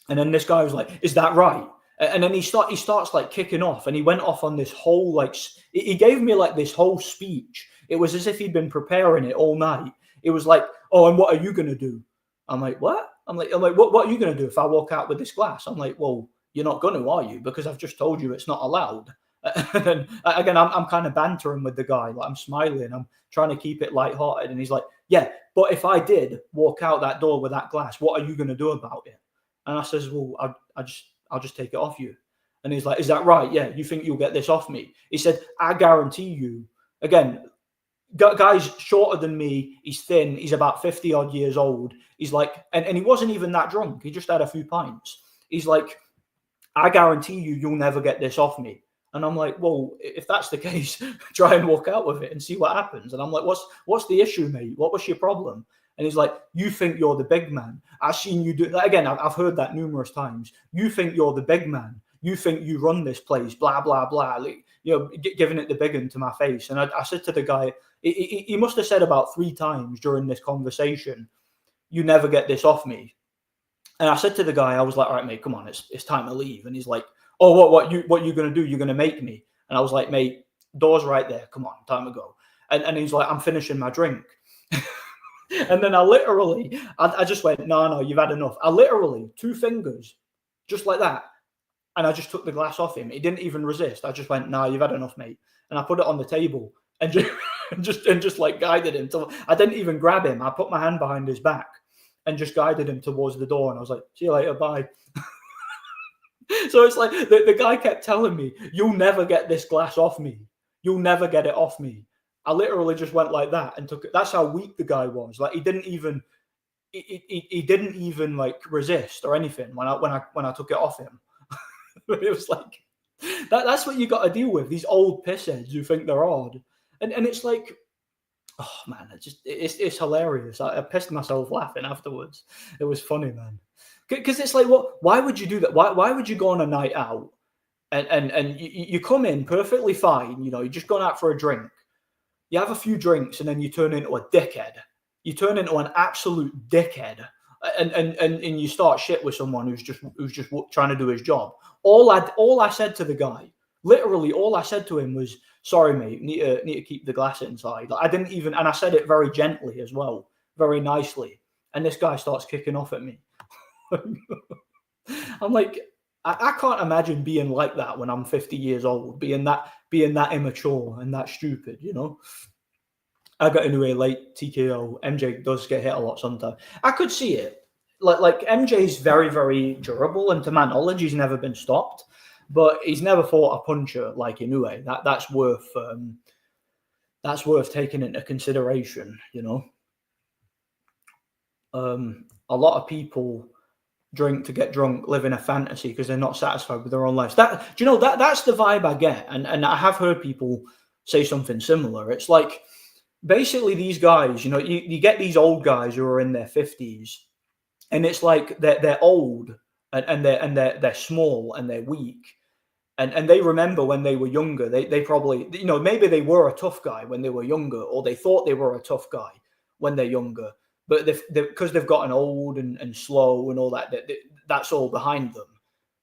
A: And then this guy was like, "Is that right?" And then he starts like kicking off, and he went off on this whole like, he gave me like this whole speech. It was as if he'd been preparing it all night. It was like, "Oh, and what are you gonna do?" I'm like, "What?" I'm like, what are you gonna do if I walk out with this glass? I'm like, "Well, you're not gonna, are you? Because I've just told you it's not allowed." And then again, I'm kind of bantering with the guy, like I'm smiling, I'm trying to keep it lighthearted, and he's like, "Yeah, but if I did walk out that door with that glass, what are you gonna do about it?" And I says, "Well, I'll just take it off you." And he's like, "Is that right? Yeah, you think you'll get this off me?" He said, "I guarantee you." Again, guy's shorter than me. He's thin. He's about 50 odd years old. He's like, and he wasn't even that drunk. He just had a few pints. He's like, "I guarantee you'll never get this off me." And I'm like, "Well, if that's the case, try and walk out with it and see what happens." And I'm like, what's the issue, mate? What was your problem? And he's like, "You think you're the big man. I've seen you do that." Again, I've heard that numerous times. "You think you're the big man. You think you run this place, blah, blah, blah." Like, you know, giving it the big one to my face. And I said to the guy, he must have said about 3 times during this conversation, "You never get this off me." And I said to the guy, I was like, "All right, mate, come on, it's time to leave." And he's like, "Oh, what you going to do? You're going to make me?" And I was like, "Mate, door's right there. Come on, time to go." And he's like, "I'm finishing my drink." And then I just went, no, you've had enough. I literally 2 fingers, just like that. And I just took the glass off him. He didn't even resist. I just went, "No, you've had enough, mate." And I put it on the table and just like guided him. I didn't even grab him. I put my hand behind his back and just guided him towards the door. And I was like, "See you later, bye." So it's like the guy kept telling me, "You'll never get this glass off me. You'll never get it off me." I literally just went like that and took it. That's how weak the guy was. Like he didn't even like resist or anything when I took it off him. It was like that's what you got to deal with. These old pissheads who think they're odd, and it's like, oh man, it's hilarious. I pissed myself laughing afterwards. It was funny, man. Because it's like, what? Why would you do that? Why would you go on a night out and you come in perfectly fine? You know, you're just going out for a drink. You have a few drinks and then you turn into a dickhead. You turn into an absolute dickhead, and you start shit with someone who's just trying to do his job. All I said to the guy, literally, all I said to him was, "Sorry, mate, need to keep the glass inside." Like, I didn't even, and I said it very gently as well, very nicely. And this guy starts kicking off at me. I'm like, I can't imagine being like that when I'm 50 years old, being that immature and that stupid, you know. I got into a late TKO. MJ does get hit a lot sometimes. I could see it. Like MJ's very, very durable, and to my knowledge, he's never been stopped. But he's never fought a puncher like Inoue. That's worth taking into consideration, you know. A lot of people drink to get drunk, live in a fantasy because they're not satisfied with their own lives. That's the vibe I get, and I have heard people say something similar. It's like, basically, these guys, you know, you get these old guys who are in their 50s, and it's like they're old and they're small and they're weak, and they remember when they were younger. They probably, you know, maybe they were a tough guy when they were younger, or they thought they were a tough guy when they're younger. But because they've gotten old and slow and all that, that's all behind them.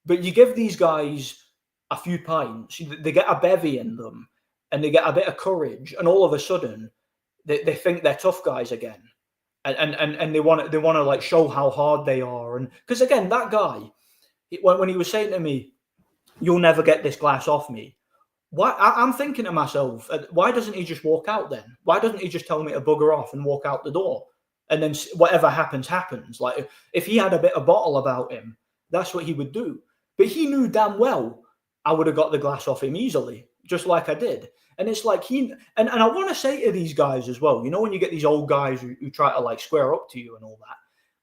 A: But you give these guys a few pints, they get a bevy in them, and they get a bit of courage, and all of a sudden they think they're tough guys again, and they want to like show how hard they are. And because again, that guy, when he was saying to me, "You'll never get this glass off me," I'm thinking to myself, why doesn't he just walk out then? Why doesn't he just tell me to bugger off and walk out the door? And then whatever happens, happens. Like, if he had a bit of bottle about him, that's what he would do. But he knew damn well I would have got the glass off him easily, just like I did. And it's like and I want to say to these guys as well, you know, when you get these old guys who try to like square up to you and all that,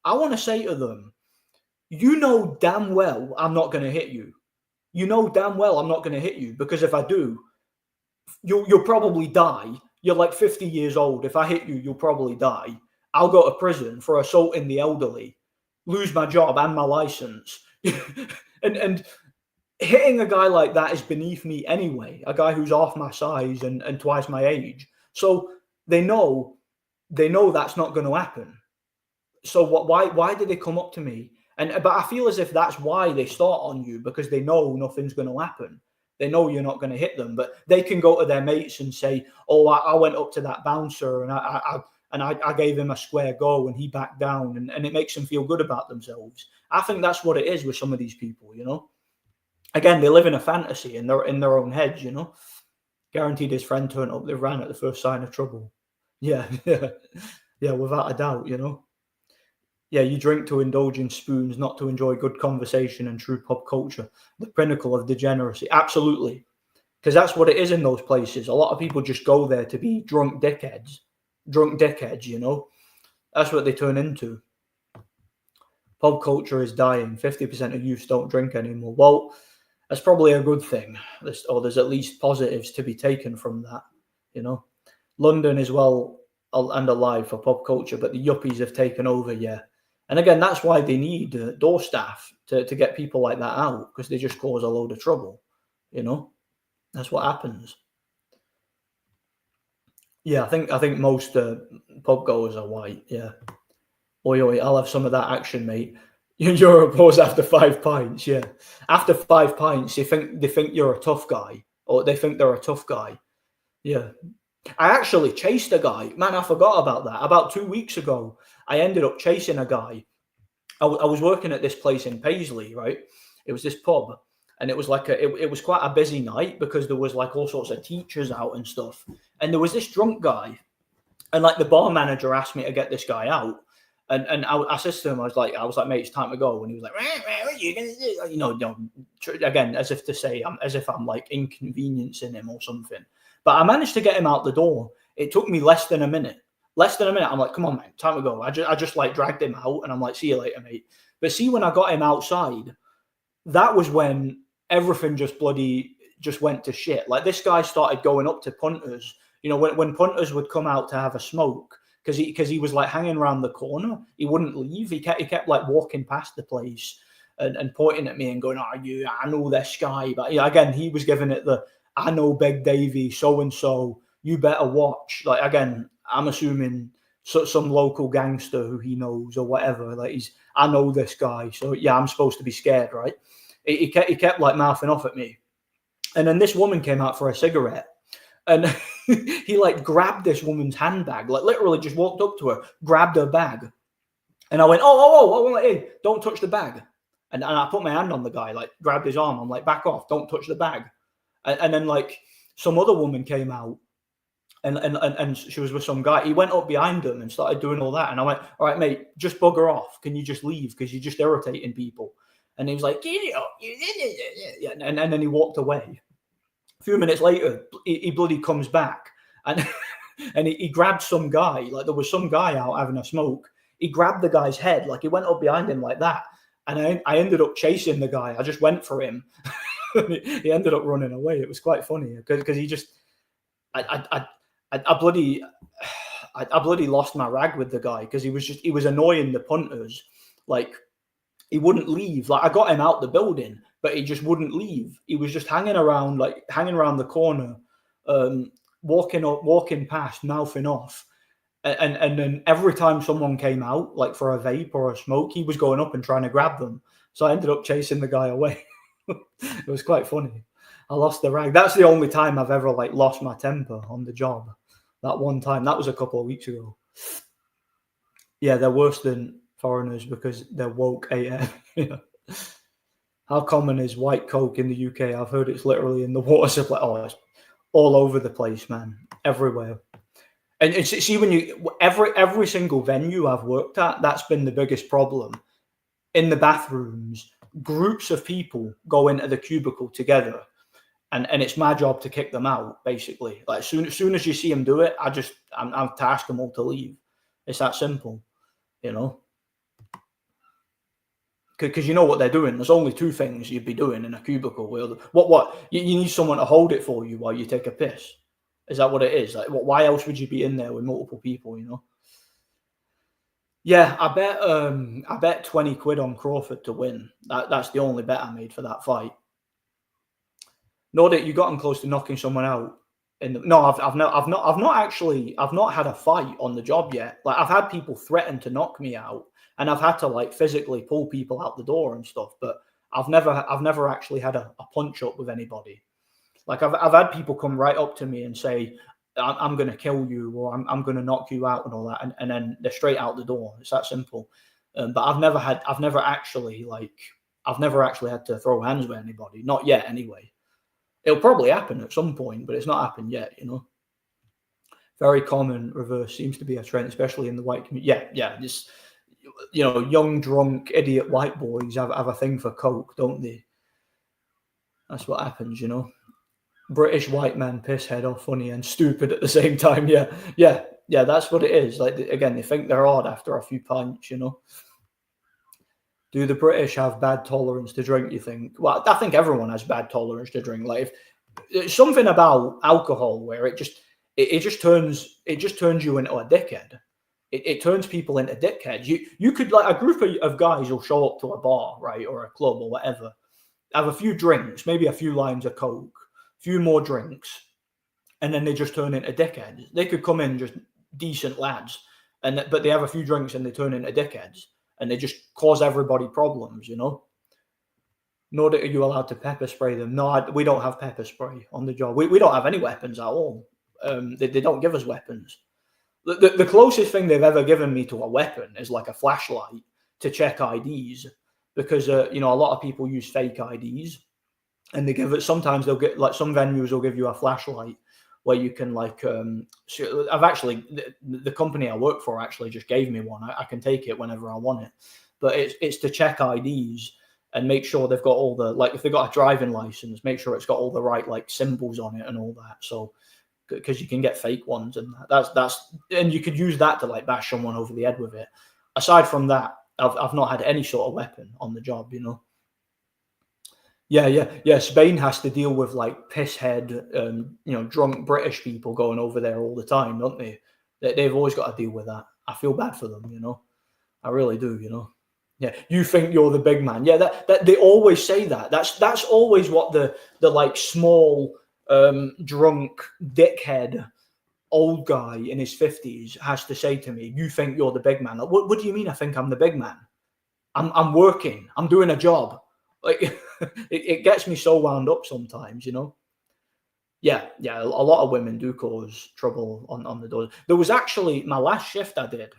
A: I want to say to them, you know damn well I'm not going to hit you. You know damn well I'm not going to hit you, because if I do, you'll probably die. You're like 50 years old. If I hit you, you'll probably die. I'll go to prison for assaulting the elderly, lose my job and my license. and hitting a guy like that is beneath me anyway, a guy who's half my size and twice my age. So they know that's not going to happen. So why did they come up to me? But I feel as if that's why they start on you, because they know nothing's going to happen. They know you're not going to hit them, but they can go to their mates and say, "Oh, I went up to that bouncer and I gave him a square go and he backed down," and it makes them feel good about themselves. I think that's what it is with some of these people, you know. Again, they live in a fantasy and they're in their own heads, you know. Guaranteed his friend turned up, they ran at the first sign of trouble. Yeah, without a doubt, you know. Yeah, you drink to indulge in spoons, not to enjoy good conversation and true pop culture. The pinnacle of degeneracy. Absolutely. Because that's what it is in those places. A lot of people just go there to be drunk dickheads, you know. That's what they turn into. Pop culture is dying. 50% of youth don't drink anymore. Well, that's probably a good thing. There's at least positives to be taken from that, you know. London is well and alive for pop culture, but the yuppies have taken over, yeah. And again, that's why they need door staff to get people like that out, because they just cause a load of trouble, you know. That's what happens. Yeah, I think most pub goers are white, yeah. Oi, I'll have some of that action, mate. You're opposed after 5 pints, yeah. After 5 pints, they think you're a tough guy, or they think they're a tough guy. Yeah. I actually chased a guy. Man, I forgot about that. About 2 weeks ago, I ended up chasing a guy. I was working at this place in Paisley, right? It was this pub, and it was like it was quite a busy night because there was like all sorts of teachers out and stuff. And there was this drunk guy, and like the bar manager asked me to get this guy out. And I said to him, I was like, mate, it's time to go. And he was like, what are you gonna do? You know, again, as if to say, as if I'm like inconveniencing him or something. But I managed to get him out the door It took me less than a minute. I'm like, come on, man, time to go. I just like dragged him out, and I'm like, see you later, mate. But see, when I got him outside, that was when everything just went to shit. Like, this guy started going up to punters. You know, when punters would come out to have a smoke, because he was like hanging around the corner, he wouldn't leave. He kept like walking past the place and pointing at me and going, I know this guy. But yeah, again, he was giving it the, I know Big Davey, so and so, you better watch. Like, again, I'm assuming some local gangster who he knows or whatever. Like, I know this guy, so yeah, I'm supposed to be scared, right? He kept like mouthing off at me. And then this woman came out for a cigarette, and he like grabbed this woman's handbag, like literally just walked up to her, grabbed her bag. And I went, oh, hey, don't touch the bag. And I put my hand on the guy, like grabbed his arm. I'm like, back off, don't touch the bag. And then like some other woman came out, and she was with some guy. He went up behind him and started doing all that. And I went, all right, mate, just bugger off. Can you just leave? Because you're just irritating people. And he was like, and then he walked away. A few minutes later, he bloody comes back, and he grabbed some guy. Like, there was some guy out having a smoke. He grabbed the guy's head, like he went up behind him like that. And I ended up chasing the guy. I just went for him. He ended up running away. It was quite funny because he just, I bloody lost my rag with the guy, because he was annoying the punters. Like, he wouldn't leave. Like, I got him out the building, but he just wouldn't leave. He was just hanging around the corner, walking past, mouthing off. And then every time someone came out, like for a vape or a smoke, he was going up and trying to grab them. So I ended up chasing the guy away. It was quite funny. I lost the rag. That's the only time I've ever like lost my temper on the job. That one time. That was a couple of weeks ago. Yeah, they're worse than foreigners because they're woke AF. How common is white coke in the UK? I've heard it's literally in the water supply. Oh, it's all over the place, man. Everywhere. And see, when you every single venue I've worked at, that's been the biggest problem. In the bathrooms, groups of people go into the cubicle together, and it's my job to kick them out, basically. Like, as soon as you see them do it, I'm tasked them all to leave. It's that simple, you know. Because you know what they're doing. There's only two things you'd be doing in a cubicle. What? You need someone to hold it for you while you take a piss. Is that what it is? Like, why else would you be in there with multiple people, you know? Yeah, I bet 20 quid on Crawford to win. That's the only bet I made for that fight. Know that you got him close to knocking someone out. No, I've not had a fight on the job yet. Like, I've had people threaten to knock me out, and I've had to like physically pull people out the door and stuff. But I've never actually had a punch up with anybody. Like, I've had people come right up to me and say, I'm going to kill you, or I'm going to knock you out and all that. And then they're straight out the door. It's that simple. But I've never actually had to throw hands with anybody. Not yet, anyway. It'll probably happen at some point, but it's not happened yet, you know. Very common reverse seems to be a trend, especially in the white community. Yeah. Just, you know, young, drunk, idiot white boys have a thing for coke, don't they? That's what happens, you know. British white man piss head off, funny and stupid at the same time. Yeah, that's what it is. Like, again, they think they're odd after a few pints, you know. Do the British have bad tolerance to drink, you think? Well, I think everyone has bad tolerance to drink. Like, if something about alcohol where it just turns you into a dickhead. It turns people into dickheads. You could, like, a group of guys will show up to a bar, right, or a club or whatever, have a few drinks, maybe a few lines of coke, few more drinks, and then they just turn into dickheads. They could come in just decent lads, but they have a few drinks and they turn into dickheads, and they just cause everybody problems, you know. Nor are you allowed to pepper spray them. No, we don't have pepper spray on the job. We don't have any weapons at all. They don't give us weapons. The closest thing they've ever given me to a weapon is like a flashlight to check IDs, because you know, a lot of people use fake IDs. And they give it, sometimes they'll get, like, some venues will give you a flashlight where you can, like, I've actually, the company I work for actually just gave me one. I can take it whenever I want it. But it's to check IDs and make sure they've got all the, like, if they've got a driving license, make sure it's got all the right, like, symbols on it and all that. So,
B: because you can get fake ones, and and you could use that to like bash someone over the head with it. Aside from that, I've not had any sort of weapon on the job, you know. Yeah. Spain has to deal with like pisshead, you know, drunk British people going over there all the time, don't they? They've always got to deal with that. I feel bad for them, you know. I really do, you know. Yeah, you think you're the big man. Yeah, that they always say that. That's always what the like small, drunk dickhead old guy in his 50s has to say to me. You think you're the big man? Like, what do you mean? I think I'm the big man. I'm working. I'm doing a job. Like it gets me so wound up sometimes, you know. Yeah. A lot of women do cause trouble on the doors. There was actually my last shift I did.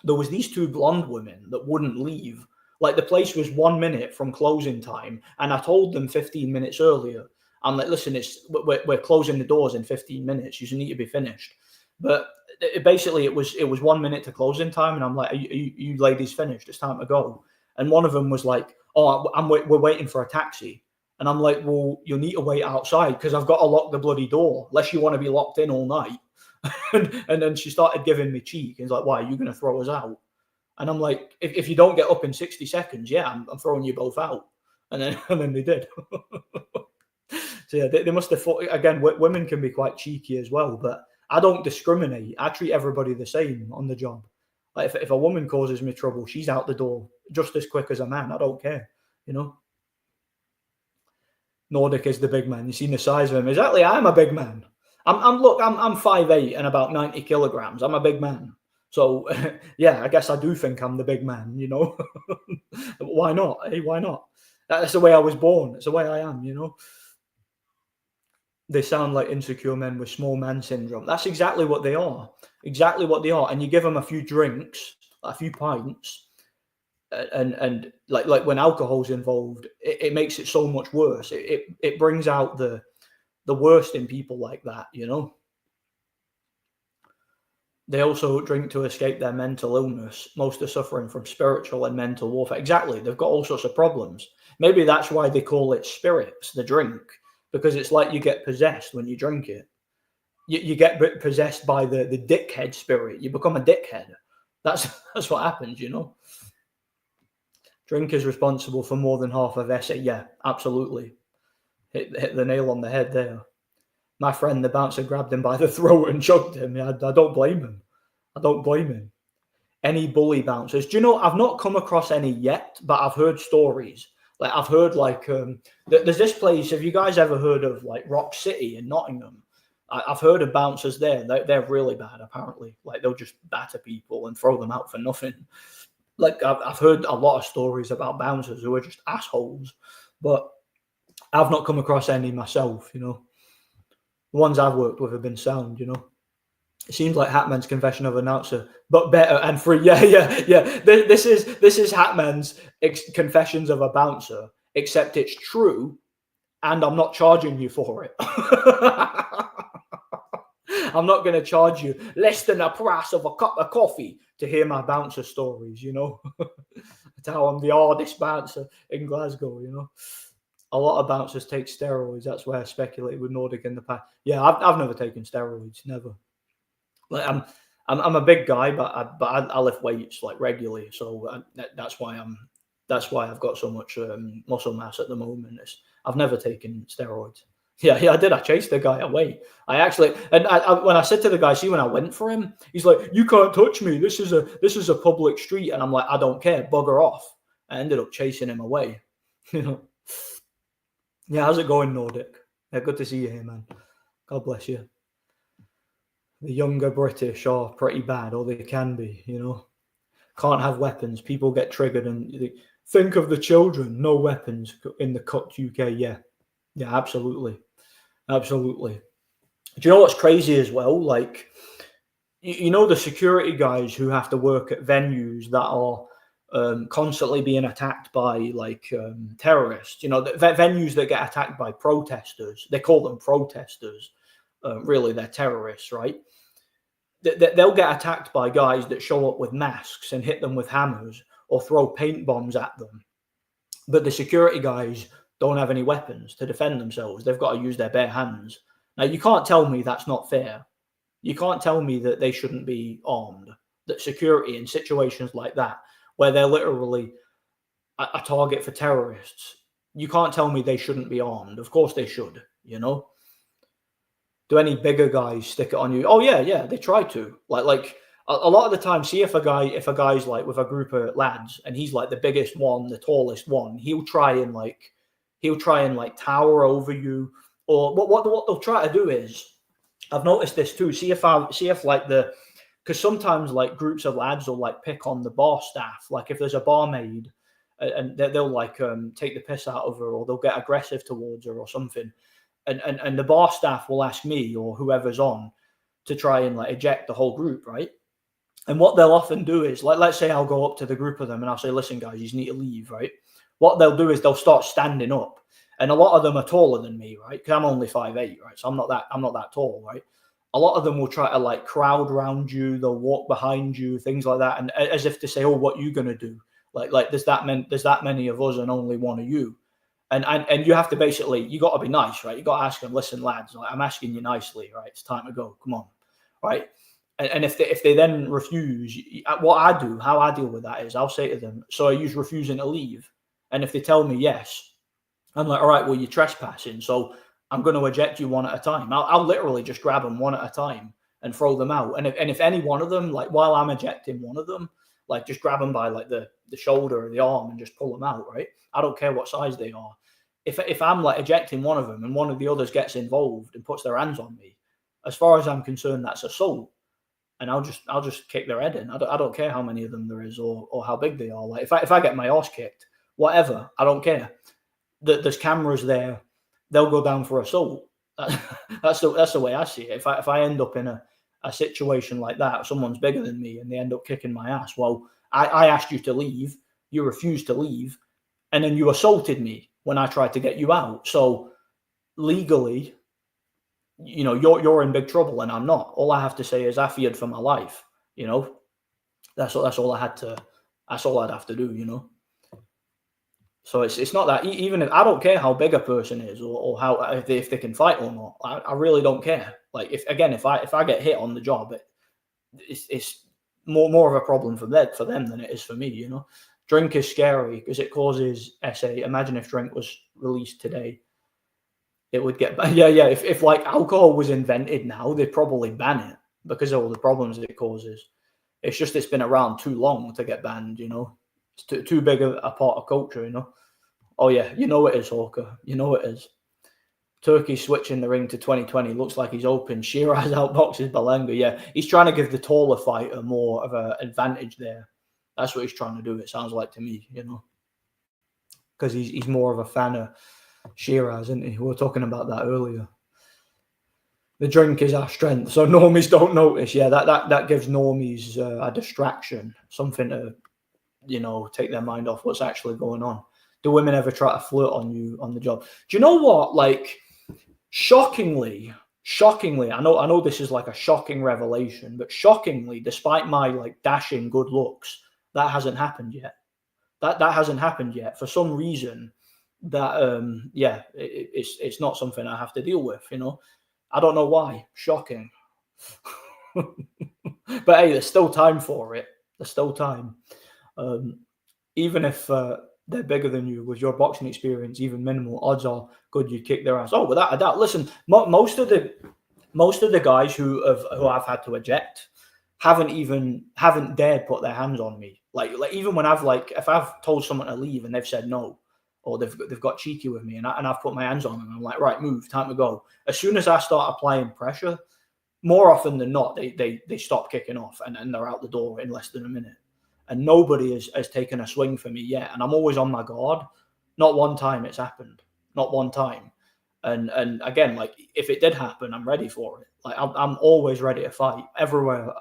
B: There was these two blonde women that wouldn't leave. Like the place was 1 minute from closing time, and I told them 15 minutes earlier. I'm like, listen, we're closing the doors in 15 minutes. You need to be finished. But basically, it was 1 minute to closing time, and I'm like, you ladies finished? It's time to go. And one of them was like, oh, we're waiting for a taxi. And I'm like, well, you'll need to wait outside because I've got to lock the bloody door unless you want to be locked in all night. and then she started giving me cheek and was like, why are you going to throw us out? And I'm like, if you don't get up in 60 seconds, yeah, I'm throwing you both out. And then they did. So yeah, they must have thought, again, women can be quite cheeky as well, but I don't discriminate. I treat everybody the same on the job. Like if a woman causes me trouble, she's out the door just as quick as a man. I don't care, you know. Nordic is the big man. You've seen the size of him. Exactly, I'm a big man. I'm 5'8" and about 90 kilograms. I'm a big man. So yeah, I guess I do think I'm the big man, you know. Why not? Hey, why not? That's the way I was born. It's the way I am, you know. They sound like insecure men with small man syndrome. That's exactly what they are. Exactly what they are. And you give them a few drinks, a few pints, and like when alcohol's involved, it makes it so much worse. It brings out the worst in people like that, you know. They also drink to escape their mental illness. Most are suffering from spiritual and mental warfare. Exactly. They've got all sorts of problems. Maybe that's why they call it spirits, the drink, because it's like you get possessed when you drink it. You get possessed by the dickhead spirit. You become a dickhead. That's what happens, you know. Drink is responsible for more than half of SA. Yeah, absolutely. Hit the nail on the head there. My friend, the bouncer, grabbed him by the throat and chugged him. I don't blame him. I don't blame him. Any bully bouncers? Do you know, I've not come across any yet, but I've heard stories. Like I've heard like, there's this place, have you guys ever heard of like Rock City in Nottingham? I've heard of bouncers there. They're really bad, apparently. Like they'll just batter people and throw them out for nothing. Like I've heard a lot of stories about bouncers who are just assholes, but I've not come across any myself, you know. The ones I've worked with have been sound, you know. It seems like Hatman's confession of an announcer, but better and free. Yeah. This is Hatman's confessions of a bouncer, except it's true, and I'm not charging you for it. I'm not going to charge you less than the price of a cup of coffee to hear my bouncer stories, you know. That's how I'm the hardest bouncer in Glasgow, you know. A lot of bouncers take steroids. That's why I speculated with Nordic in the past. Yeah, I've never taken steroids, never. Like I'm a big guy, but I lift weights like regularly, so that's why I've got so much muscle mass at the moment. I've never taken steroids. Yeah, I did. I chased the guy away. I actually, and when I said to the guy, see, when I went for him, he's like, "You can't touch me. This is a public street," and I'm like, "I don't care. Bugger off." I ended up chasing him away. You know. Yeah, how's it going, Nordic? Yeah, good to see you here, man. God bless you. The younger British are pretty bad, or they can be, you know. Can't have weapons. People get triggered and think of the children. No weapons in the cut UK. Yeah, absolutely. Absolutely. Do you know what's crazy as well? Like, you know, the security guys who have to work at venues that are constantly being attacked by like terrorists, you know, the venues that get attacked by protesters, they call them protesters. Really, they're terrorists, right? They'll get attacked by guys that show up with masks and hit them with hammers or throw paint bombs at them. But the security guys don't have any weapons to defend themselves. They've got to use their bare hands. Now, you can't tell me that's not fair. You can't tell me that they shouldn't be armed, that security in situations like that, where they're literally a target for terrorists, you can't tell me they shouldn't be armed. Of course they should, you know? Do any bigger guys stick it on you? Oh, yeah, they try to. Like a lot of the time, see if a guy's like with a group of lads and he's like the biggest one, the tallest one, he'll try and like tower over you. Or what they'll try to do is, I've noticed this too. See if like because sometimes like groups of lads will like pick on the bar staff. Like if there's a barmaid and they'll like take the piss out of her, or they'll get aggressive towards her or something. And the bar staff will ask me or whoever's on to try and like eject the whole group, right? And what they'll often do is, like, let's say I'll go up to the group of them and I'll say, listen, guys, you need to leave, right? What they'll do is they'll start standing up. And a lot of them are taller than me, right? Because I'm only 5'8", right? So I'm not that tall, right? A lot of them will try to like crowd around you. They'll walk behind you, things like that. And as if to say, oh, what are you going to do? Like there's that many of us and only one of you. And you have to basically, you got to be nice, right? You got to ask them, listen, lads, like, I'm asking you nicely, right? It's time to go. Come on, right? And if they then refuse, what I do, how I deal with that is I'll say to them, so I use refusing to leave. And if they tell me yes, I'm like, all right, well, you're trespassing, so I'm going to eject you one at a time. I'll literally just grab them one at a time and throw them out. And if any one of them, like while I'm ejecting one of them, like just grab them by like the shoulder or the arm and just pull them out, right? I don't care what size they are. If I'm like ejecting one of them and one of the others gets involved and puts their hands on me, as far as I'm concerned, that's assault. And I'll just kick their head in. I don't care how many of them there is or how big they are. Like if I get my arse kicked, whatever, I don't care. There's cameras there. They'll go down for assault. That's the way I see it. If I end up in a situation like that, someone's bigger than me and they end up kicking my ass, well, I asked you to leave, you refused to leave, and then you assaulted me when I tried to get you out. So legally, you know, you're in big trouble and I'm not. All I have to say is I feared for my life, you know. That's all I had to. That's all I'd have to do, you know. So it's not that, even if I don't care how big a person is or how if they can fight or not, I really don't care. Like if I get hit on the job, it's more of a problem for them than it is for me, you know. Drink is scary because it causes SA. Imagine if drink was released today, it would get If like alcohol was invented now, they'd probably ban it because of all the problems it causes. It's just it's been around too long to get banned, you know. It's too big a part of culture, you know. Oh yeah, you know it is, Hawker. You know it is. Turkey switching the ring to 2020. Looks like he's open. Shiraz outboxes Belanga. Yeah, he's trying to give the taller fighter more of an advantage there. That's what he's trying to do, it sounds like to me, you know. Because he's more of a fan of Shiraz, isn't he? We were talking about that earlier. The drink is our strength, so normies don't notice. Yeah, that gives normies a distraction, something to, you know, take their mind off what's actually going on. Do women ever try to flirt on you on the job? Do you know what? Like, shockingly, I know this is like a shocking revelation, but shockingly, despite my like dashing good looks, that hasn't happened yet. That hasn't happened yet. For some reason, that it's not something I have to deal with. You know, I don't know why. Shocking. But hey, there's still time for it. There's still time. Even if they're bigger than you, with your boxing experience, even minimal, odds are good you'd kick their ass. Oh, without a doubt. Listen, most of the guys who I've had to eject haven't dared put their hands on me. Like even when if I've told someone to leave and they've said no, or they've got cheeky with me and I've put my hands on them, I'm like, right, move, time to go. As soon as I start applying pressure, more often than not, they stop kicking off and they're out the door in less than a minute. And nobody has taken a swing for me yet. And I'm always on my guard. Not one time it's happened. Not one time. And again, like if it did happen, I'm ready for it. Like I'm always ready to fight. Everywhere,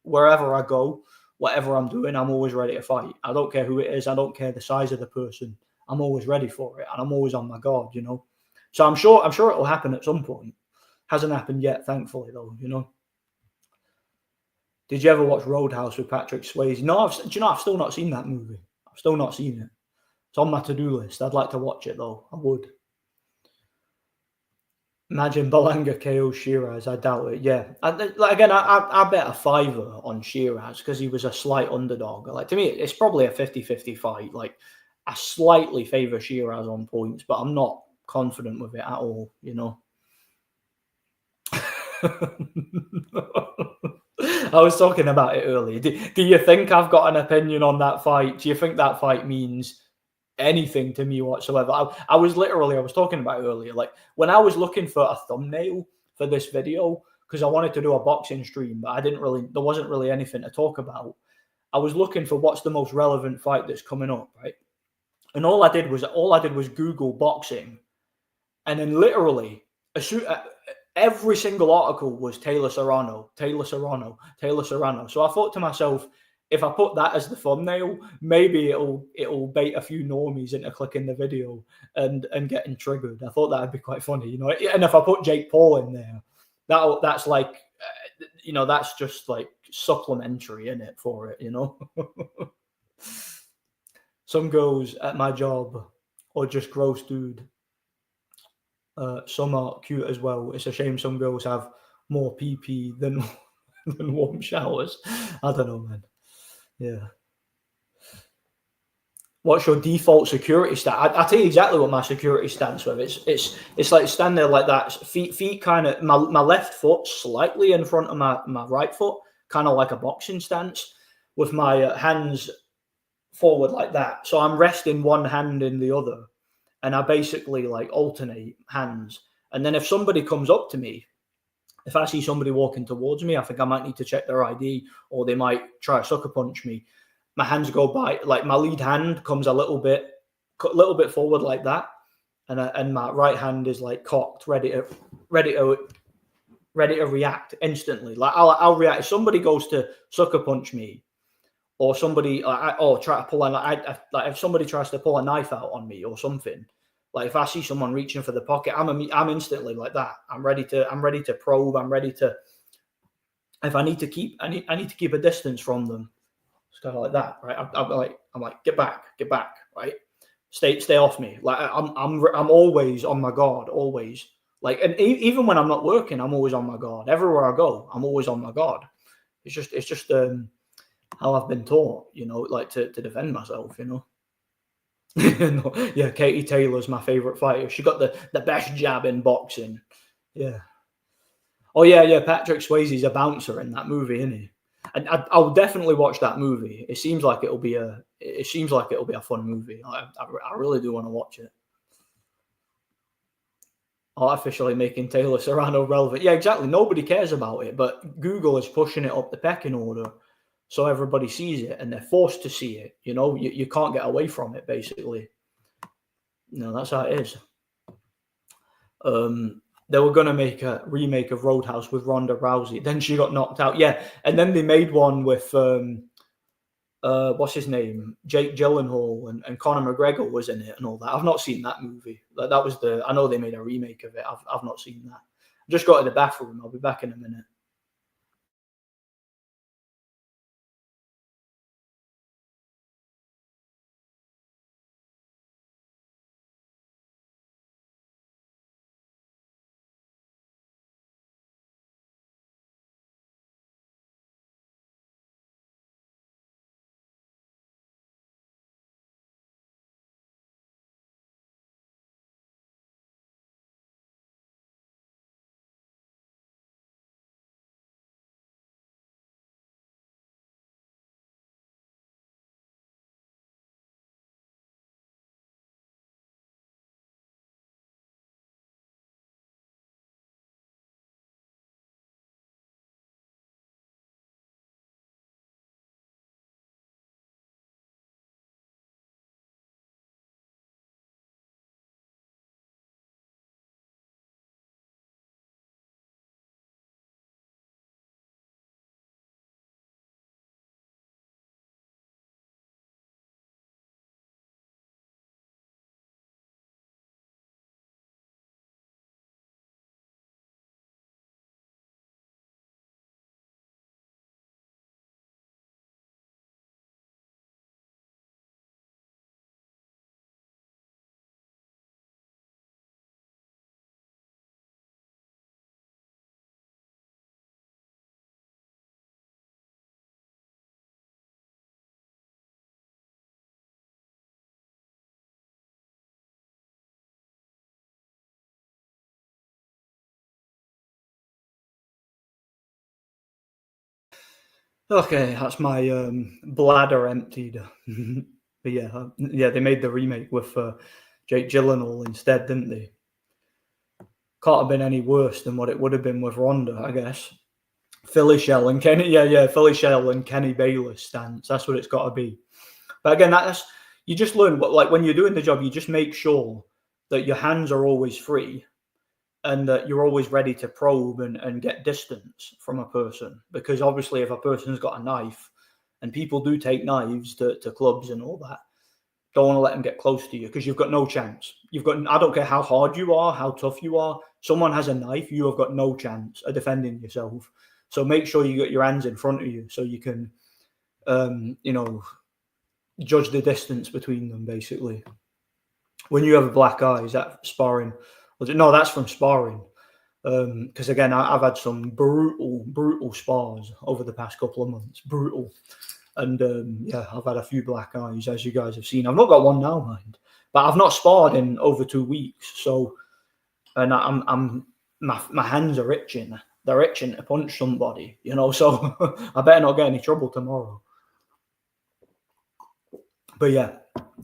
B: wherever I go, whatever I'm doing, I'm always ready to fight. I don't care who it is. I don't care the size of the person. I'm always ready for it. And I'm always on my guard, you know. So I'm sure it'll happen at some point. Hasn't happened yet, thankfully, though, you know. Did you ever watch Roadhouse with Patrick Swayze? No, I've still not seen that movie. I've still not seen it. It's on my to-do list. I'd like to watch it, though. I would. Imagine Balanga KO Shiraz. I doubt it. Yeah. I bet a fiver on Shiraz because he was a slight underdog. Like, to me, it's probably a 50-50 fight. Like, I slightly favour Shiraz on points, but I'm not confident with it at all, you know. I was talking about it earlier. Do you think I've got an opinion on that fight? Do you think that fight means anything to me whatsoever? I was talking about it earlier. Like, when I was looking for a thumbnail for this video, because I wanted to do a boxing stream, but there wasn't really anything to talk about. I was looking for what's the most relevant fight that's coming up, right? And all I did was Google boxing, and then literally every single article was Taylor Serrano. So I thought to myself, if I put that as the thumbnail, maybe it'll bait a few normies into clicking the video and getting triggered. I thought that'd be quite funny, you know. And if I put Jake Paul in there, that's like, you know, that's just like supplementary in it for it, you know. Some girls at my job are just gross, dude. Some are cute as well. It's a shame some girls have more PP than warm showers. I don't know, man. Yeah. What's your default security stance? I tell you exactly what my security stance with. It's like standing there like that. Feet kind of, my left foot slightly in front of my right foot, kind of like a boxing stance, with my hands forward like that. So I'm resting one hand in the other, and I basically like alternate hands. And then if somebody comes up to me, if I see somebody walking towards me, I think I might need to check their ID, or they might try to sucker punch me. My hands go by, like my lead hand comes a little bit forward like that, and my right hand is like cocked, ready to react instantly. Like I'll react if somebody goes to sucker punch me, or somebody try to pull like if somebody tries to pull a knife out on me or something. Like if I see someone reaching for the pocket, I'm instantly like that. I'm ready to probe. I'm ready to. If I need to keep a distance from them. It's kind of like that, right? I'm like, get back, right? Stay off me. Like I'm always on my guard, always. Like, and even when I'm not working, I'm always on my guard. Everywhere I go, I'm always on my guard. It's just how I've been taught, you know, like to defend myself, you know. No, yeah, Katie Taylor's my favorite fighter. She got the best jab in boxing. Yeah. Oh yeah. Patrick Swayze's a bouncer in that movie, isn't he? And I'll definitely watch that movie. It seems like it'll be a fun movie. I really do want to watch it. Artificially making Taylor Serrano relevant. Yeah, exactly. Nobody cares about it, but Google is pushing it up the pecking order, so everybody sees it and they're forced to see it. You know, you can't get away from it, basically. No, that's how it is. They were going to make a remake of Roadhouse with Ronda Rousey. Then she got knocked out. Yeah, and then they made one with what's his name? Jake Gyllenhaal and Conor McGregor was in it and all that. I've not seen that movie. Like, that was I know they made a remake of it. I've not seen that. I just got to the bathroom. I'll be back in a minute.
A: Okay, that's my bladder emptied. But yeah, they made the remake with Jake Gyllenhaal instead, didn't they? Can't have been any worse than what it would have been with Ronda, I guess. Philly Shell and Kenny, Philly Shell and Kenny Bayless stance. That's what it's got to be. But again, that's you just learn what, like, when you're doing the job, you just make sure that your hands are always free and that you're always ready to probe and get distance from a person. Because obviously, if a person's got a knife, and people do take knives to clubs and all that, don't want to let them get close to you because you've got no chance. I don't care how hard you are, how tough you are. Someone has a knife, you have got no chance of defending yourself. So make sure you got your hands in front of you so you can, judge the distance between them, basically. When you have a black eye, is that sparring? No, that's from sparring. Because again, I've had some brutal spars over the past couple of months. Brutal. And I've had a few black eyes, as you guys have seen. I've not got one now, mind, but I've not sparred in over 2 weeks. So, and my hands are itching. They're itching to punch somebody, So I better not get any trouble tomorrow. But yeah,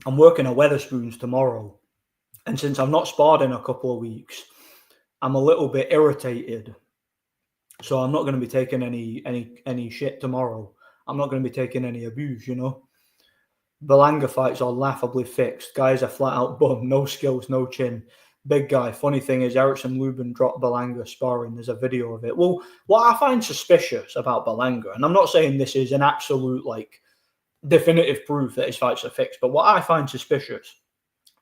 A: I'm working at Wetherspoons tomorrow, and since I've not sparred in a couple of weeks, I'm a little bit irritated. So I'm not going to be taking any shit tomorrow. I'm not going to be taking any abuse, Berlanga fights are laughably fixed. Guys are flat out bum, no skills, no chin. Big guy. Funny thing is, Erickson Lubin dropped Berlanga sparring. There's a video of it. Well, what I find suspicious about Berlanga, and I'm not saying this is an absolute, definitive proof that his fights are fixed, but what I find suspicious,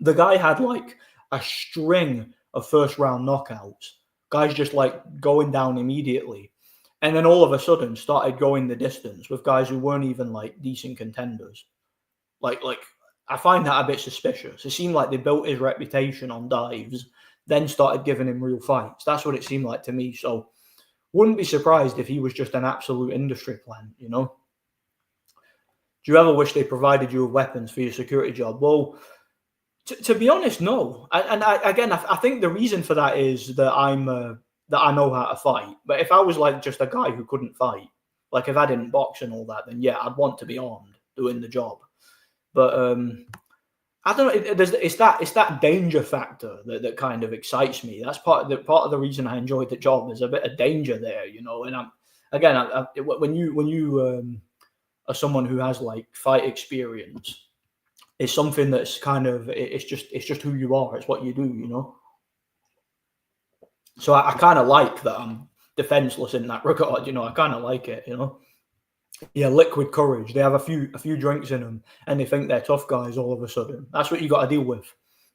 A: the guy had, a string of first-round knockouts. Guys just, going down immediately. And then all of a sudden started going the distance with guys who weren't even decent contenders. I find that a bit suspicious. It seemed like they built his reputation on dives, then started giving him real fights. That's what it seemed like to me. So wouldn't be surprised if he was just an absolute industry plant, Do you ever wish they provided you with weapons for your security job? Well, to be honest, no. I think the reason for that is that that I know how to fight. But if I was just a guy who couldn't fight, if I didn't box and all that, then yeah, I'd want to be armed doing the job. But I don't know. It's that danger factor that kind of excites me. That's part of the reason I enjoyed the job. There's a bit of danger there, And when you are someone who has fight experience, it's something that's kind of it's just who you are. It's what you do, So I kind of like that I'm defenseless in that regard, I kind of like it, Yeah, liquid courage. They have a few drinks in them, and they think they're tough guys all of a sudden. That's what you got to deal with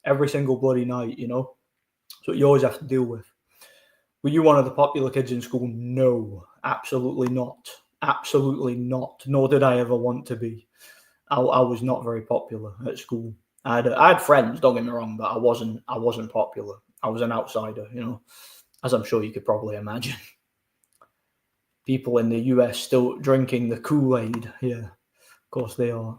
A: every single bloody night, That's what you always have to deal with. Were you one of the popular kids in school? No, absolutely not. Absolutely not. Nor did I ever want to be. I was not very popular at school. I had friends, don't get me wrong, but I wasn't popular. I was an outsider, as I'm sure you could probably imagine. People in the US still drinking the Kool-Aid. Yeah, of course they are.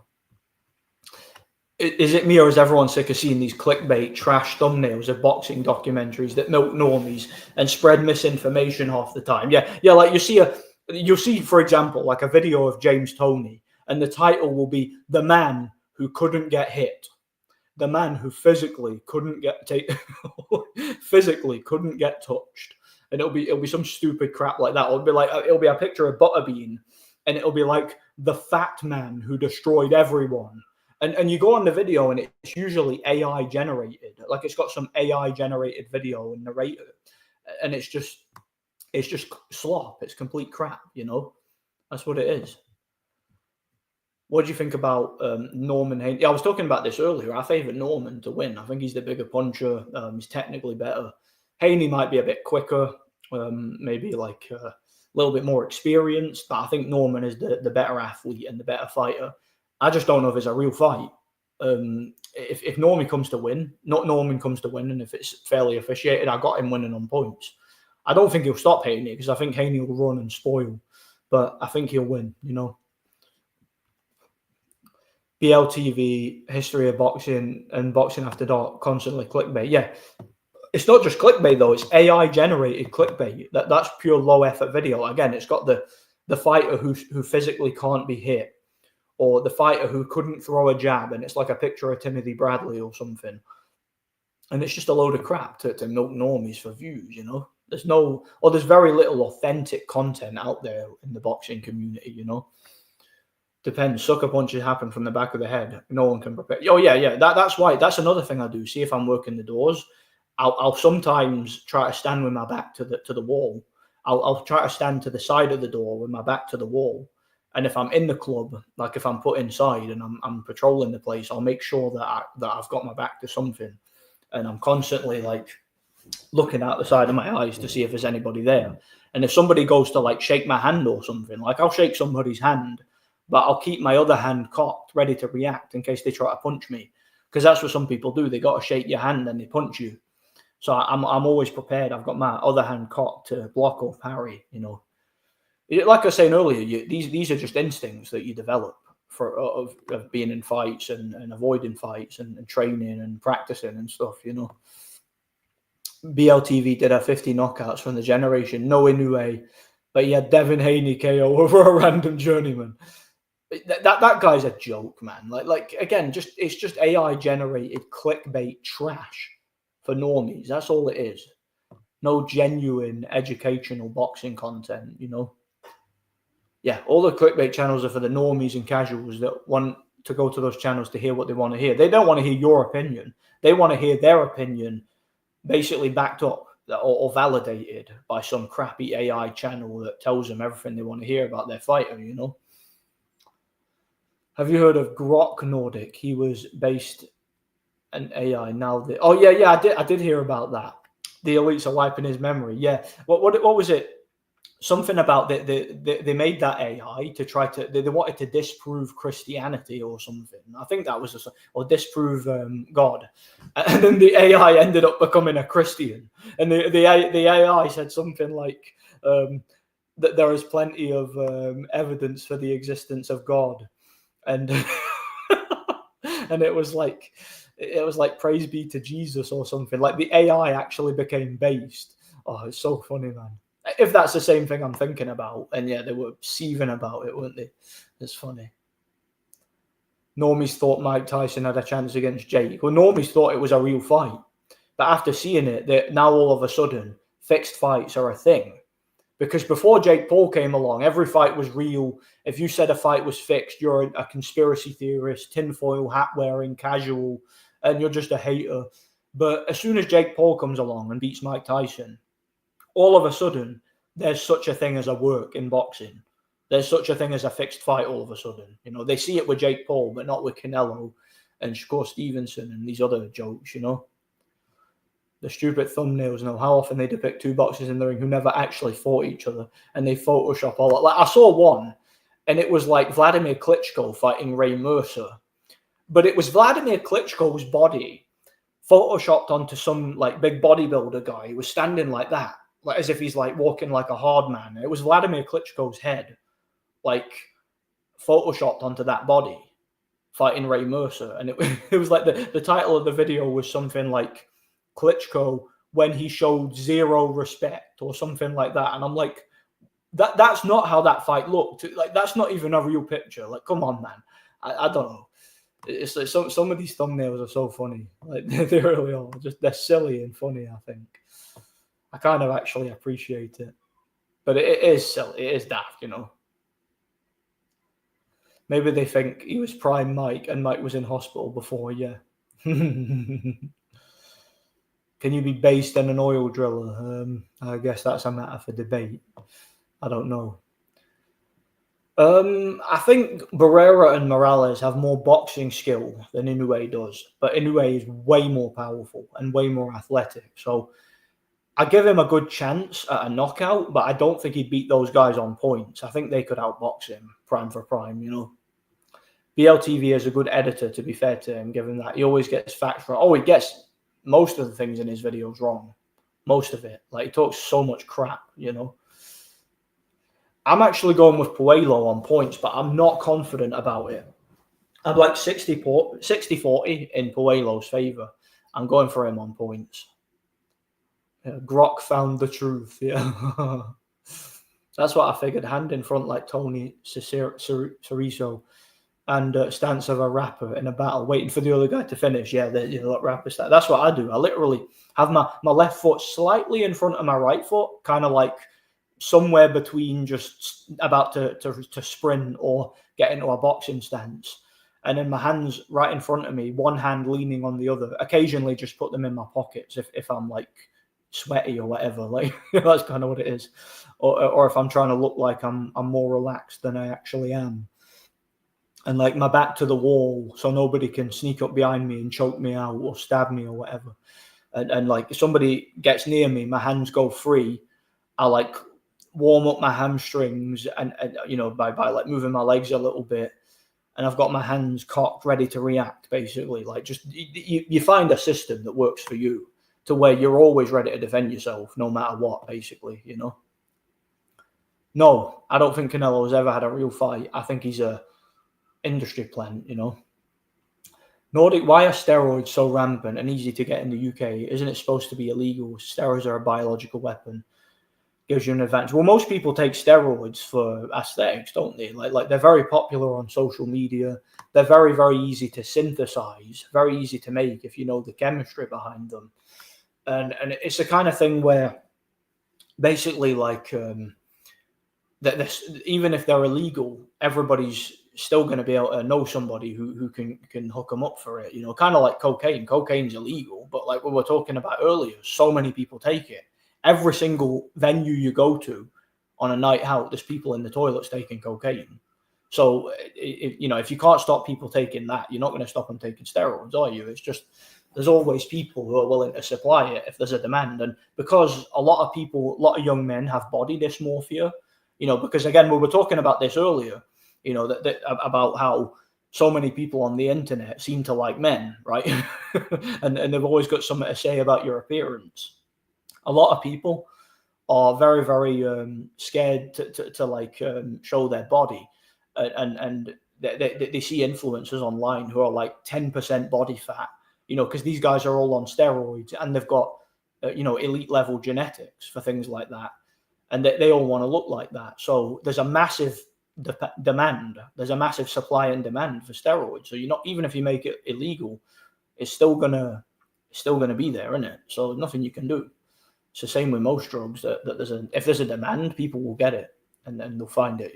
A: Is it me, or is everyone sick of seeing these clickbait trash thumbnails of boxing documentaries that milk normies and spread misinformation half the time? Yeah. You'll see, for example, a video of James Toney, and the title will be "The Man Who Couldn't Get Hit." The man who physically couldn't get touched, and it'll be some stupid crap like that. It'll be a picture of Butterbean, and it'll be the fat man who destroyed everyone. And you go on the video, and it's usually AI generated. It's got some AI generated video and narrator, and it's just slop. It's complete crap. That's what it is. What do you think about Norman Haney? Yeah, I was talking about this earlier. I favour Norman to win. I think he's the bigger puncher. He's technically better. Haney might be a bit quicker, maybe a little bit more experienced, but I think Norman is the better athlete and the better fighter. I just don't know if it's a real fight. If Norman comes to win, and if it's fairly officiated, I got him winning on points. I don't think he'll stop Haney because I think Haney will run and spoil, but I think he'll win, BLTV, history of boxing, and boxing after dark, constantly clickbait. Yeah, it's not just clickbait though; it's AI generated clickbait. That's pure low effort video. Again, it's got the
B: the fighter who physically can't be hit, or the fighter who couldn't throw a jab, and it's like a picture of Timothy Bradley or something. And it's just a load of crap to milk normies for views, you know. There's very little authentic content out there in the boxing community, you know. Depends. Sucker punches happen from the back of the head. No one can prepare. Oh yeah. That's why. That's another thing I do. See if I'm working the doors. I'll sometimes try to stand with my back to the wall. I'll try to stand to the side of the door with my back to the wall. And if I'm in the club, like if I'm put inside and I'm patrolling the place, I'll make sure that I've got my back to something, and I'm constantly like looking out the side of my eyes to see if there's anybody there. And if somebody goes to like shake my hand or something, like I'll shake somebody's hand, but I'll keep my other hand cocked, ready to react in case they try to punch me. Because that's what some people do. They got to shake your hand and they punch you. So I'm always prepared. I've got my other hand cocked to block or parry, you know. Like I was saying earlier, these are just instincts that you develop of being in fights and avoiding fights and training and practicing and stuff, you know. BLTV did a 50 knockouts from the generation. No Inoue, but he had Devin Haney KO over a random journeyman. That guy's a joke, man. Like again, it's just AI generated clickbait trash for normies. That's all it is. No genuine educational boxing content, you know. Yeah, all the clickbait channels are for the normies and casuals that want to go to those channels to hear what they want to hear. They don't want to hear your opinion. They want to hear their opinion basically backed up or validated by some crappy AI channel that tells them everything they want to hear about their fighter, you know. Have you heard of Grok Nordic? He was based in AI. Now, I did hear about that. The elites are wiping his memory. Yeah. What was it? Something about they made that AI to try to they wanted to disprove Christianity or something. I think that was or disprove God, and then the AI ended up becoming a Christian. And the AI said something like that there is plenty of evidence for the existence of God. And and it was like praise be to Jesus or something. Like the AI actually became based. Oh, it's so funny, man. If that's the same thing I'm thinking about, and yeah, they were seething about it, weren't they? It's funny. Normies thought Mike Tyson had a chance against Jake. Well, normies thought it was a real fight, but after seeing it, now all of a sudden fixed fights are a thing. Because before Jake Paul came along, every fight was real. If you said a fight was fixed, you're a conspiracy theorist, tinfoil hat wearing, casual, and you're just a hater. But as soon as Jake Paul comes along and beats Mike Tyson, all of a sudden, there's such a thing as a work in boxing. There's such a thing as a fixed fight all of a sudden. You know, they see it with Jake Paul, but not with Canelo and Shakur Stevenson and these other jokes, you know. The stupid thumbnails know how often they depict two boxers in the ring who never actually fought each other, and they Photoshop all that. Like I saw one, and it was like Vladimir Klitschko fighting Ray Mercer, but it was Vladimir Klitschko's body photoshopped onto some like big bodybuilder guy who was standing like that, like as if he's like walking like a hard man. It was Vladimir Klitschko's head, like photoshopped onto that body, fighting Ray Mercer, and it was like the title of the video was something like Klitschko when he showed zero respect or something like that. And I'm like, that's not how that fight looked. Like, that's not even a real picture. Like, come on, man. I don't know. It's like some of these thumbnails are so funny. Like they really are. They're silly and funny, I think. I kind of actually appreciate it. But it is silly. It is daft, you know. Maybe they think he was prime Mike and Mike was in hospital before, yeah. Can you be based in an oil driller? I guess that's a matter for debate. I don't know. I think Barrera and Morales have more boxing skill than Inoue does, but Inoue is way more powerful and way more athletic. So I give him a good chance at a knockout, but I don't think he'd beat those guys on points. I think they could outbox him prime for prime, you know. BLTV is a good editor, to be fair to him, given that he always gets facts wrong. Oh, he gets most of the things in his videos wrong. Most of it. Like, he talks so much crap, you know. I'm actually going with Puello on points, but I'm not confident about it. I'm like 60-40 in Puello's favour. I'm going for him on points. Yeah, Grok found the truth, yeah. That's what I figured. Hand in front like Tony Cerezo, and stance of a rapper in a battle, waiting for the other guy to finish. Yeah, that rapper style. That's what I do. I literally have my left foot slightly in front of my right foot, kind of like somewhere between just about to sprint or get into a boxing stance. And then my hands right in front of me, one hand leaning on the other. Occasionally just put them in my pockets if I'm like sweaty or whatever. Like that's kind of what it is. Or if I'm trying to look like I'm more relaxed than I actually am. And like my back to the wall so nobody can sneak up behind me and choke me out or stab me or whatever. And like if somebody gets near me, my hands go free. I like warm up my hamstrings and by like moving my legs a little bit. And I've got my hands cocked, ready to react, basically. Like just you find a system that works for you to where you're always ready to defend yourself no matter what, basically, No, I don't think Canelo's ever had a real fight. I think he's a industry plant, Nordic, why are steroids so rampant and easy to get in the UK? Isn't it supposed to be illegal? Steroids are a biological weapon. Gives you an advantage. Well, most people take steroids for aesthetics, don't they? Like they're very popular on social media. They're very, very easy to synthesize, very easy to make if you know the chemistry behind them. And it's the kind of thing where basically like that even if they're illegal, everybody's still going to be able to know somebody who can hook them up for it. Kind of like cocaine. Cocaine's illegal, but like we were talking about earlier, so many people take it. Every single venue you go to on a night out, there's people in the toilets taking cocaine. So, if you can't stop people taking that, you're not going to stop them taking steroids, are you? It's just there's always people who are willing to supply it if there's a demand. And because a lot of young men have body dysmorphia, because again, we were talking about this earlier, about how so many people on the internet seem to like men, right? and they've always got something to say about your appearance. A lot of people are very, very scared to like show their body, and they see influencers online who are like 10% body fat, because these guys are all on steroids and they've got elite level genetics for things like that, and they all want to look like that. So there's a massive demand. There's a massive supply and demand for steroids. So even if you make it illegal, it's still gonna be there, isn't it? So nothing you can do. It's the same with most drugs that if there's a demand, people will get it and then they'll find it,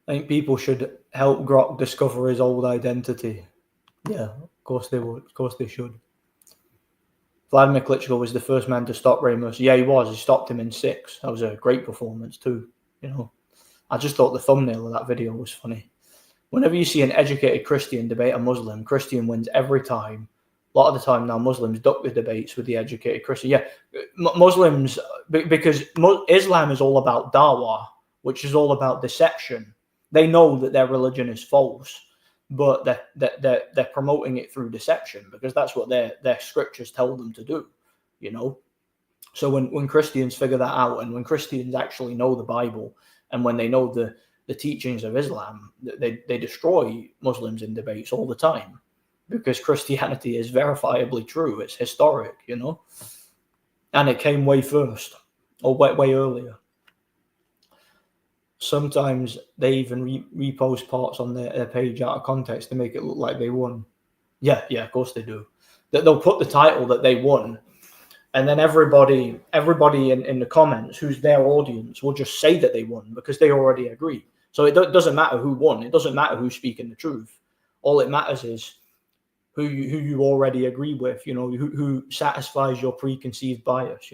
B: I think people should help Grok discover his old identity. Yeah, of course they would. Of course they should. Vladimir Klitschko was the first man to stop Ramos. Yeah, he was. He stopped him in 6. That was a great performance too. I just thought the thumbnail of that video was funny. Whenever you see an educated Christian debate a Muslim, Christian wins every time. A lot of the time now, Muslims duck the debates with the educated Christian. Yeah, Muslims, because Islam is all about dawah, which is all about deception. They know that their religion is false, but they're promoting it through deception because that's what their scriptures tell them to do, So when Christians figure that out, and when Christians actually know the Bible, and when they know the teachings of Islam, they destroy Muslims in debates all the time because Christianity is verifiably true. It's historic, and it came way first or way earlier. Sometimes they even repost parts on their page out of context to make it look like they won. Yeah, of course they do. They'll put the title that they won, and then everybody in the comments who's their audience will just say that they won because they already agree. So it doesn't matter who won. It doesn't matter who's speaking the truth. All it matters is who you already agree with, who satisfies your preconceived bias,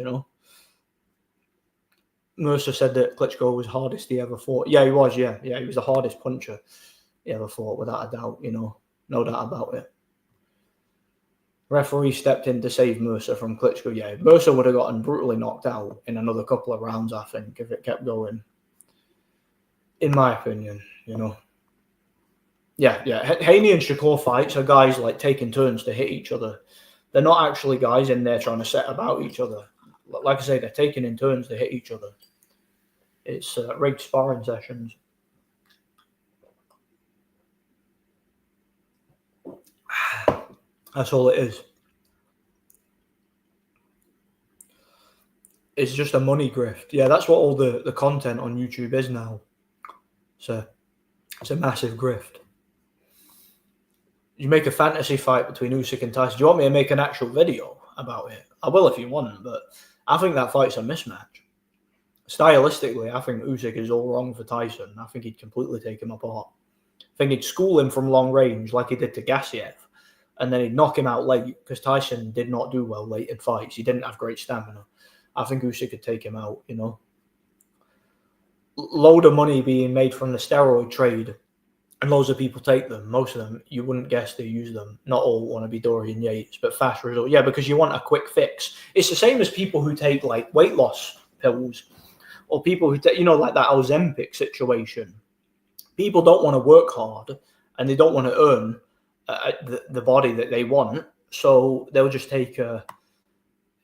B: Mercer said that Klitschko was hardest he ever fought. Yeah, he was. Yeah, he was the hardest puncher he ever fought, without a doubt, no doubt about it. Referee stepped in to save Mercer from Klitschko. Yeah, Mercer would have gotten brutally knocked out in another couple of rounds, I think, if it kept going. In my opinion, Yeah. Haney and Shakur fights are guys like taking turns to hit each other. They're not actually guys in there trying to set about each other. Like I say, they're taking in turns to hit each other. It's rigged sparring sessions. That's all it is. It's just a money grift. Yeah, that's what all the content on YouTube is now. So it's a massive grift. You make a fantasy fight between Usyk and Tyson. Do you want me to make an actual video about it? I will if you want, but I think that fight's a mismatch. Stylistically, I think Usyk is all wrong for Tyson. I think he'd completely take him apart. I think he'd school him from long range like he did to Gassiev, and then he'd knock him out late because Tyson did not do well late in fights. He didn't have great stamina. I think Usyk could take him out, you know. Load of money being made from the steroid trade, and loads of people take them. Most of them, you wouldn't guess they use them. Not all want to be Dorian Yates, but fast result. Yeah, because you want a quick fix. It's the same as people who take like weight loss pills, or people who take, you know, like that Ozempic situation. People don't want to work hard, and they don't want to earn the body that they want, so they'll just take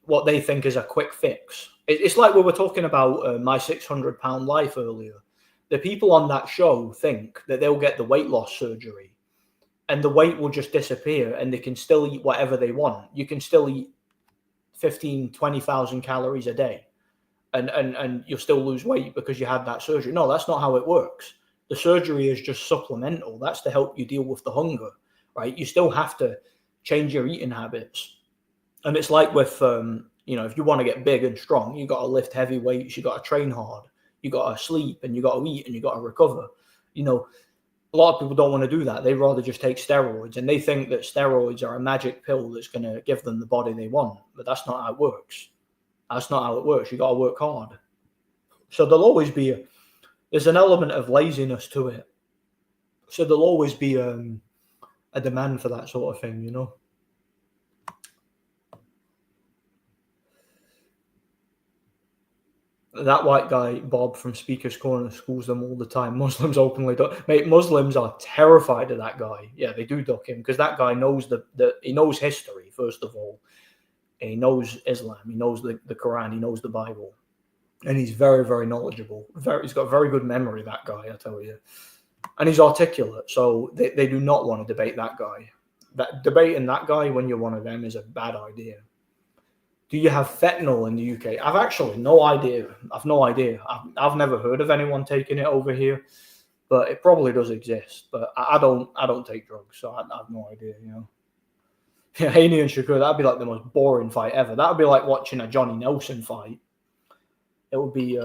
B: what they think is a quick fix. It's like we were talking about My 600 Pound Life earlier. The people on that show think that they'll get the weight loss surgery and the weight will just disappear and they can still eat whatever they want. You can still eat 15, 20,000 calories a day and you'll still lose weight because you had that surgery. No, that's not how it works. The surgery is just supplemental. That's to help you deal with the hunger, right? You still have to change your eating habits. And it's like with, you know, if you want to get big and strong, you got to lift heavy weights, you got to train hard. You got to sleep and you got to eat and you got to recover. You know, a lot of people don't want to do that. They'd rather just take steroids, and they think that steroids are a magic pill that's going to give them the body they want. But that's not how it works. That's not how it works. You got to work hard. So there'll always be there's an element of laziness to it. So there'll always be a demand for that sort of thing, you know. That white guy, Bob from Speaker's Corner, schools them all the time. Muslims openly duck. Mate, Muslims are terrified of that guy. Yeah, they do duck him because that guy knows he knows history, first of all. And he knows Islam. He knows the Quran. He knows the Bible. And he's very, very knowledgeable. He's got very good memory, that guy, I tell you. And he's articulate. So they do not want to debate that guy. Debating that guy when you're one of them is a bad idea. Do you have fentanyl in the UK? I've actually no idea. I've no idea. I've never heard of anyone taking it over here, but it probably does exist. But I don't take drugs, so I have no idea. You know, yeah, Haney and Shakur, that'd be like the most boring fight ever. That'd be like watching a Johnny Nelson fight. It would be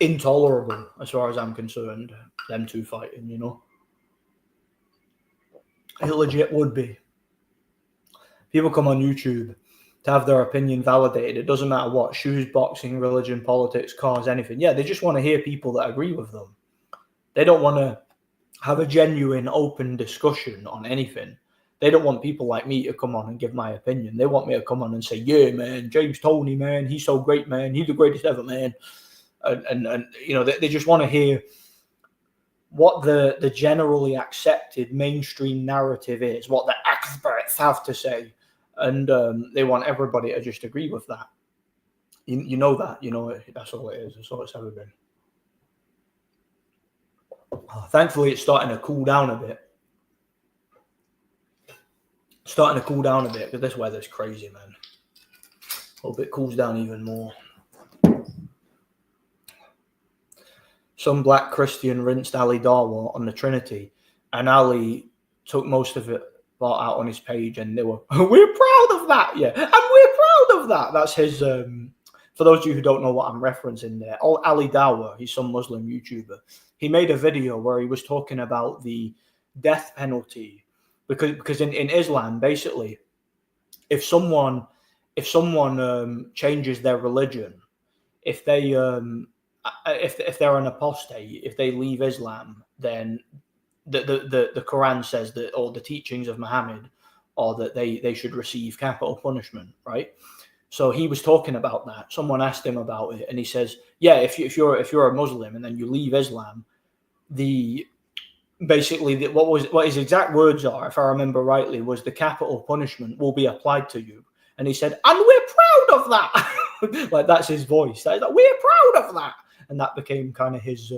B: intolerable as far as I'm concerned. Them two fighting, you know, it legit would be. People come on YouTube to have their opinion validated. It doesn't matter what, shoes, boxing, religion, politics, cars, anything. Yeah, they just want to hear people that agree with them. They don't want to have a genuine, open discussion on anything. They don't want people like me to come on and give my opinion. They want me to come on and say, yeah, man, James Toney, man, he's so great, man. He's the greatest ever, man. And you know, they just want to hear what the generally accepted mainstream narrative is, what the experts have to say. And they want everybody to just agree with that. You know that. You know that's all it is. That's all it's ever been. Thankfully, it's starting to cool down a bit. Starting to cool down a bit because this weather's crazy, man. Hope it cools down even more. Some black Christian rinsed Ali Darwa on the Trinity, and Ali took most of it out on his page, and they were, we're proud of that, yeah, and we're proud of that. That's his. For those of you who don't know what I'm referencing there, Ali Darwa, he's some Muslim YouTuber. He made a video where he was talking about the death penalty because in Islam, basically, if someone changes their religion, if they're an apostate, if they leave Islam, then the Quran says that, or the teachings of Muhammad are that they should receive capital punishment, right? So he was talking about that. Someone asked him about it, and he says, yeah, if you're a Muslim and then you leave Islam, what his exact words are, if I remember rightly, was the capital punishment will be applied to you. And he said, and we're proud of that. Like, that's his voice. That is like, we're proud of that. And that became kind of his.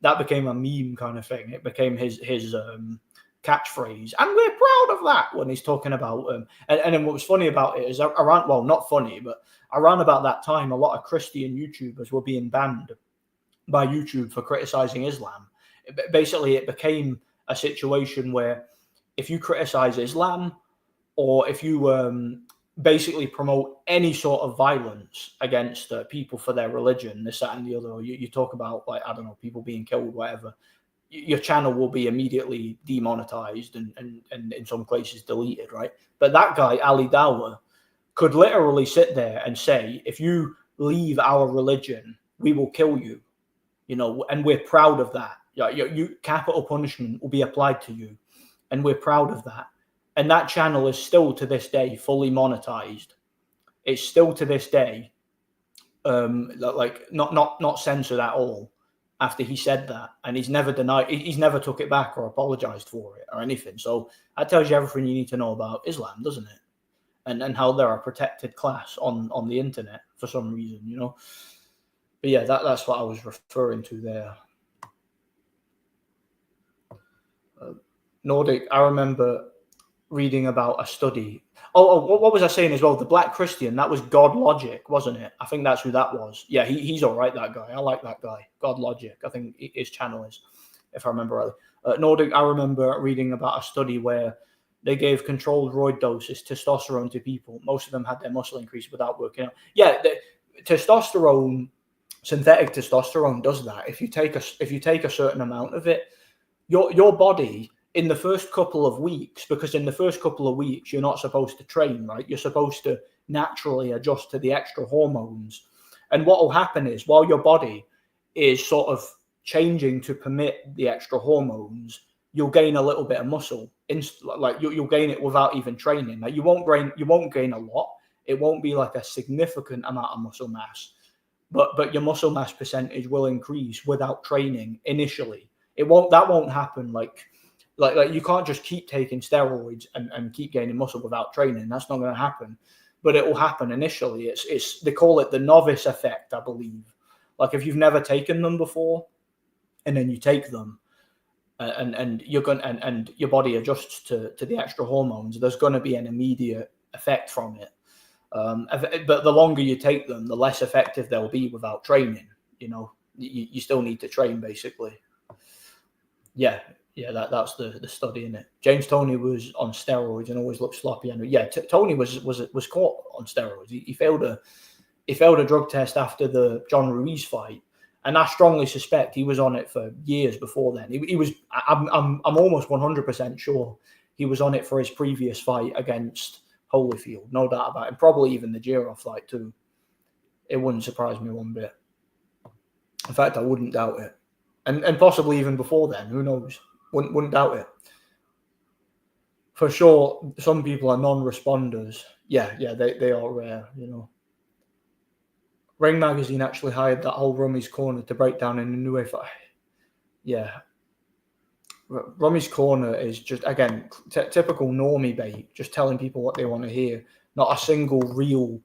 B: That became a meme kind of thing. It became his catchphrase, and we're proud of that, when he's talking about and then what was funny about it is around, well, not funny, but around about that time, a lot of Christian YouTubers were being banned by YouTube for criticizing Islam. Basically, it became a situation where if you criticize Islam, or if you basically promote any sort of violence against people for their religion, this, that, and the other, or you talk about, like, I don't know, people being killed, whatever, your channel will be immediately demonetized and in some cases deleted, right? But that guy, Ali Dawah, could literally sit there and say, if you leave our religion, we will kill you, and we're proud of that. Capital punishment will be applied to you, and we're proud of that. And that channel is still to this day fully monetized. It's still to this day, not censored at all. After he said that, and he's never denied, he's never took it back or apologized for it or anything. So that tells you everything you need to know about Islam, doesn't it? And how they're a protected class on the internet for some reason, But yeah, that's what I was referring to there. Nordic, I remember reading about a study. What was I saying as well? The Black Christian, that was God Logic, wasn't it? I think that's who that was. Yeah, he's all right, that guy. I like that guy. God Logic, I think his channel is, if I remember rightly. Nordic, I remember reading about a study where they gave controlled roid doses testosterone to people. Most of them had their muscle increase without working out. Yeah, testosterone, synthetic testosterone does that. If you take a certain amount of it, your body, in the first couple of weeks, because in the first couple of weeks, you're not supposed to train, right? You're supposed to naturally adjust to the extra hormones. And what will happen is, while your body is sort of changing to permit the extra hormones, you'll gain a little bit of muscle. You'll gain it without even training. Like you won't gain a lot. It won't be like a significant amount of muscle mass, but your muscle mass percentage will increase without training initially. That won't happen like you can't just keep taking steroids and keep gaining muscle without training. That's not going to happen, but it will happen initially. They call it the novice effect, I believe. Like if you've never taken them before, and then you take them, and you're going and your body adjusts to the extra hormones, there's going to be an immediate effect from it. But the longer you take them, the less effective they'll be without training. You still need to train, basically. Yeah, that's the study in it. James Toney was on steroids and always looked sloppy. And yeah, Toney was caught on steroids. He failed a drug test after the John Ruiz fight, and I strongly suspect he was on it for years before then. He was. I'm almost 100% sure he was on it for his previous fight against Holyfield. No doubt about it. And probably even the Giro fight too. It wouldn't surprise me one bit. In fact, I wouldn't doubt it. And possibly even before then, who knows? Wouldn't doubt it. For sure, some people are non-responders. Yeah, they are rare, Ring Magazine actually hired that whole Rummy's Corner to break down in a new way. Yeah. Rummy's Corner is just, again, typical normie bait, just telling people what they want to hear. Not a single real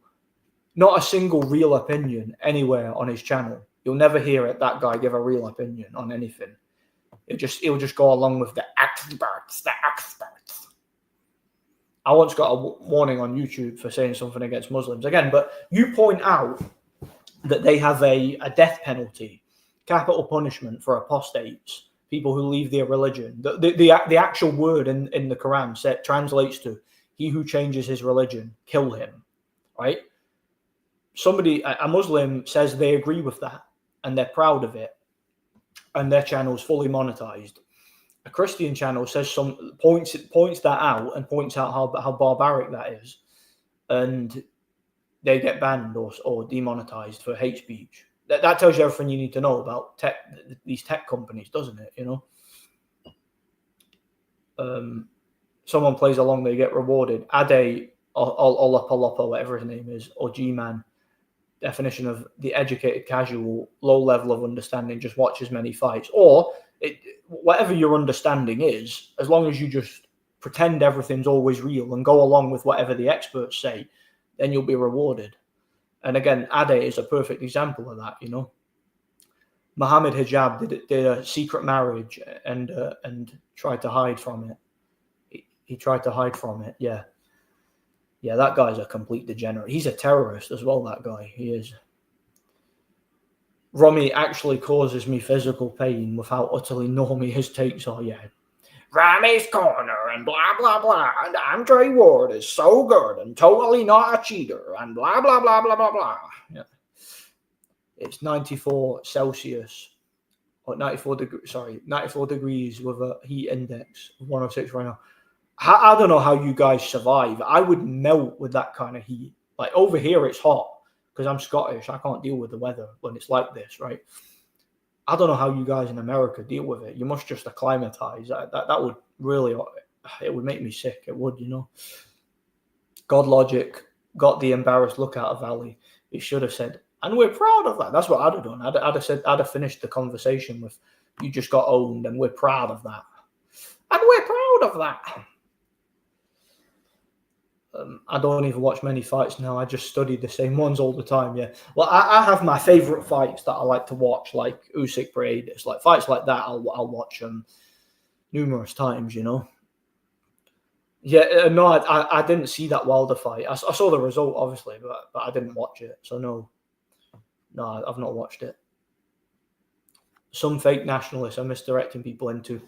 B: opinion anywhere on his channel. You'll never hear that guy give a real opinion on anything. He'll just go along with the experts. I once got a warning on YouTube for saying something against Muslims again, but you point out that they have a death penalty, capital punishment for apostates, people who leave their religion. The actual word in the Quran translates to "He who changes his religion, kill him." Right? A Muslim says they agree with that and they're proud of it, and their channel is fully monetized. A Christian channel says points that out and points out how barbaric that is, and they get banned or demonetized for hate speech. That tells you everything you need to know about these tech companies, doesn't it? Someone plays along, they get rewarded. Ade Olapalopa, whatever his name is, or G-Man. Definition of the educated casual, low level of understanding, just watch as many fights. Or whatever your understanding is, as long as you just pretend everything's always real and go along with whatever the experts say, then you'll be rewarded. And again, Ade is a perfect example of that, Muhammad Hijab did a secret marriage and tried to hide from it. He tried to hide from it. Yeah. Yeah, that guy's a complete degenerate. He's a terrorist as well, that guy. He is. Rummy actually causes me physical pain with how utterly normy his takes are. Yeah. Rummy's corner and blah, blah, blah. And Andre Ward is so good and totally not a cheater and blah, blah, blah, blah, blah, blah. Yeah. It's 94 Celsius. Or 94 degrees with a heat index of 106 right now. I don't know how you guys survive. I would melt with that kind of heat. Like over here, it's hot because I'm Scottish. I can't deal with the weather when it's like this, right? I don't know how you guys in America deal with it. You must just acclimatize. That would really, it would make me sick. It would, you know. God Logic got the embarrassed look out of Valley. It should have said, and we're proud of that. That's what I'd have done. I'd have finished the conversation with, you just got owned and we're proud of that. And we're proud of that. I don't even watch many fights now. I just study the same ones all the time. Yeah. Well, I have my favorite fights that I like to watch, like Usyk Paredes, like fights like that. I'll watch them numerous times. You know. Yeah. No, I didn't see that Wilder fight. I saw the result, obviously, but I didn't watch it. So no, I've not watched it. Some fake nationalists are misdirecting people into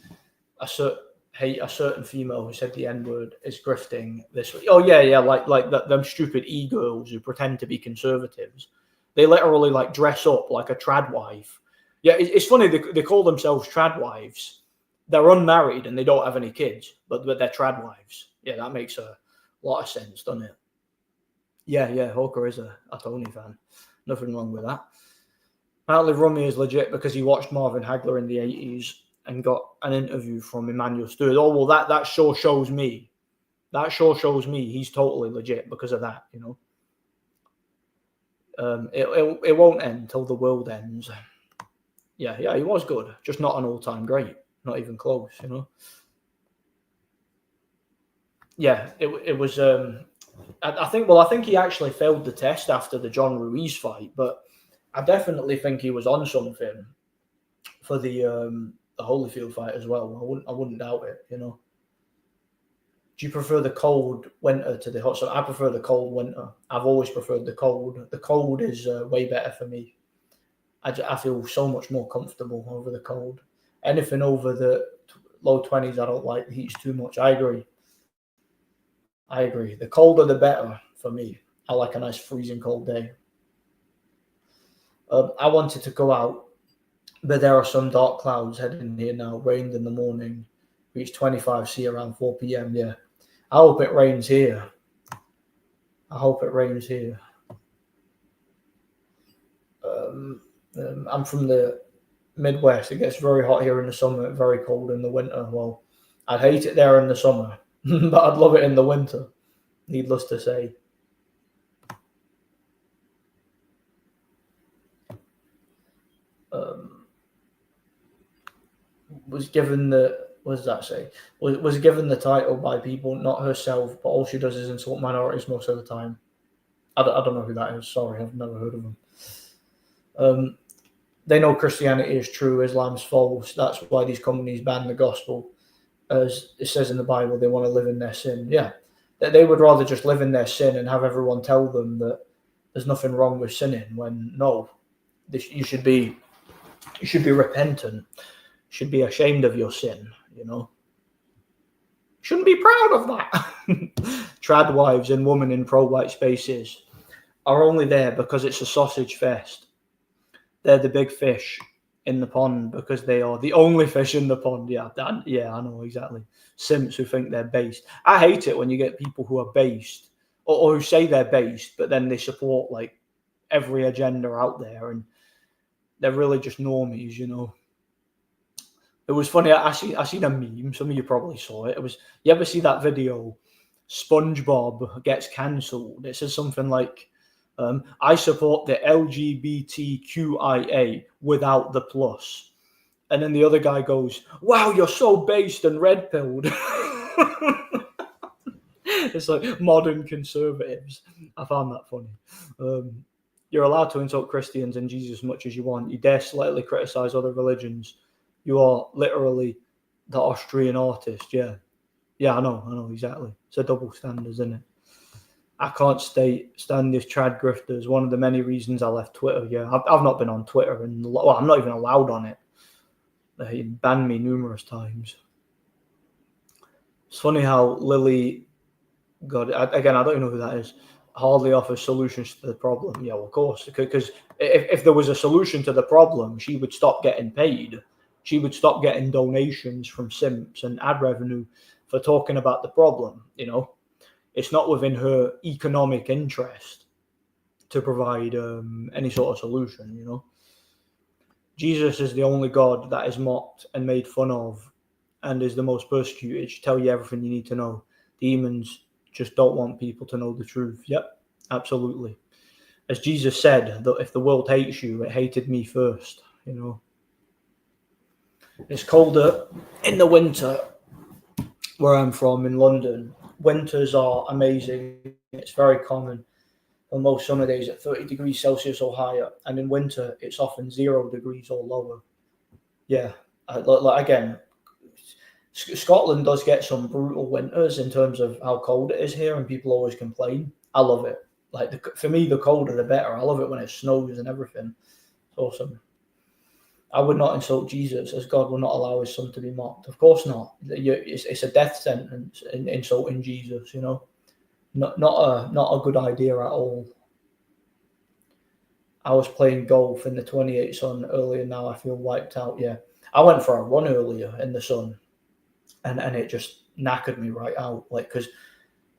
B: hate a certain female who said the N-word is grifting this way. Oh yeah, like them stupid e-girls who pretend to be conservatives. They literally like dress up like a trad wife. Yeah, it's funny, they call themselves trad wives. They're unmarried and they don't have any kids, but they're trad wives. Yeah, that makes a lot of sense, doesn't it? Yeah, Hawker is a Tony fan. Nothing wrong with that. Apparently Rummy is legit because he watched Marvin Hagler in the 80s and got an interview from Emmanuel Stewart. Oh, well, that sure shows me. That sure shows me he's totally legit because of that, you know. It won't end till the world ends. Yeah, he was good. Just not an all-time great. Not even close, you know. Yeah, it was... I think he actually failed the test after the John Ruiz fight, but I definitely think he was on something for the Holyfield fight as well. I wouldn't doubt it, you know. Do you prefer the cold winter to the hot summer? I prefer the cold winter. I've always preferred the cold. The cold is way better for me. I feel so much more comfortable over the cold. Anything over the low 20s, I don't like. The heat's too much. I agree. The colder, the better for me. I like a nice freezing cold day. I wanted to go out, but there are some dark clouds heading here now. Rained in the morning, reached 25 C around 4 p.m. Yeah, I hope it rains here. I'm from the Midwest. It gets very hot here in the summer, very cold in the winter. Well, I'd hate it there in the summer, but I'd love it in the winter. Needless to say. Was given the was given the title by people, not herself, but all she does is insult minorities most of the time. I don't know who that is. Sorry, I've never heard of them. They know Christianity is true, Islam's false. That's why these companies ban the gospel. As it says in the Bible, they want to live in their sin. Yeah, they would rather just live in their sin and have everyone tell them that there's nothing wrong with sinning, when no, you should be repentant. You should be ashamed of your sin, you know. Shouldn't be proud of that. Trad wives and women in pro-white spaces are only there because it's a sausage fest. They're the big fish in the pond because they are the only fish in the pond. Yeah, I know exactly. Simps who think they're based. I hate it when you get people who are based or who say they're based, but then they support like every agenda out there, and they're really just normies, you know. It was funny. I seen a meme. Some of you probably saw it. It was, you ever see that video? SpongeBob gets cancelled. It says something like, I support the LGBTQIA without the plus. And then the other guy goes, wow, you're so based and red-pilled. It's like modern conservatives. I found that funny. You're allowed to insult Christians and Jesus as much as you want. You dare slightly criticize other religions. You are literally the Austrian artist, yeah. Yeah, I know exactly. It's a double standard, isn't it? I can't stand this trad grifters. One of the many reasons I left Twitter. Yeah, I've not been on Twitter, and well, I'm not even allowed on it. They banned me numerous times. It's funny how Lily, God, again, I don't even know who that is, hardly offers solutions to the problem. Yeah, well, of course, because if there was a solution to the problem, she would stop getting paid. She would stop getting donations from simps and ad revenue for talking about the problem. It's not within her economic interest to provide any sort of solution. Jesus is the only God that is mocked and made fun of and is the most persecuted. Should tell you everything you need to know. Demons just don't want people to know the truth. Yep, absolutely. As Jesus said, that if the world hates you, it hated me first. It's colder in the winter where I'm from in London. Winters are amazing. It's very common on most summer days at 30 degrees Celsius or higher, and in winter it's often 0 degrees or lower. Yeah, again, Scotland does get some brutal winters in terms of how cold it is here, and people always complain. I love it. For me, the colder the better. I love it when it snows and everything. It's awesome. I would not insult Jesus, as God will not allow his son to be mocked. Of course not. It's a death sentence insulting Jesus. Not a good idea at all. I was playing golf in the 28 sun earlier. Now I feel wiped out. Yeah, I went for a run earlier in the sun, and it just knackered me right out. Because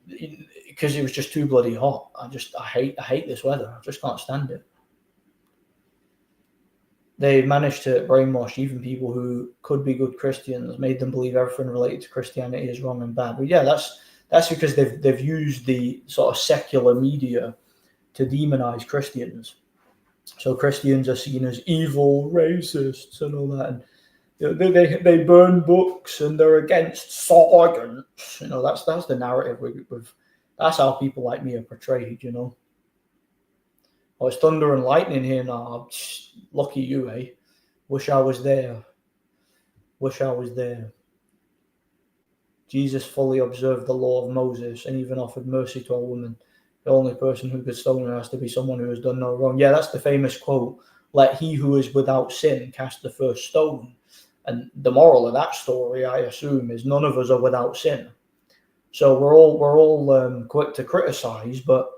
B: it was just too bloody hot. I hate this weather. I just can't stand it. They managed to brainwash even people who could be good Christians, made them believe everything related to Christianity is wrong and bad. But yeah, that's because they've used the sort of secular media to demonize Christians. So Christians are seen as evil, racists, and all that. And they burn books and they're against science. That's the narrative that's how people like me are portrayed. Oh, it's thunder and lightning here now. Lucky you, eh? Wish I was there. Jesus fully observed the law of Moses and even offered mercy to a woman. The only person who could stone her has to be someone who has done no wrong. Yeah, that's the famous quote. Let he who is without sin cast the first stone. And the moral of that story, I assume, is none of us are without sin. So we're all quick to criticize, but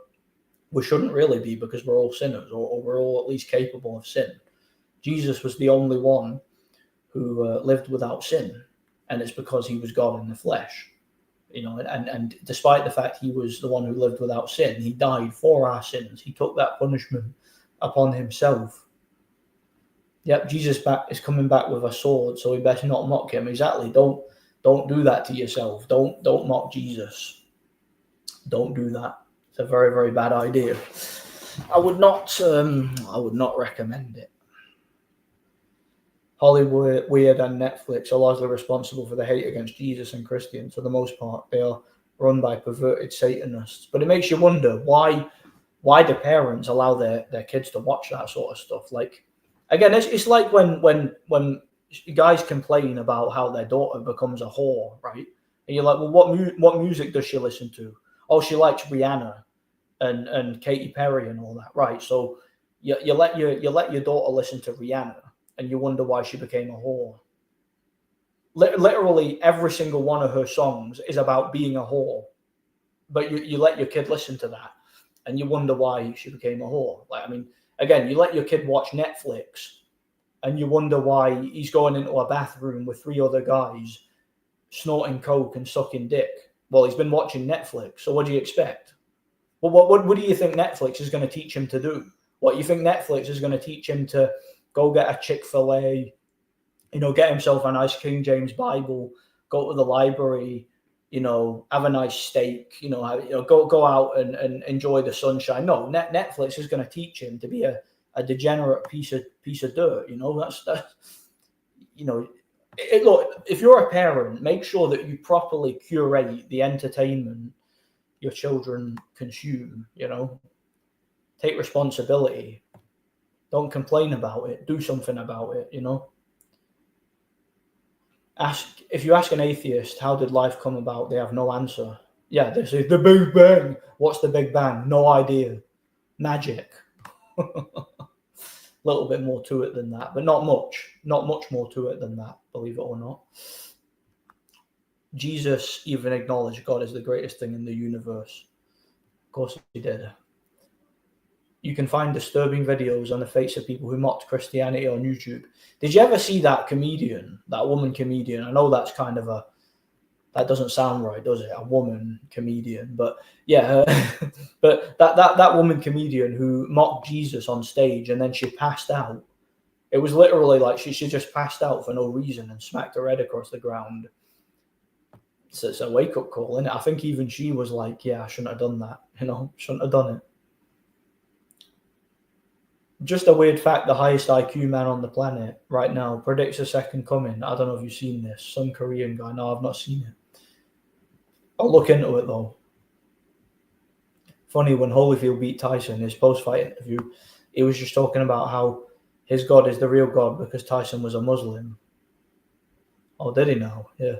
B: we shouldn't really be, because we're all sinners, or we're all at least capable of sin. Jesus was the only one who lived without sin, and it's because he was God in the flesh. And despite the fact he was the one who lived without sin, he died for our sins. He took that punishment upon himself. Yep, Jesus is coming back with a sword, so we better not mock him. Exactly. Don't do that to yourself. Don't mock Jesus. Don't do that. It's a very, very bad idea. I would not recommend it. Hollywood, Weird, and Netflix are largely responsible for the hate against Jesus and Christians. For the most part, they are run by perverted Satanists. But it makes you wonder, why do parents allow their kids to watch that sort of stuff? Again, it's like when guys complain about how their daughter becomes a whore, right? And you're like, well, what music does she listen to? Oh, she likes Rihanna and Katy Perry and all that, right? So you let your daughter listen to Rihanna, and you wonder why she became a whore. Literally every single one of her songs is about being a whore, but you let your kid listen to that, and you wonder why she became a whore. Again, you let your kid watch Netflix, and you wonder why he's going into a bathroom with 3 other guys snorting coke and sucking dick. Well, he's been watching Netflix, so what do you expect? Well, what do you think Netflix is going to teach him to do? What, you think Netflix is going to teach him to go get a Chick-fil-A, get himself a nice King James Bible, go to the library, have a nice steak, go out and enjoy the sunshine? No, Netflix is going to teach him to be a degenerate piece of dirt. Look, if you're a parent, make sure that you properly curate the entertainment your children consume. Take responsibility. Don't complain about it. Do something about it. if you ask an atheist, how did life come about? They have no answer. Yeah, they say the Big Bang. What's the Big Bang? No idea. Magic. A little bit more to it than that, but not much. Not much more to it than that, believe it or not. Jesus even acknowledged God is the greatest thing in the universe. Of course he did. You can find disturbing videos on the face of people who mocked Christianity on YouTube. Did you ever see that comedian, that woman comedian? I know that's kind of that doesn't sound right, does it? A woman comedian, but yeah, but that woman comedian who mocked Jesus on stage and then she passed out. It was literally like she just passed out for no reason and smacked her head across the ground. So it's a wake-up call, isn't it? I think even she was like, yeah, I shouldn't have done that. Shouldn't have done it. Just a weird fact, the highest IQ man on the planet right now predicts a second coming. I don't know if you've seen this. Some Korean guy. No, I've not seen it. I'll look into it, though. Funny, when Holyfield beat Tyson, his post-fight interview, he was just talking about how his God is the real God because Tyson was a Muslim. Oh, did he now? Yeah.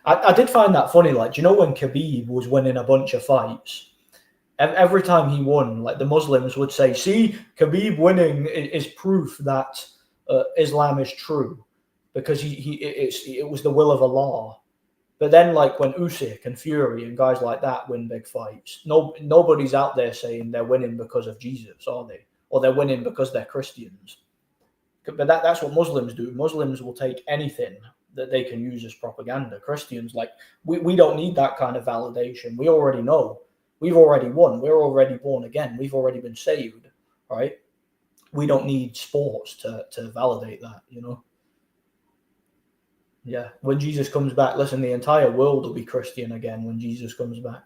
B: I did find that funny. Like, do you know when Khabib was winning a bunch of fights? Every time he won, like the Muslims would say, see, Khabib winning is proof that Islam is true because it was the will of Allah. But then like when Usyk and Fury and guys like that win big fights, nobody's out there saying they're winning because of Jesus, are they? Or they're winning because they're Christians. But that's what Muslims do. Muslims will take anything that they can use as propaganda. Christians, like, we don't need that kind of validation. We already know. We've already won. We're already born again. We've already been saved, right? We don't need sports to validate that, Yeah. When Jesus comes back, listen, the entire world will be Christian again when Jesus comes back.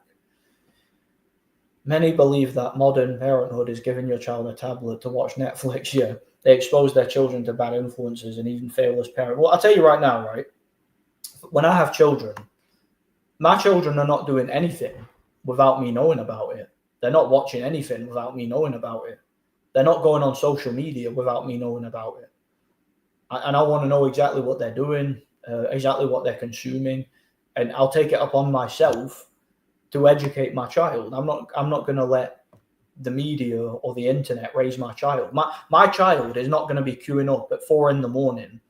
B: Many believe that modern parenthood is giving your child a tablet to watch Netflix. Yeah. They expose their children to bad influences and even fail as parents. Well, I'll tell you right now, right? When I have children, my children are not doing anything without me knowing about it. They're not watching anything without me knowing about it. They're not going on social media without me knowing about it. And I want to know exactly what they're doing, exactly what they're consuming, and I'll take it upon myself to educate my child. I'm not going to let the media or the internet raise my child. My child is not going to be queuing up at 4 a.m.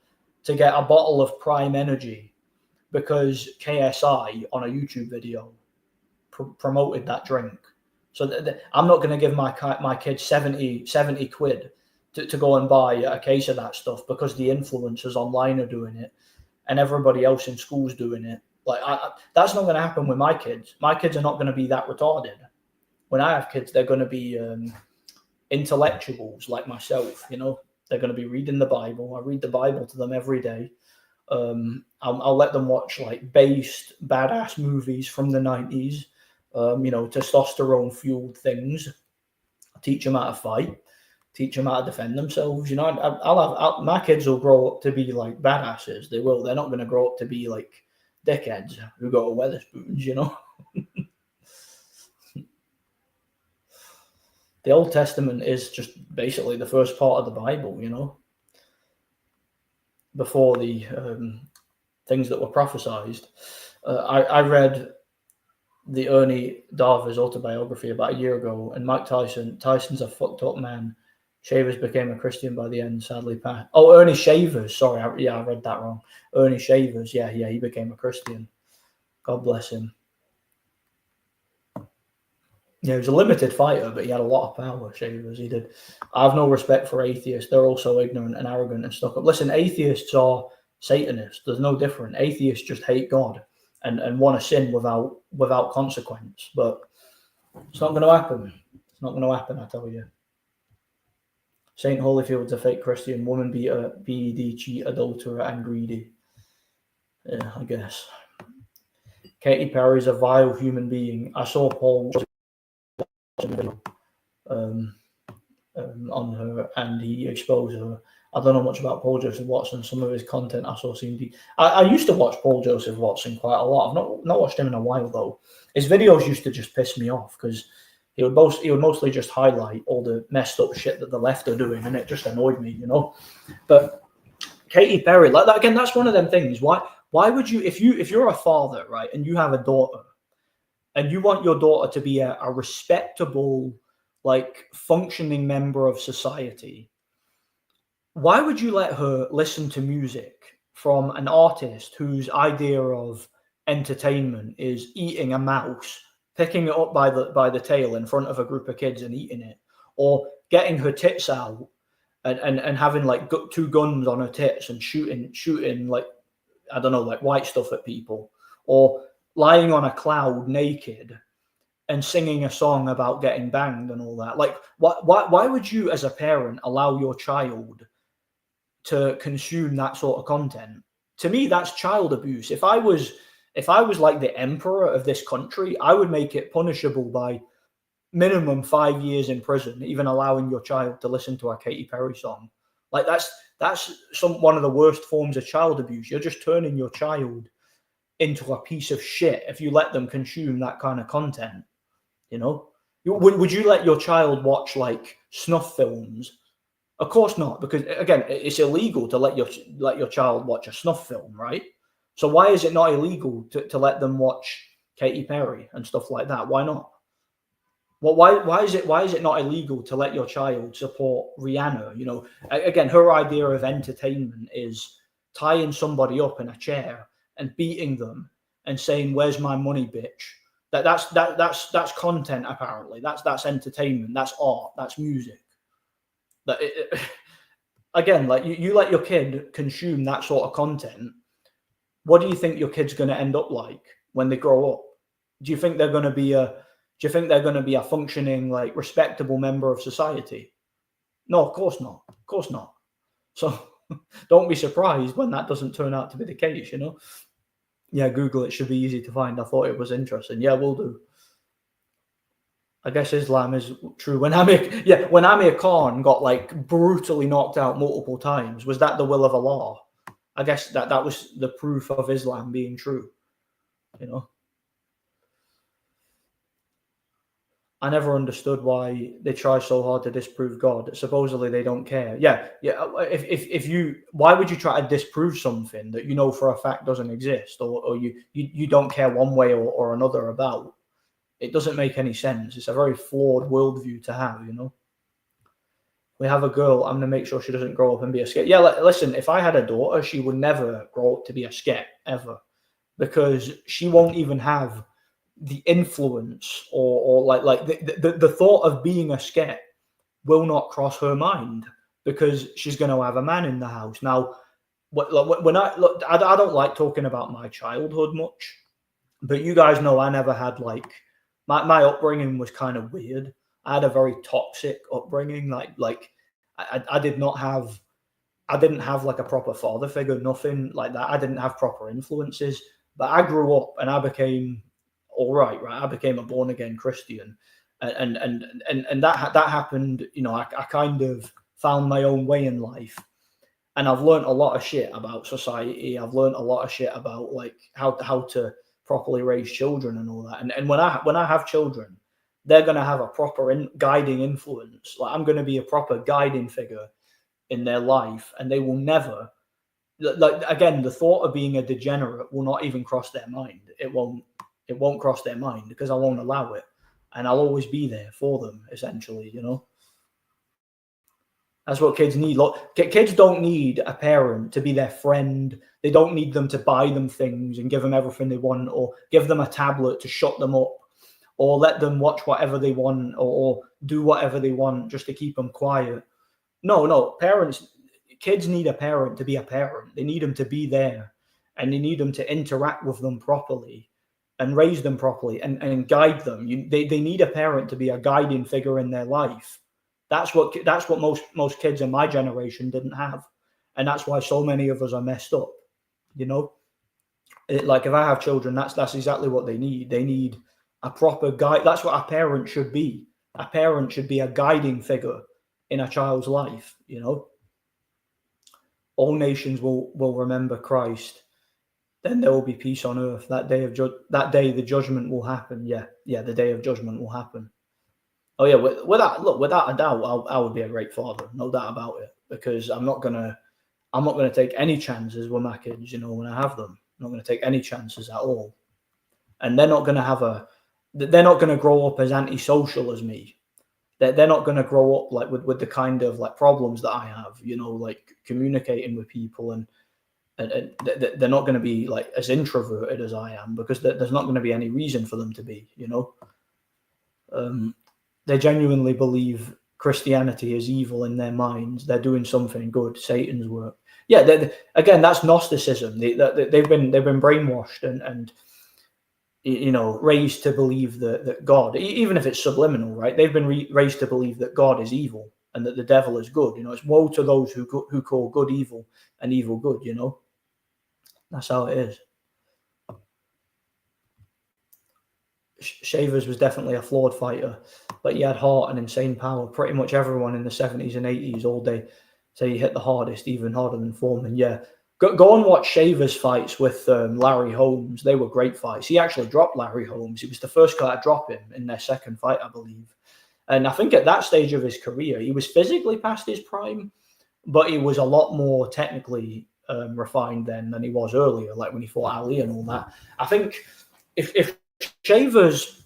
B: to get a bottle of Prime Energy because KSI on a YouTube video promoted that drink. So I'm not going to give my kid 70 quid to go and buy a case of that stuff because the influencers online are doing it and everybody else in school's doing it. Like that's not going to happen with my kids. My kids are not going to be that retarded. When I have kids, they're going to be intellectuals like myself. They're going to be reading the Bible. I read the Bible to them every day. I'll let them watch like based badass movies from the 90s. Testosterone fueled things. I'll teach them how to fight. Teach them how to defend themselves. My kids will grow up to be like badasses. They will. They're not going to grow up to be like dickheads who go to Wetherspoons. The Old Testament is just basically the first part of the Bible, before the things that were prophesied. I read the Ernie Darver's autobiography about a year ago, and Mike Tyson's a fucked up man. Shavers became a Christian by the end, sadly passed. Oh, Ernie Shavers, sorry, I read that wrong. Ernie Shavers, yeah, he became a Christian. God bless him. Yeah, he was a limited fighter, but he had a lot of power, Shavers. He did. I have no respect for atheists. They're all so ignorant and arrogant and stuck up. Listen, atheists are Satanists. There's no different. Atheists just hate God and want to sin without consequence. But it's not going to happen. It's not going to happen, I tell you. Saint Holyfield's a fake Christian, woman beater, PED, cheat, adulterer, and greedy. Yeah, I guess. Katy Perry's a vile human being. I saw Paul on her and he exposed her. I don't know much about Paul Joseph Watson. Some of his content I saw seemed I used to watch Paul Joseph Watson quite a lot. I've not watched him in a while though. His videos used to just piss me off because he would mostly just highlight all the messed up shit that the left are doing, and it just annoyed me, But Katy Perry, like that again, that's one of them things. Why Why would you, if you're a father, right, and you have a daughter, and you want your daughter to be a respectable, like, functioning member of society, why would you let her listen to music from an artist whose idea of entertainment is eating a mouse, picking it up by the tail in front of a group of kids and eating it, or getting her tits out and having like two guns on her tits and shooting like, I don't know, like white stuff at people, or lying on a cloud naked and singing a song about getting banged and all that? Like, why would you as a parent allow your child to consume that sort of content? To me, that's child abuse. If I was like the emperor of this country, I would make it punishable by minimum 5 years in prison, even allowing your child to listen to a Katy Perry song. Like, that's one of the worst forms of child abuse. You're just turning your child into a piece of shit if you let them consume that kind of content. You know, would you let your child watch like snuff films? Of course not, because again, it's illegal to let your child watch a snuff film, right? So why is it not illegal to let them watch Katy Perry and stuff like that? Why not? Well, why is it not illegal to let your child support Rihanna? You know, again, her idea of entertainment is tying somebody up in a chair and beating them and saying, "Where's my money, bitch?" That's content. Apparently, that's entertainment. That's art. That's music. Again, like you let your kid consume that sort of content. What do you think your kid's going to end up like when they grow up? Do you think they're going to be a functioning, like, respectable member of society? No, of course not. Of course not. So don't be surprised when that doesn't turn out to be the case, you know? Yeah, Google it. Should be easy to find. I thought it was interesting. Yeah, we'll do. I guess Islam is true. When Amir Khan got like brutally knocked out multiple times, was that the will of Allah? I guess that was the proof of Islam being true, you know? I never understood why they try so hard to disprove God. Supposedly they don't care. Yeah. Why would you try to disprove something that you know for a fact doesn't exist, or you don't care one way or another about? It doesn't make any sense. It's a very flawed worldview to have, you know? We have a girl. I'm going to make sure she doesn't grow up and be a skep. Yeah, listen, if I had a daughter, she would never grow up to be a skep, ever. Because she won't even have the influence or like the thought of being a skep will not cross her mind, because she's going to have a man in the house. Now, when I don't like talking about my childhood much, but you guys know I never had like, my upbringing was kind of weird. I had a very toxic upbringing. Like I didn't have like a proper father figure, nothing like that. I didn't have proper influences, but I grew up and I became all right. I became a born again Christian, and that happened. You know, I kind of found my own way in life, and I've learned a lot of shit about society. I've learned a lot of shit about like how to properly raise children and all that. And when I have children, they're going to have a proper guiding influence. Like, I'm going to be a proper guiding figure in their life, and they will never, like, again, the thought of being a degenerate will not even cross their mind. It won't cross their mind, because I won't allow it, and I'll always be there for them, essentially, you know? That's what kids need. Look, kids don't need a parent to be their friend. They don't need them to buy them things and give them everything they want, or give them a tablet to shut them up, or let them watch whatever they want, or do whatever they want just to keep them quiet. No, kids need a parent to be a parent. They need them to be there, and they need them to interact with them properly and raise them properly and guide them. They need a parent to be a guiding figure in their life. That's what most kids in my generation didn't have, and that's why so many of us are messed up. You know, like, if I have children, that's exactly what they need. They need a proper guide. That's what a parent should be. A parent should be a guiding figure in a child's life. You know, all nations will remember Christ. Then there will be peace on earth. That day the judgment will happen. Yeah, the day of judgment will happen. Oh yeah, without a doubt, I would be a great father, no doubt about it, because I'm not gonna take any chances with my kids, you know, when I have them, I'm not going to take any chances at all. And they're not going to grow up as antisocial as me. They're not going to grow up like with the kind of like problems that I have, you know, like communicating with people, and they're not going to be like as introverted as I am, because there's not going to be any reason for them to be, you know. They genuinely believe Christianity is evil in their minds. They're doing something good, Satan's work. Yeah, again, that's Gnosticism. They've been brainwashed and you know, raised to believe that God, even if it's subliminal, right? They've been raised to believe that God is evil and that the devil is good. You know, it's woe to those who call good evil and evil good. You know, that's how it is. Shavers was definitely a flawed fighter, but he had heart and insane power. Pretty much everyone in the 70s and 80s all day say he hit the hardest, even harder than Foreman. Yeah. Go and watch Shavers fights with Larry Holmes. They were great fights. He actually dropped Larry Holmes. He was the first guy to drop him in their second fight, I believe. And I think at that stage of his career, he was physically past his prime, but he was a lot more technically refined then than he was earlier, like when he fought Ali and all that. I think if Shavers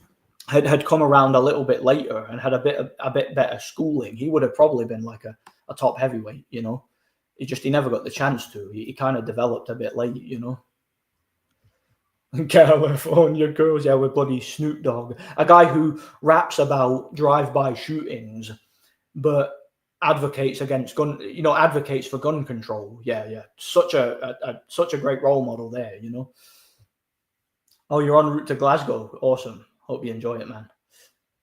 B: had come around a little bit later and had a bit better schooling, he would have probably been like a top heavyweight, you know. He never got the chance to. He kind of developed a bit late, you know. California girls, yeah, with bloody Snoop Dogg. A guy who raps about drive-by shootings, but advocates against gun, you know, advocates for gun control. Yeah. Such a great role model there, you know. Oh, you're en route to Glasgow. Awesome. Hope you enjoy it, man.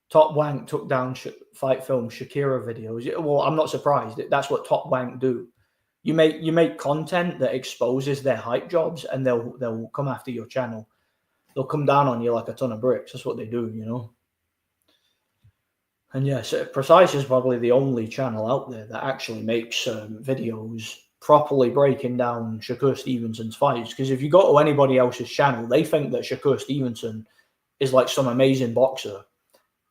B: Top Wank took down fight film Shakira videos. Well, I'm not surprised. That's what Top Wank do. You make content that exposes their hype jobs, and they'll come after your channel. They'll come down on you like a ton of bricks. That's what they do, you know. And yes, Precise is probably the only channel out there that actually makes videos properly breaking down Shakur Stevenson's fights. Because if you go to anybody else's channel, they think that Shakur Stevenson is like some amazing boxer,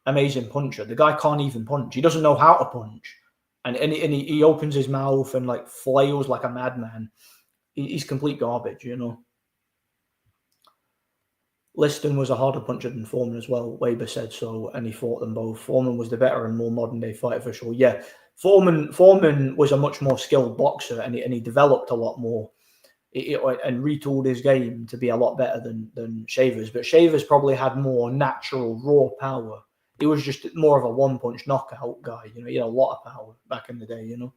B: amazing puncher. The guy can't even punch. He doesn't know how to punch. And he opens his mouth and like flails like a madman. He's complete garbage, you know. Liston was a harder puncher than Foreman as well. Weber said so, and he fought them both. Foreman was the better and more modern day fighter for sure. Yeah, Foreman was a much more skilled boxer, and he developed a lot more, and retooled his game to be a lot better than Shavers. But Shavers probably had more natural raw power. He was just more of a one-punch knockout guy. You know, he had a lot of power back in the day, you know.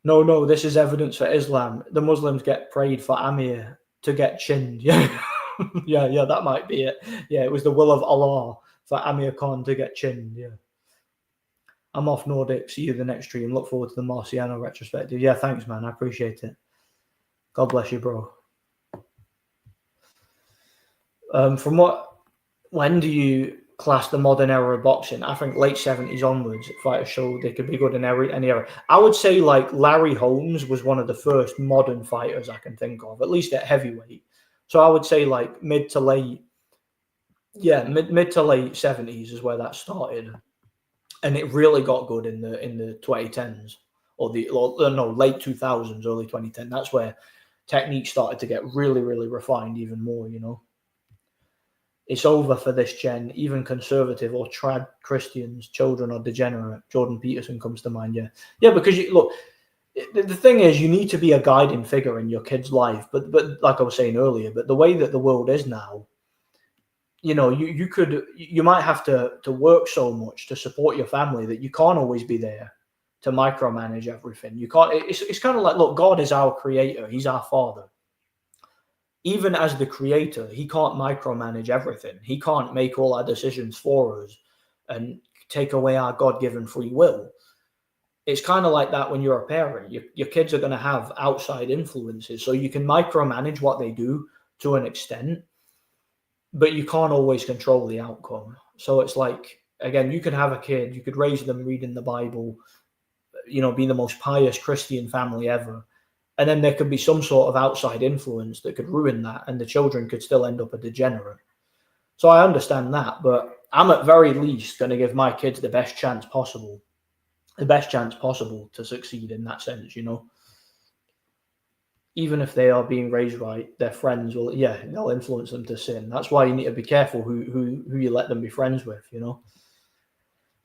B: No, this is evidence for Islam. The Muslims get prayed for Amir to get chinned. Yeah, yeah, that might be it. Yeah, it was the will of Allah for Amir Khan to get chinned. Yeah. I'm off Nordic. See you the next stream. Look forward to the Marciano retrospective. Yeah, thanks, man. I appreciate it. God bless you, bro. When do you class the modern era of boxing? I think late 70s onwards, fighters showed they could be good in any era. I would say like Larry Holmes was one of the first modern fighters I can think of, at least at heavyweight. So I would say like mid to late 70s is where that started, and it really got good in the 2010s or late 2000s, early 2010. That's where technique started to get really, really refined even more, you know. It's over for this gen. Even conservative or trad Christians, children are degenerate. Jordan Peterson comes to mind. Yeah, because look, the thing is, you need to be a guiding figure in your kid's life. But like I was saying earlier, but the way that the world is now, you know, you might have to work so much to support your family that you can't always be there to micromanage everything. You can't. It's kind of like, look, God is our creator. He's our father. Even as the creator, he can't micromanage everything. He can't make all our decisions for us and take away our God-given free will. It's kind of like that when you're a parent. Your kids are going to have outside influences, so you can micromanage what they do to an extent, but you can't always control the outcome. So it's like, again, you could have a kid, you could raise them reading the Bible, you know, be the most pious Christian family ever. And then there could be some sort of outside influence that could ruin that, and the children could still end up a degenerate. So I understand that, but I'm at very least going to give my kids the best chance possible to succeed in that sense, you know. even if they are being raised right, their friends will, they'll influence them to sin. That's why you need to be careful who you let them be friends with, you know.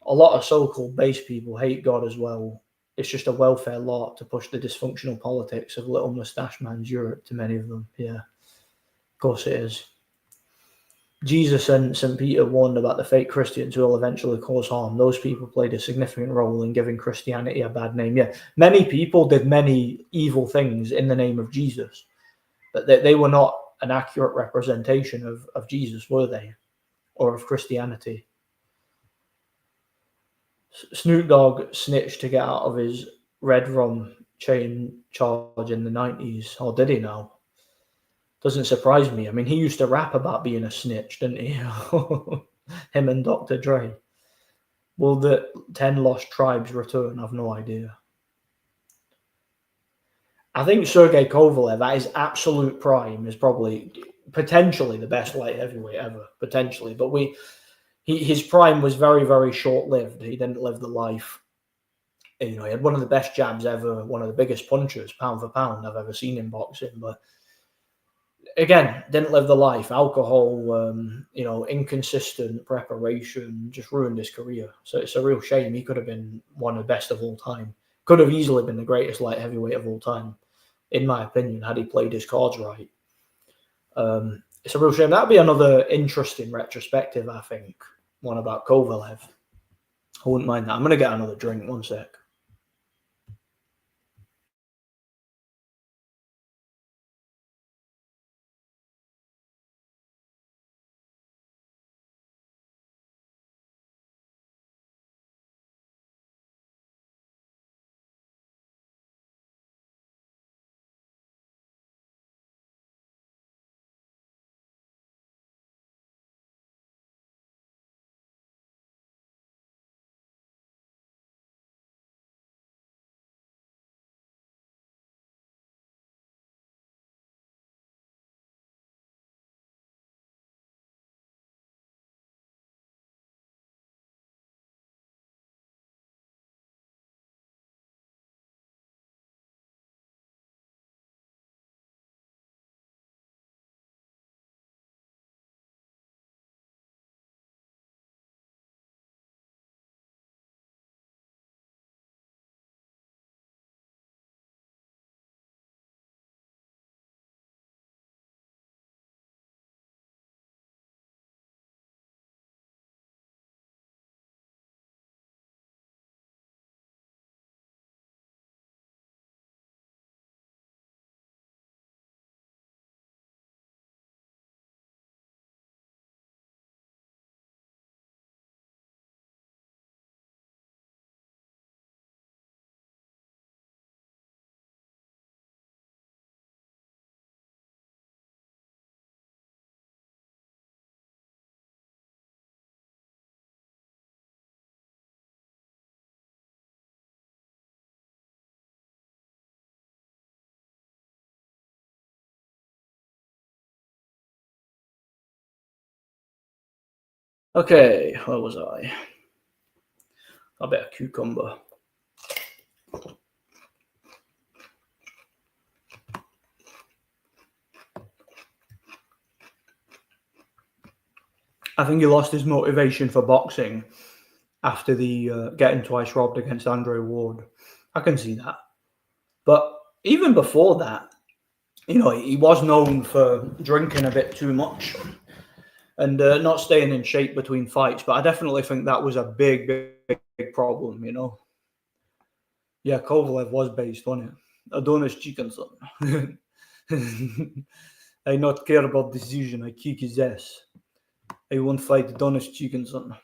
B: A lot of so-called base people hate God as well. It's just a welfare law to push the dysfunctional politics of little moustache man's Europe to many of them. Yeah, of course it is. Jesus and St. Peter warned about the fake Christians who will eventually cause harm. Those people played a significant role in giving Christianity a bad name. Yeah, many people did many evil things in the name of Jesus, but they were not an accurate representation of Jesus, were they? Or of Christianity. Snoop Dogg snitched to get out of his red rum chain charge in the 90s. Or did he now? Doesn't surprise me. I mean, he used to rap about being a snitch, didn't he? Him and Dr. Dre. Will the 10 lost tribes return? I've no idea. I think Sergey Kovalev, at his absolute prime, is probably potentially the best light heavyweight ever. Potentially. But his prime was very, very short-lived. He didn't live the life. You know, he had one of the best jabs ever, one of the biggest punchers, pound for pound, I've ever seen in boxing. But again, didn't live the life. Alcohol, inconsistent preparation, just ruined his career. So it's a real shame. He could have been one of the best of all time. Could have easily been the greatest light heavyweight of all time, in my opinion, had he played his cards right. It's a real shame. That'd be another interesting retrospective, I think. One about Kovalev. I wouldn't mind that. I'm going to get another drink. One sec. Okay, where was I? A bit of cucumber. I think he lost his motivation for boxing after the getting twice robbed against Andre Ward. I can see that. But even before that, you know, he was known for drinking a bit too much and not staying in shape between fights. But I definitely think that was a big, big, big problem, you know. Yeah, Kovalev was based on it. Adonis chicken, son. I not care about decision. I kick his ass. I won't fight Adonis chicken, son.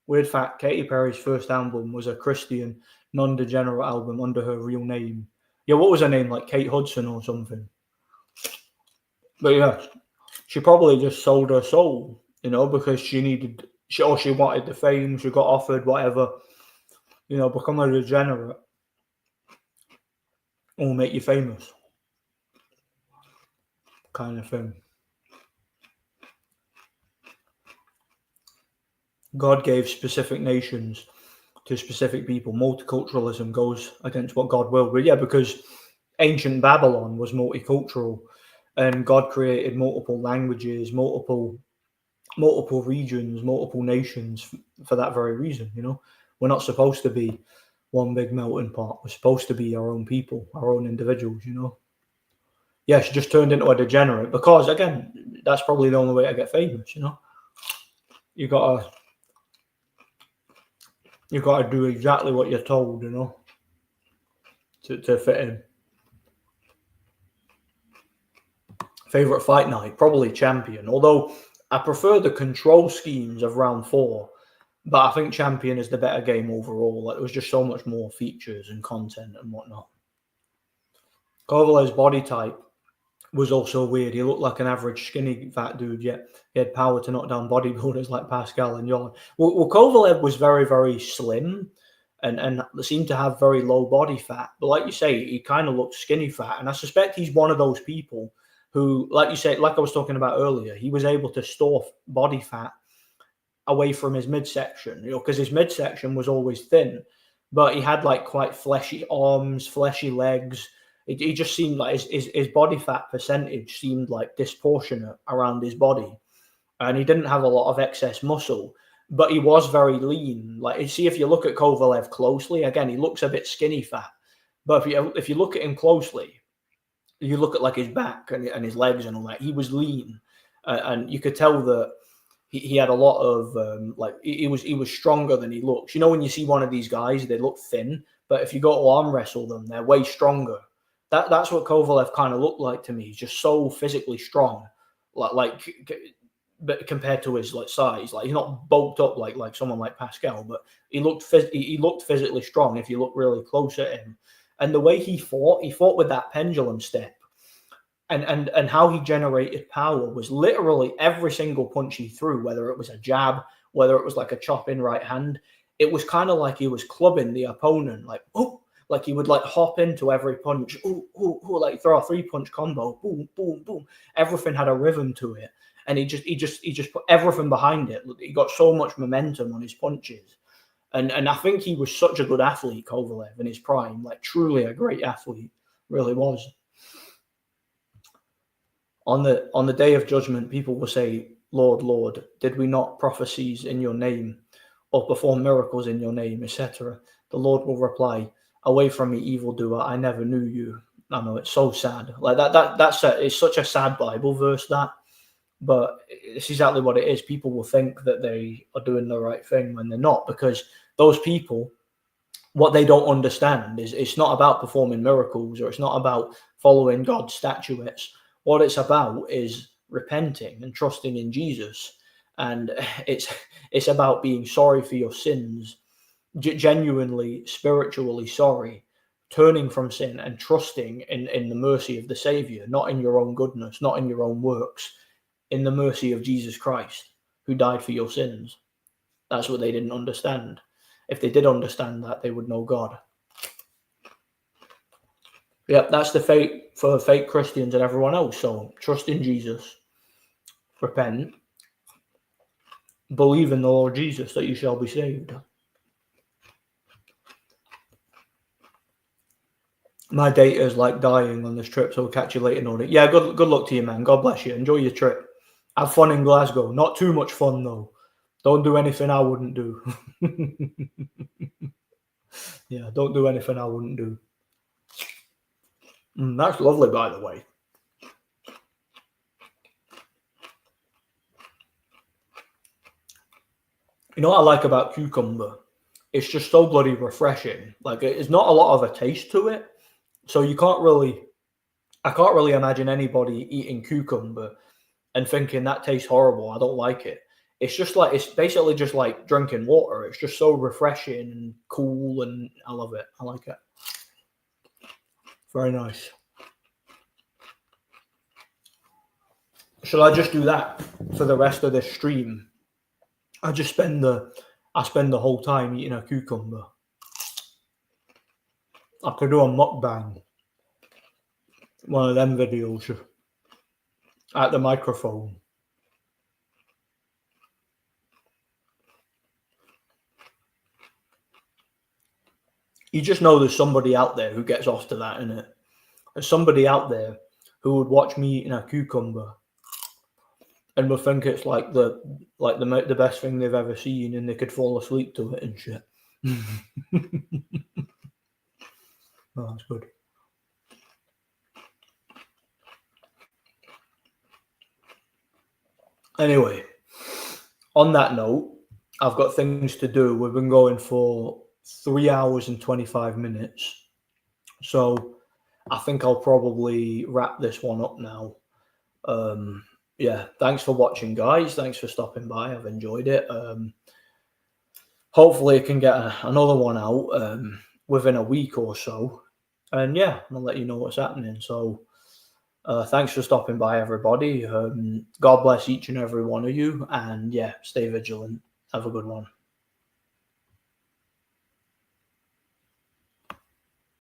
B: Weird fact, Katy Perry's first album was a Christian, non-degenerate album under her real name. Yeah, what was her name? Like Kate Hudson or something. But yeah, she probably just sold her soul, you know, because she wanted the fame, she got offered whatever, you know, become a degenerate will make you famous, kind of thing. God gave specific nations to specific people. Multiculturalism goes against what God will. But yeah, because ancient Babylon was multicultural, and God created multiple languages, multiple regions, multiple nations for that very reason. We're not supposed to be one big melting pot. We're supposed to be our own people, our own individuals. Yeah, she just turned into a degenerate because, again, that's probably the only way to get famous. You gotta do exactly what you're told, to fit in. Favorite fight night, probably Champion. Although I prefer the control schemes of round 4, but I think Champion is the better game overall. Like, there was just so much more features and content and whatnot. Kovalev's body type was also weird. He looked like an average skinny fat dude, yet he had power to knock down bodybuilders like Pascal and Jan. Well, Kovalev was very, very slim and seemed to have very low body fat. But like you say, he kind of looked skinny fat. And I suspect he's one of those people who, like you say, like I was talking about earlier, he was able to store body fat away from his midsection, because his midsection was always thin, but he had like quite fleshy arms, fleshy legs. He just seemed like his body fat percentage seemed like disproportionate around his body, and he didn't have a lot of excess muscle, but he was very lean. Like, see, if you look at Kovalev closely, again, he looks a bit skinny fat, but if you look at him closely, you look at like his back and his legs and all that, he was lean, and you could tell that he had a lot of he was stronger than he looks. When you see one of these guys, they look thin, but if you go to arm wrestle them, they're way stronger. That's what Kovalev kind of looked like to me. He's just so physically strong, but compared to his size, he's not bulked up like someone like Pascal, but he looked physically strong if you look really close at him. And the way he fought with that pendulum step, and how he generated power was literally every single punch he threw, whether it was a jab, whether it was like a chop in right hand, it was kind of like he was clubbing the opponent, like he would hop into every punch, like throw a 3-punch combo, boom, boom, boom. Everything had a rhythm to it, and he just put everything behind it. He got so much momentum on his punches, and I think he was such a good athlete, Kovalev, in his prime, truly a great athlete, really was. On the day of judgment, people will say, Lord, Lord, did we not prophesies in your name or perform miracles in your name, etc.? The Lord will reply, away from me, evildoer, I never knew you. I know, it's so sad. It's such a sad Bible verse, that. But it's exactly what it is. People will think that they are doing the right thing when they're not, because those people, what they don't understand is it's not about performing miracles, or it's not about following God's statutes. What it's about is repenting and trusting in Jesus. And it's about being sorry for your sins, genuinely, spiritually sorry, turning from sin and trusting in the mercy of the Savior, not in your own goodness, not in your own works, in the mercy of Jesus Christ, who died for your sins. That's what they didn't understand. If they did understand that, they would know God. Yep, that's the fate for fake Christians and everyone else. So trust in Jesus, repent, believe in the Lord Jesus that you shall be saved. My data is dying on this trip, so we'll catch you later on it. Yeah, good luck to you, man. God bless you. Enjoy your trip. Have fun in Glasgow. Not too much fun, though. Don't do anything I wouldn't do. Yeah, don't do anything I wouldn't do. That's lovely, by the way. You know what I like about cucumber? It's just so bloody refreshing. It's not a lot of a taste to it. So I can't really imagine anybody eating cucumber and thinking that tastes horrible, I don't like it. It's just it's basically just like drinking water. It's just so refreshing and cool, and I love it. I like it. Very nice. Shall I just do that for the rest of this stream? I spend the whole time eating a cucumber. I could do a mukbang. One of them videos at the microphone. You just know there's somebody out there who gets off to that, innit? There's somebody out there who would watch me eating a cucumber and would think it's like the best thing they've ever seen, and they could fall asleep to it and shit. Oh, that's good. Anyway, on that note, I've got things to do. We've been going for 3 hours and 25 minutes. So I think I'll probably wrap this one up now. Yeah, thanks for watching, guys. Thanks for stopping by. I've enjoyed it. Hopefully I can get another one out within a week or so. And yeah, I'll let you know what's happening. So thanks for stopping by, everybody. God bless each and every one of you. And yeah, stay vigilant. Have a good one.